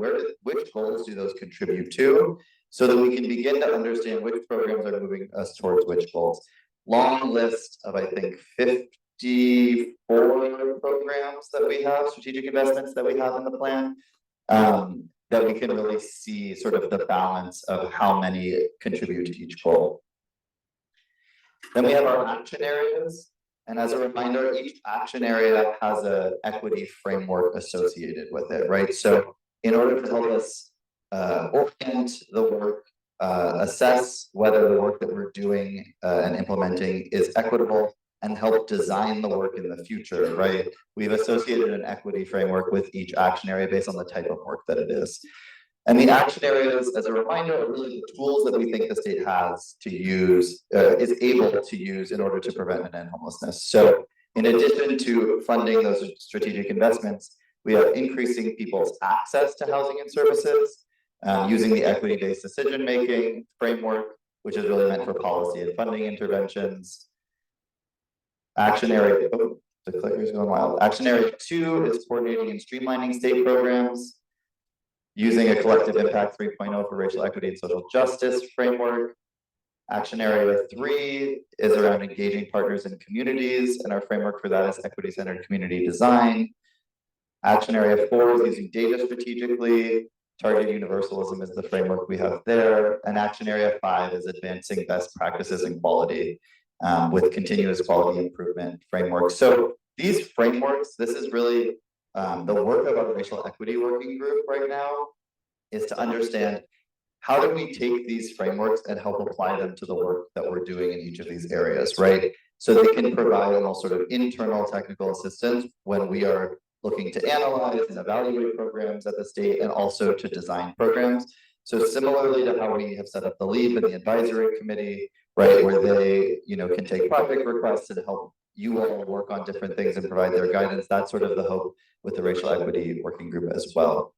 which goals do those contribute to, so that we can begin to understand which programs are moving us towards which goals. Long list of, I think, 54 programs that we have, strategic investments that we have in the plan, that we can really see sort of the balance of how many contribute to each goal. Then we have our action areas. And as a reminder, each action area has an equity framework associated with it, right? So in order to help us orient the work, assess whether the work that we're doing and implementing is equitable, and help design the work in the future, right? We've associated an equity framework with each action area based on the type of work that it is. And the action areas, as a reminder, are really the tools that we think the state has to use, is able to use in order to prevent and end homelessness. So in addition to funding those strategic investments, we are increasing people's access to housing and services, using the equity-based decision-making framework, which is really meant for policy and funding interventions. Action area, oh, the clicker's going wild. Action area 2 is coordinating and streamlining state programs, using a collective impact 3.0 for racial equity and social justice framework. Action area 3 is around engaging partners and communities, and our framework for that is equity-centered community design. Action area 4 is using data strategically. Targeted universalism is the framework we have there. And action area 5 is advancing best practices and quality with continuous quality improvement frameworks. So these frameworks, this is really the work of our racial equity working group right now, is to understand how do we take these frameworks and help apply them to the work that we're doing in each of these areas, right? So they can provide almost sort of internal technical assistance when we are looking to analyze and evaluate programs at the state, and also to design programs. So similarly to how we have set up the LEAP and the advisory committee, right, where they, you know, can take project requests and help you all work on different things and provide their guidance. That's sort of the hope with the racial equity working group as well.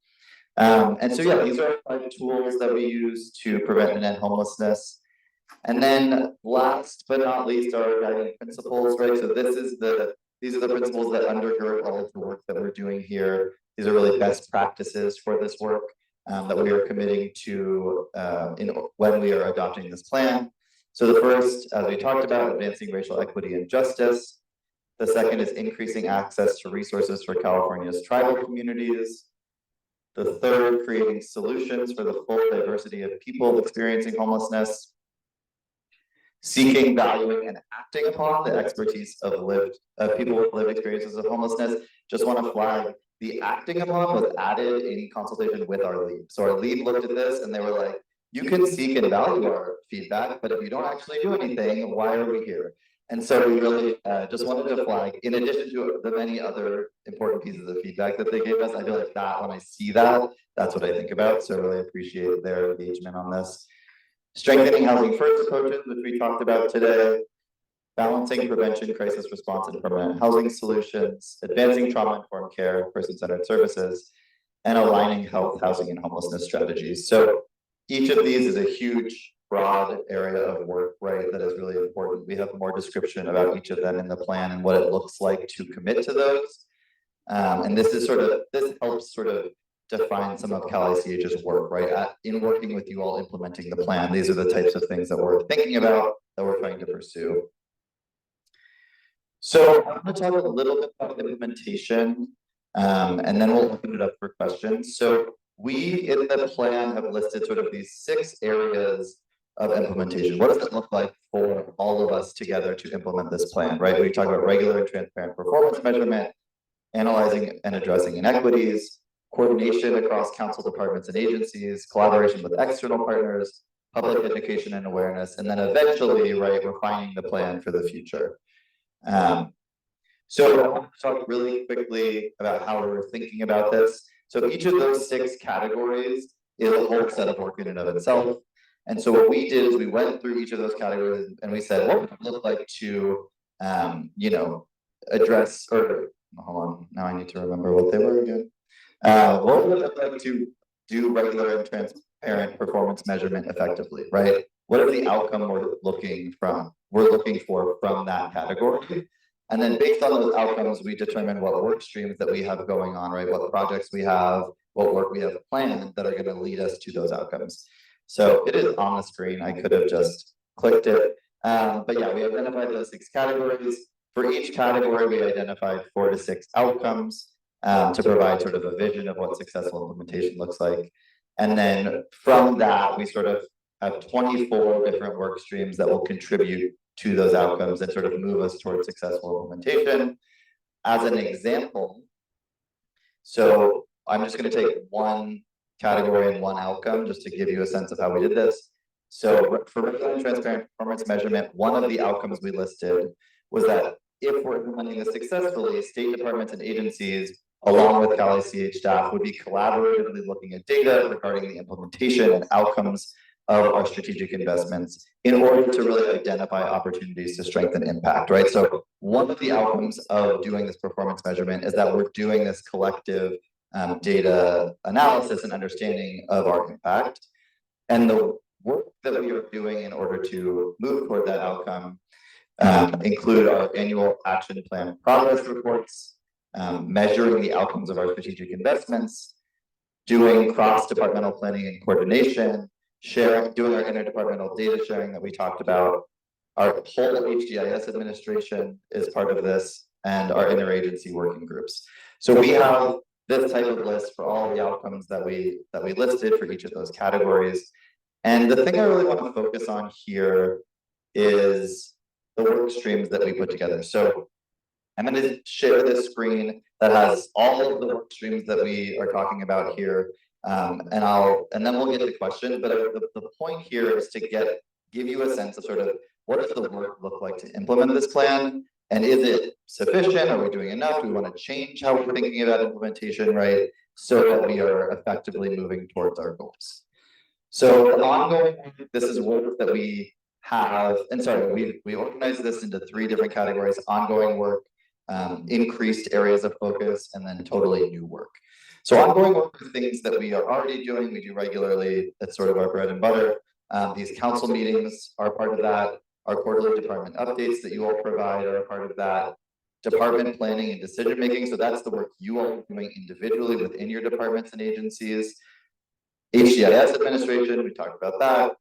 And so, yeah, these are 5 tools that we use to prevent and end homelessness. And then last but not least, our guiding principles, right? So these are the principles that undergird all of the work that we're doing here. These are really best practices for this work that we are committing to when we are adopting this plan. So the first, as we talked about, advancing racial equity and justice. The second is increasing access to resources for California's tribal communities. The third, creating solutions for the full diversity of people experiencing homelessness. Seeking, valuing, and acting upon the expertise of people with lived experiences of homelessness. Just want to flag, the acting upon was added in consultation with our lead. So our lead looked at this and they were like, you can seek and value our feedback, but if you don't actually do anything, why are we here? And so we really just wanted to flag, in addition to the many other important pieces of feedback that they gave us, I feel like that when I see that, that's what I think about. So I really appreciate their engagement on this. Strengthening housing first approaches, which we talked about today. Balancing prevention, crisis response, and permanent housing solutions. Advancing trauma-informed care, person-centered services, and aligning health, housing, and homelessness strategies. So each of these is a huge, broad area of work, right, that is really important. We have more description about each of them in the plan and what it looks like to commit to those. And this helps sort of define some of Cal ICH's work, right? In working with you all implementing the plan, these are the types of things that we're thinking about, that we're trying to pursue. So I'm going to talk a little bit about implementation, and then we'll open it up for questions. So we, in the plan, have listed sort of these 6 areas of implementation. What does it look like for all of us together to implement this plan, right? We talk about regular and transparent performance measurement, analyzing and addressing inequities, coordination across council departments and agencies, collaboration with external partners, public education and awareness, and then eventually, right, refining the plan for the future. So I want to talk really quickly about how we're thinking about this. So each of those 6 categories is a whole set of work in and of itself. And so what we did is we went through each of those categories and we said, what would it look like to, you know, address, or hold on, now I need to remember what they were again. What would it look like to do regular and transparent performance measurement effectively, right? What are the outcome we're looking for from that category? And then based on those outcomes, we determine what work streams that we have going on, right? What projects we have, what work we have planned that are going to lead us to those outcomes. So it is on the screen. I could have just clicked it. But yeah, we identified those 6 categories. For each category, we identified 4 to 6 outcomes to provide sort of a vision of what successful implementation looks like. And then from that, we sort of have 24 different work streams that will contribute to those outcomes and sort of move us towards successful implementation. As an example, so I'm just going to take one category and one outcome just to give you a sense of how we did this. So for regular and transparent performance measurement, one of the outcomes we listed was that if we're implementing this successfully, state departments and agencies, along with Cali CH staff, would be collaboratively looking at data regarding the implementation and outcomes of our strategic investments in order to really identify opportunities to strengthen impact, right? So one of the outcomes of doing this performance measurement is that we're doing this collective data analysis and understanding of our impact. And the work that we are doing in order to move toward that outcome include our annual action plan progress reports, measuring the outcomes of our strategic investments, doing cross-departmental planning and coordination, doing our interdepartmental data sharing that we talked about. Our whole HGIS administration is part of this, and our interagency working groups. So we have this type of list for all the outcomes that we listed for each of those categories. And the thing I really want to focus on here is the work streams that we put together. So I'm going to share this screen that has all of the work streams that we are talking about here. And then we'll get to questions. But the point here is to give you a sense of sort of what does the work look like to implement this plan? And is it sufficient? Are we doing enough? Do we want to change how we're thinking about implementation, right? So that we are effectively moving towards our goals. So the ongoing, this is work that we have, and sorry, we organized this into 3 different categories: ongoing work, increased areas of focus, and then totally new work. So ongoing work are things that we are already doing, we do regularly, that's sort of our bread and butter. These council meetings are part of that. Our quarterly department updates that you all provide are a part of that. Department planning and decision making, so that's the work you all are doing individually within your departments and agencies. HGIS administration, we talked about that.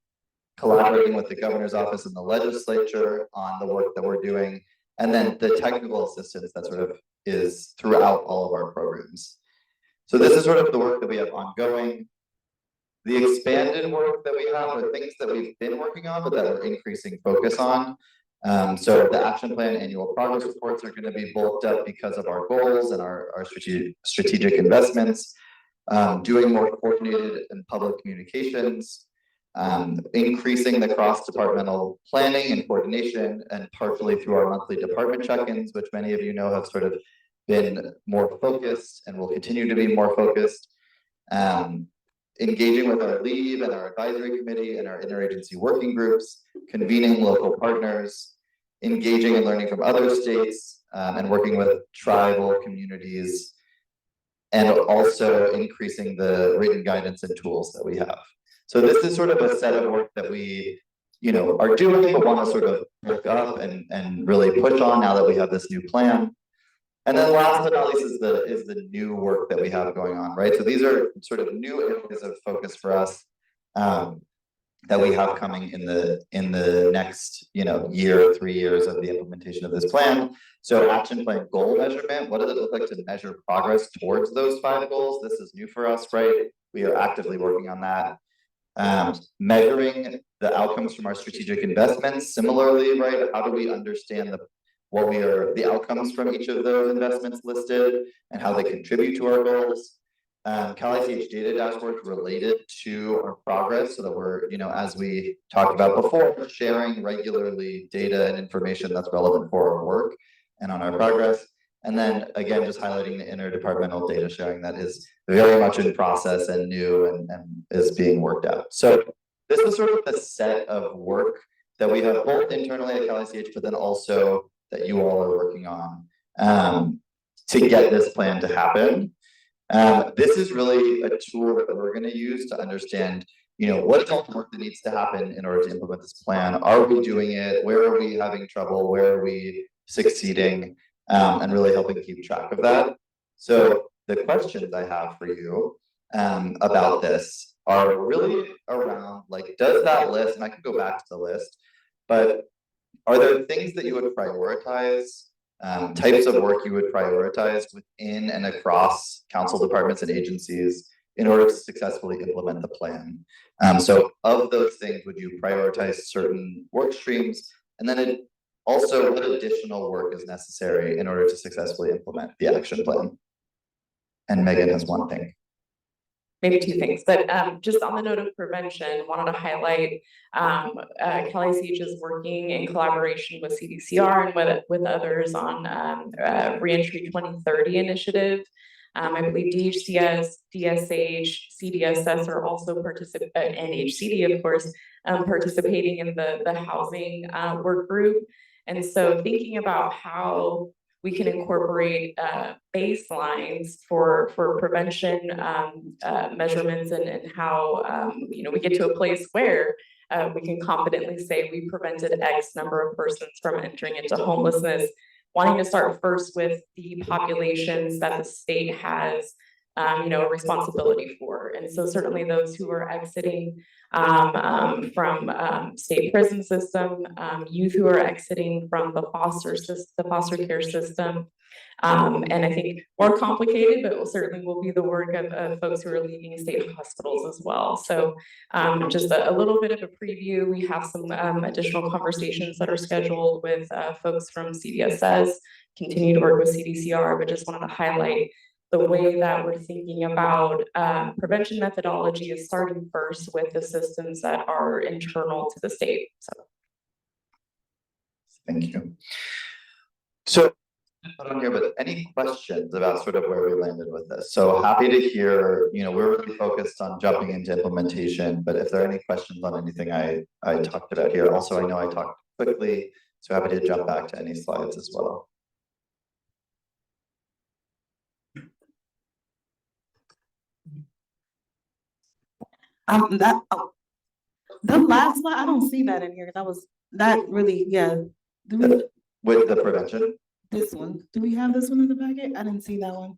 Collaborating with the governor's office and the legislature on the work that we're doing. And then the technical assistance that sort of is throughout all of our programs. So this is sort of the work that we have ongoing. The expanded work that we have are things that we've been working on, but that we're increasing focus on. So the action plan annual progress reports are going to be bulked up because of our goals and our strategic investments. Doing more coordinated and public communications. Increasing the cross-departmental planning and coordination, and partially through our monthly department check-ins, which many of you know have sort of been more focused and will continue to be more focused. Engaging with our lead and our advisory committee and our interagency working groups, convening local partners, engaging and learning from other states, and working with tribal communities, and also increasing the written guidance and tools that we have. So this is sort of a set of work that we, are doing, but want to sort of look up and really push on now that we have this new plan. And then last but not least is the new work that we have going on, right? So these are sort of new areas of focus for us that we have coming in the next, year, 3 years of the implementation of this plan. So action plan goal measurement, what does it look like to measure progress towards those 5 goals? This is new for us, right? We are actively working on that. Measuring the outcomes from our strategic investments. Similarly, right? How do we understand the outcomes from each of those investments listed and how they contribute to our goals? Cali CH data dashboards related to our progress so that we're, as we talked about before, sharing regularly data and information that's relevant for our work and on our progress. And then again, just highlighting the interdepartmental data sharing that is very much in process and new and is being worked out. So this is sort of the set of work that we have both internally at CalICH, but then also that you all are working on to get this plan to happen. This is really a tool that we're going to use to understand, what is all the work that needs to happen in order to implement this plan? Are we doing it? Where are we having trouble? Where are we succeeding? And really helping keep track of that. So the questions I have for you about this are really around, like, does that list, and I can go back to the list, but are there things that you would prioritize, types of work you would prioritize within and across council departments and agencies in order to successfully implement the plan? So of those things, would you prioritize certain work streams? And then also, what additional work is necessary in order to successfully implement the action plan? And Megan has one thing.
Maybe two things, but just on the note of prevention, wanted to highlight CalICH is working in collaboration with CDCR and with others on Reentry 2030 initiative. I believe DHCS, DSH, CDSS are also participating, and HCD, of course, participating in the housing work group. And so thinking about how we can incorporate baselines for prevention measurements and how we get to a place where we can confidently say we prevented X number of persons from entering into homelessness, wanting to start first with the populations that the state has a responsibility for. And so certainly those who are exiting from state prison system, youth who are exiting from the foster care system. And I think more complicated, but certainly will be the work of folks who are leaving state hospitals as well. So just a little bit of a preview. We have some additional conversations that are scheduled with folks from CDSS, continue to work with CDCR, but just wanted to highlight the way that we're thinking about prevention methodology is starting first with the systems that are internal to the state. So,
thank you. So, I don't hear, but any questions about sort of where we landed with this? So happy to hear. We're really focused on jumping into implementation, but if there are any questions on anything I talked about here, also I know I talked quickly, so happy to jump back to any slides as well.
The last slide, I don't see that in here. That really, yeah.
With the prevention?
This one. Do we have this one in the packet? I didn't see that one.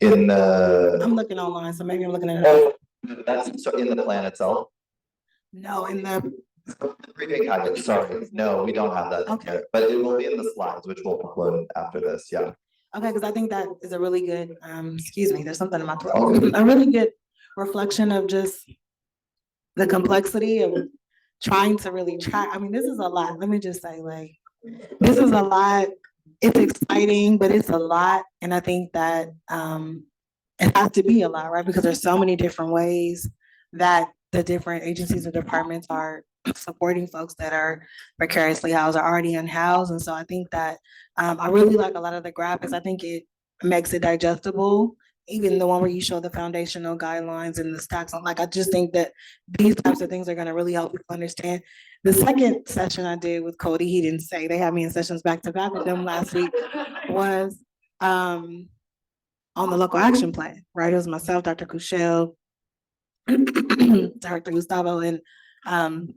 In the.
I'm looking online, so maybe I'm looking at it.
Oh, that's so in the plan itself?
No, in the.
Briefing packet, sorry. No, we don't have that. Okay. But it will be in the slides, which we'll upload after this. Yeah.
Okay, because I think that is a really good, excuse me, there's something in my throat. A really good reflection of just the complexity of trying to really track. I mean, this is a lot. Let me just say, like, this is a lot. It's exciting, but it's a lot. And I think that it has to be a lot, right? Because there's so many different ways that the different agencies and departments are supporting folks that are precariously housed or already unhoused. And so I think that I really like a lot of the graphics. I think it makes it digestible. Even the one where you show the foundational guidelines and the stacks on, like, I just think that these types of things are going to really help people understand. The second session I did with Cody, he didn't say, they had me in sessions back to back with them last week, was on the local action plan, right? It was myself, Dr. Cushel, Dr. Gustavo, and I'm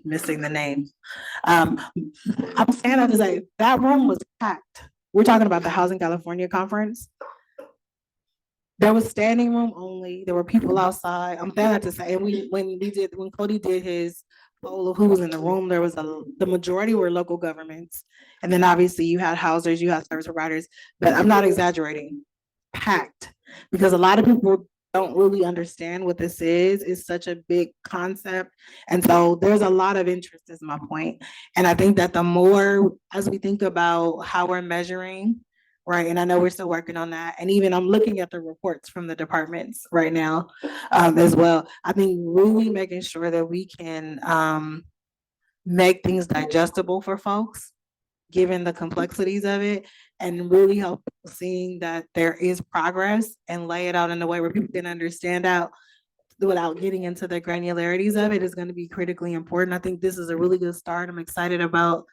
missing the name. I'm saying that to say that room was packed. We're talking about the Housing California conference. There was standing room only. There were people outside. I'm saying that to say, and when Cody did his poll of who was in the room, there was the majority were local governments, and then obviously you had housers, you had service providers. But I'm not exaggerating. Packed, because a lot of people don't really understand what this is. It's such a big concept. And so there's a lot of interest is my point. And I think that the more, as we think about how we're measuring, right, and I know we're still working on that. And even I'm looking at the reports from the departments right now as well. I think really making sure that we can make things digestible for folks, given the complexities of it, and really help seeing that there is progress and lay it out in a way where people can understand out without getting into the granularities of it is going to be critically important. I think this is a really good start. I'm excited about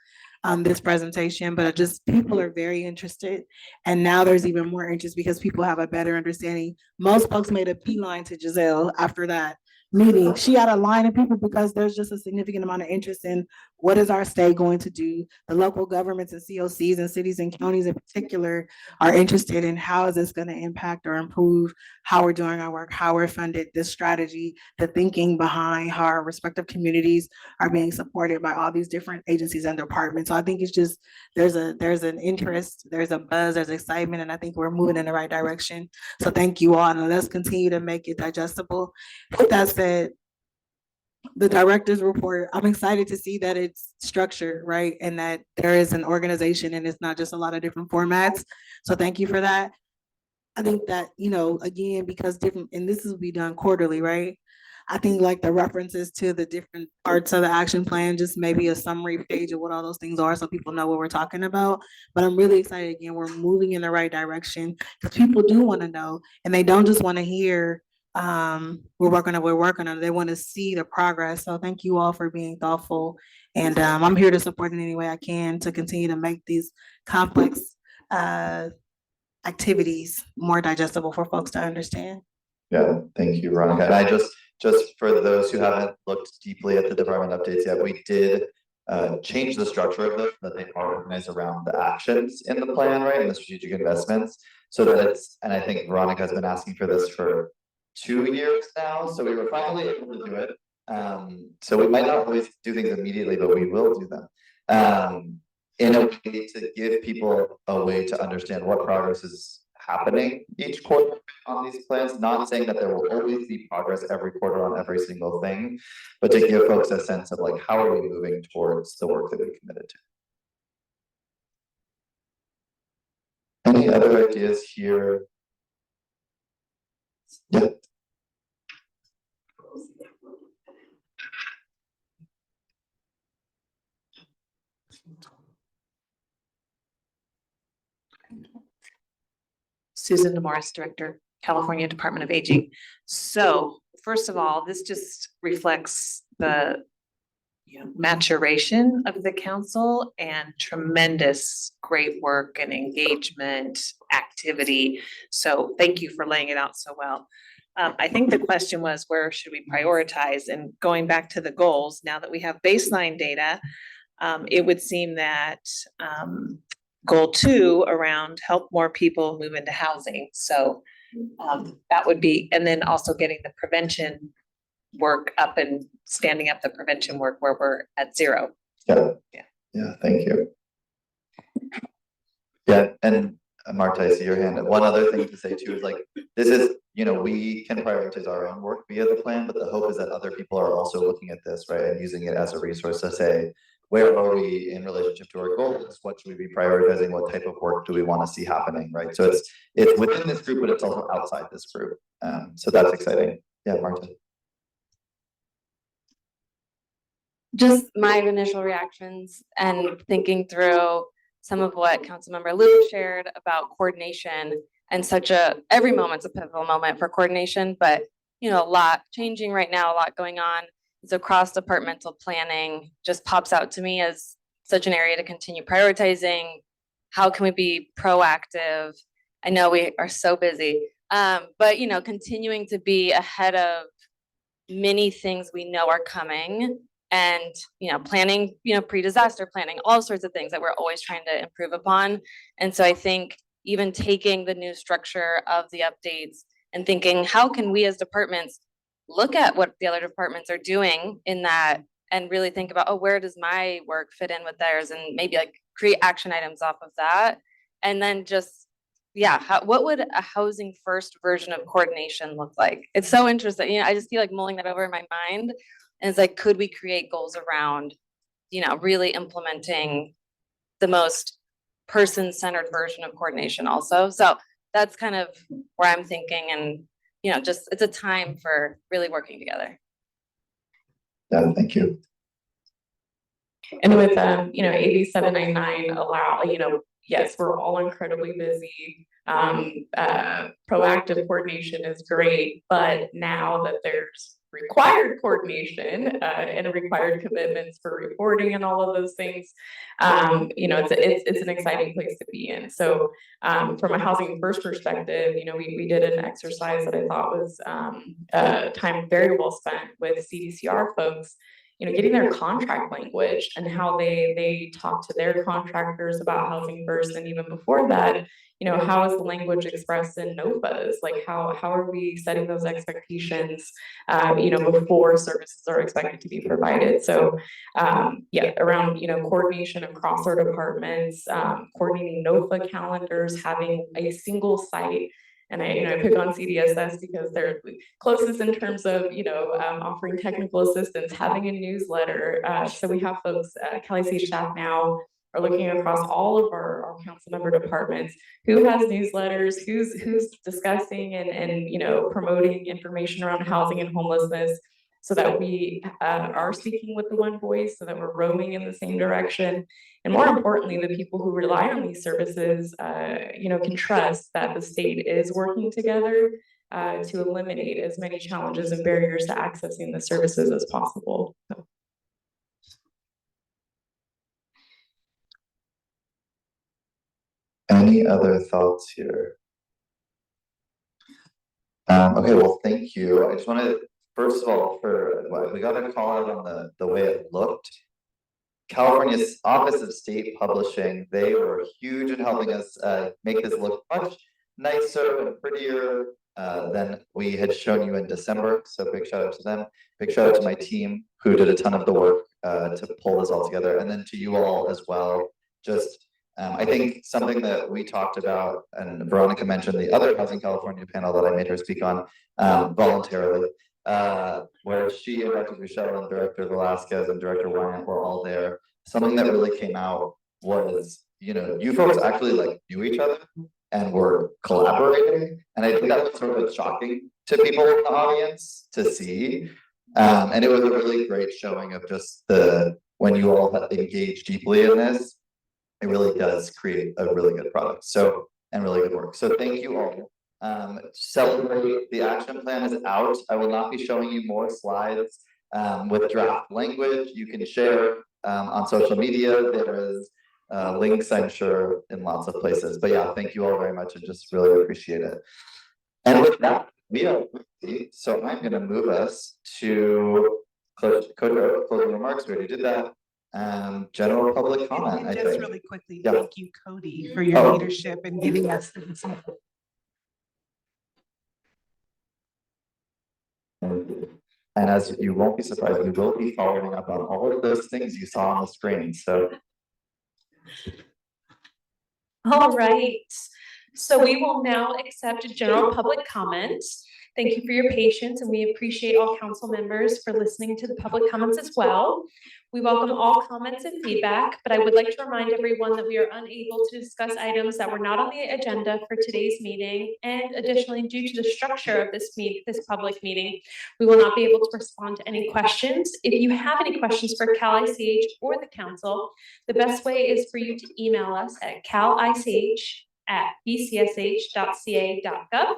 this presentation, but just people are very interested. And now there's even more interest because people have a better understanding. Most folks made a beeline to Giselle after that meeting. She had a line of people because there's just a significant amount of interest in what is our state going to do. The local governments and COCs and cities and counties in particular are interested in how is this going to impact or improve how we're doing our work, how we're funded, this strategy, the thinking behind how our respective communities are being supported by all these different agencies and departments. So I think it's just, there's an interest, there's a buzz, there's excitement, and I think we're moving in the right direction. So thank you all, and let's continue to make it digestible. With that said, the director's report, I'm excited to see that it's structured, right? And that there is an organization and it's not just a lot of different formats. So thank you for that. I think that, you know, again, because different, and this will be done quarterly, right? I think like the references to the different parts of the action plan, just maybe a summary page of what all those things are so people know what we're talking about. But I'm really excited again, we're moving in the right direction because people do want to know, and they don't just want to hear we're working on it. They want to see the progress. So thank you all for being thoughtful. And I'm here to support in any way I can to continue to make these complex activities more digestible for folks to understand.
Yeah, thank you, Veronica. And I just for those who haven't looked deeply at the department updates yet, we did change the structure of them, that they are organized around the actions in the plan, right, and the strategic investments, so that it's, and I think Veronica has been asking for this for 2 years now, so we were finally able to do it. So we might not always do things immediately, but we will do them. In a way to give people a way to understand what progress is happening each quarter on these plans, not saying that there will always be progress every quarter on every single thing, but to give folks a sense of like, how are we moving towards the work that we committed to. Any other ideas here? Yeah.
Susan DeMorris, Director, California Department of Aging. So first of all, this just reflects the maturation of the council and tremendous great work and engagement activity. So thank you for laying it out so well. I think the question was, where should we prioritize? And going back to the goals, now that we have baseline data, it would seem that goal 2 around help more people move into housing. So that would be, and then also getting the prevention work up and standing up the prevention work where we're at 0.
Yeah, thank you. Yeah, and Marta, I see your hand. One other thing to say too is like, this is, we can prioritize our own work via the plan, but the hope is that other people are also looking at this, right, and using it as a resource to say, where are we in relationship to our goals? What should we be prioritizing? What type of work do we want to see happening, right? So it's within this group, but it's also outside this group. So that's exciting. Yeah, Marta.
Just my initial reactions and thinking through some of what Councilmember Luke shared about coordination, and every moment's a pivotal moment for coordination, but a lot changing right now, a lot going on. So cross-departmental planning just pops out to me as such an area to continue prioritizing. How can we be proactive? I know we are so busy, but continuing to be ahead of many things we know are coming, and planning, pre-disaster planning, all sorts of things that we're always trying to improve upon. And so I think even taking the new structure of the updates and thinking, how can we as departments look at what the other departments are doing in that, and really think about, oh, where does my work fit in with theirs, and maybe like create action items off of that. And then just, what would a housing first version of coordination look like? It's so interesting. I just feel like mulling that over in my mind. And it's like, could we create goals around, really implementing the most person-centered version of coordination also? So that's kind of where I'm thinking, and just it's a time for really working together.
Yeah, thank you.
And with, AB 799 allow, yes, we're all incredibly busy. Proactive coordination is great, but now that there's required coordination, and required commitments for reporting and all of those things, it's an exciting place to be in. So, from a housing first perspective, we did an exercise that I thought was, time very well spent with CDCR folks, getting their contract language and how they talk to their contractors about housing first. And even before that, how is the language expressed in NOFAs? Like how are we setting those expectations, before services are expected to be provided? So, around, coordination across our departments, coordinating NOFA calendars, having a single site. And I pick on CDSS because they're closest in terms of, offering technical assistance, having a newsletter. So we have folks, Kelly staff now are looking across all of our council member departments, who has newsletters, who's discussing and promoting information around housing and homelessness, so that we are speaking with the one voice, so that we're rowing in the same direction. And more importantly, the people who rely on these services, can trust that the state is working together to eliminate as many challenges and barriers to accessing the services as possible. So.
Any other thoughts here? Okay, well, thank you. I just want to, first of all, we got a call out on the way it looked. California's Office of State Publishing, they were huge in helping us make this look much nicer and prettier than we had shown you in December. So big shout out to them. Big shout out to my team who did a ton of the work to pull this all together, and then to you all as well. Just I think something that we talked about, and Veronica mentioned the other Housing California panel that I made her speak on voluntarily, where she and Dr. Michelle and Director Velasquez and Director Wyant were all there. Something that really came out was, you folks actually knew each other and were collaborating. And I think that was sort of shocking to people in the audience to see. And it was a really great showing of just when you all engage deeply in this, it really does create a really good product. So, and really good work. So thank you all. Celebrate, the action plan is out. I will not be showing you more slides with draft language. You can share on social media. There is links, I'm sure, in lots of places. But yeah, thank you all very much and just really appreciate it. And with that, we are ready. So I'm going to move us to closing remarks. We already did that. General public comment, I
Just
think.
really quickly,
Yeah.
thank you, Cody, for your leadership and giving us this.
And as you won't be surprised, we will be following up on all of those things you saw on the screen. So.
All right, so we will now accept general public comments. Thank you for your patience, and we appreciate all council members for listening to the public comments as well. We welcome all comments and feedback, but I would like to remind everyone that we are unable to discuss items that were not on the agenda for today's meeting. And additionally, due to the structure of this public meeting, we will not be able to respond to any questions. If you have any questions for Cal ICH or the council, the best way is for you to email us at calich@bcsh.ca.gov.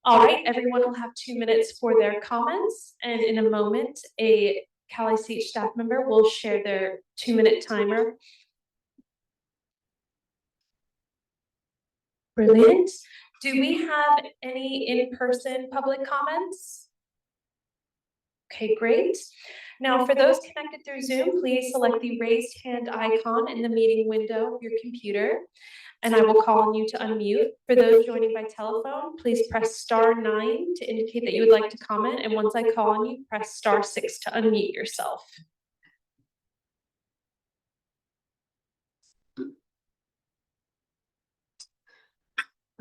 All right, everyone will have 2 minutes for their comments, and in a moment, a Cal ICH staff member will share their 2-minute timer. Brilliant. Do we have any in-person public comments? Okay, great. Now, for those connected through Zoom, please select the raised hand icon in the meeting window of your computer, and I will call on you to unmute. For those joining by telephone, please press *9 to indicate that you would like to comment, and once I call on you, press *6 to unmute yourself.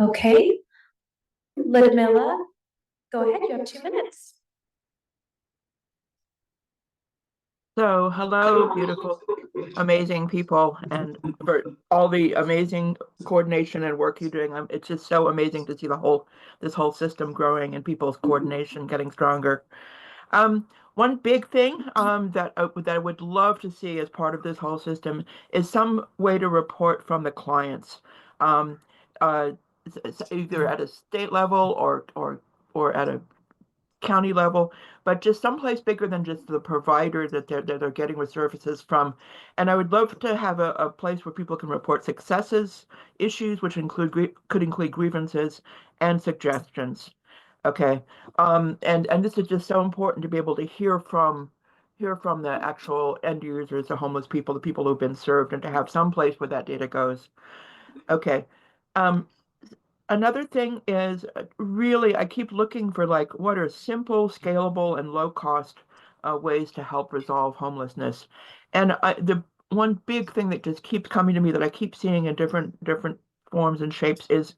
Okay, Ludmilla, go ahead, you have 2 minutes.
So, hello, beautiful, amazing people, and for all the amazing coordination and work you're doing. It's just so amazing to see this whole system growing and people's coordination getting stronger. One big thing that I would love to see as part of this whole system is some way to report from the clients, either at a state level or at a county level, but just someplace bigger than just the provider that they're getting the services from. And I would love to have a place where people can report successes, issues, which could include grievances and suggestions. Okay, and this is just so important to be able to hear from the actual end users, the homeless people, the people who've been served, and to have some place where that data goes. Okay. Another thing is really, I keep looking for like what are simple, scalable, and low cost ways to help resolve homelessness. And the one big thing that just keeps coming to me that I keep seeing in different forms and shapes is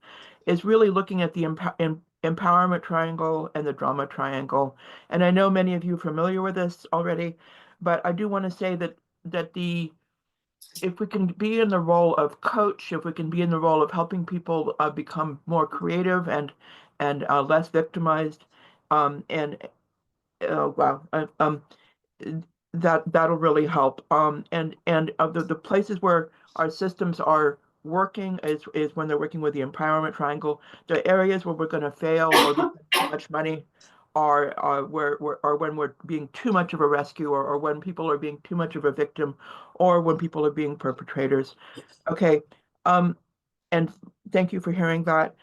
really looking at the empowerment triangle and the drama triangle. And I know many of you are familiar with this already, but I do want to say that if we can be in the role of coach, if we can be in the role of helping people become more creative and less victimized, that'll really help. And the places where our systems are working is when they're working with the empowerment triangle. The areas where we're going to fail or too much money are when we're being too much of a rescuer, or when people are being too much of a victim, or when people are being perpetrators. Okay, and thank you for hearing that.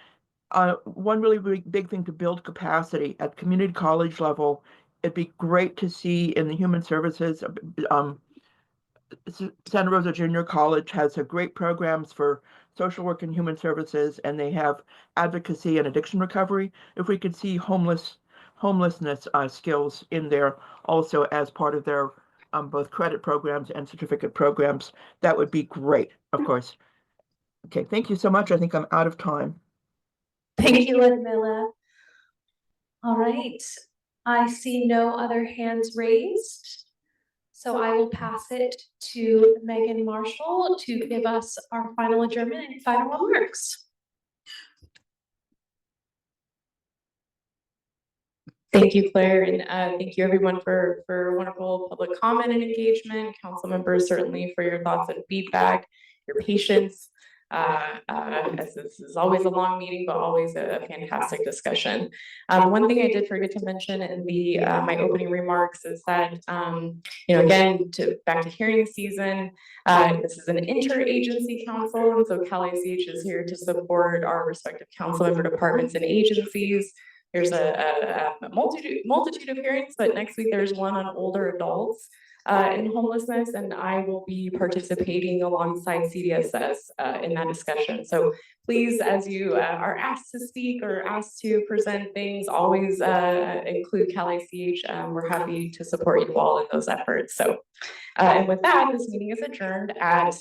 One really big thing to build capacity at community college level. It'd be great to see in the human services. Santa Rosa Junior College has great programs for social work and human services, and they have advocacy and addiction recovery. If we could see homelessness skills in there also as part of their both credit programs and certificate programs, that would be great, of course. Okay, thank you so much. I think I'm out of time.
Thank you, Ludmilla. All right, I see no other hands raised. So I will pass it to Megan Marshall to give us our final adjournment and final remarks.
Thank you, Claire, and thank you everyone for wonderful public comment and engagement. Council members, certainly for your thoughts and feedback, your patience. As this is always a long meeting, but always a fantastic discussion. One thing I did forget to mention in the my opening remarks is that again, back to hearing season. This is an interagency council, and so CalICH is here to support our respective council member departments and agencies. There's a multitude of hearings, but next week there's one on older adults in homelessness, and I will be participating alongside CDSS in that discussion. So please, as you are asked to speak or asked to present things, always include CalICH. We're happy to support you all in those efforts. So, and with that, this meeting is adjourned at,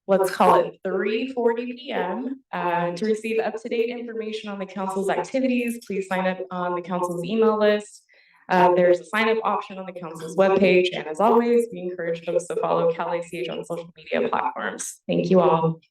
let's call it 3:40 p.m. To receive up-to-date information on the council's activities, please sign up on the council's email list. There's a sign-up option on the council's webpage, and as always, we encourage folks to follow CalICH on social media platforms. Thank you all.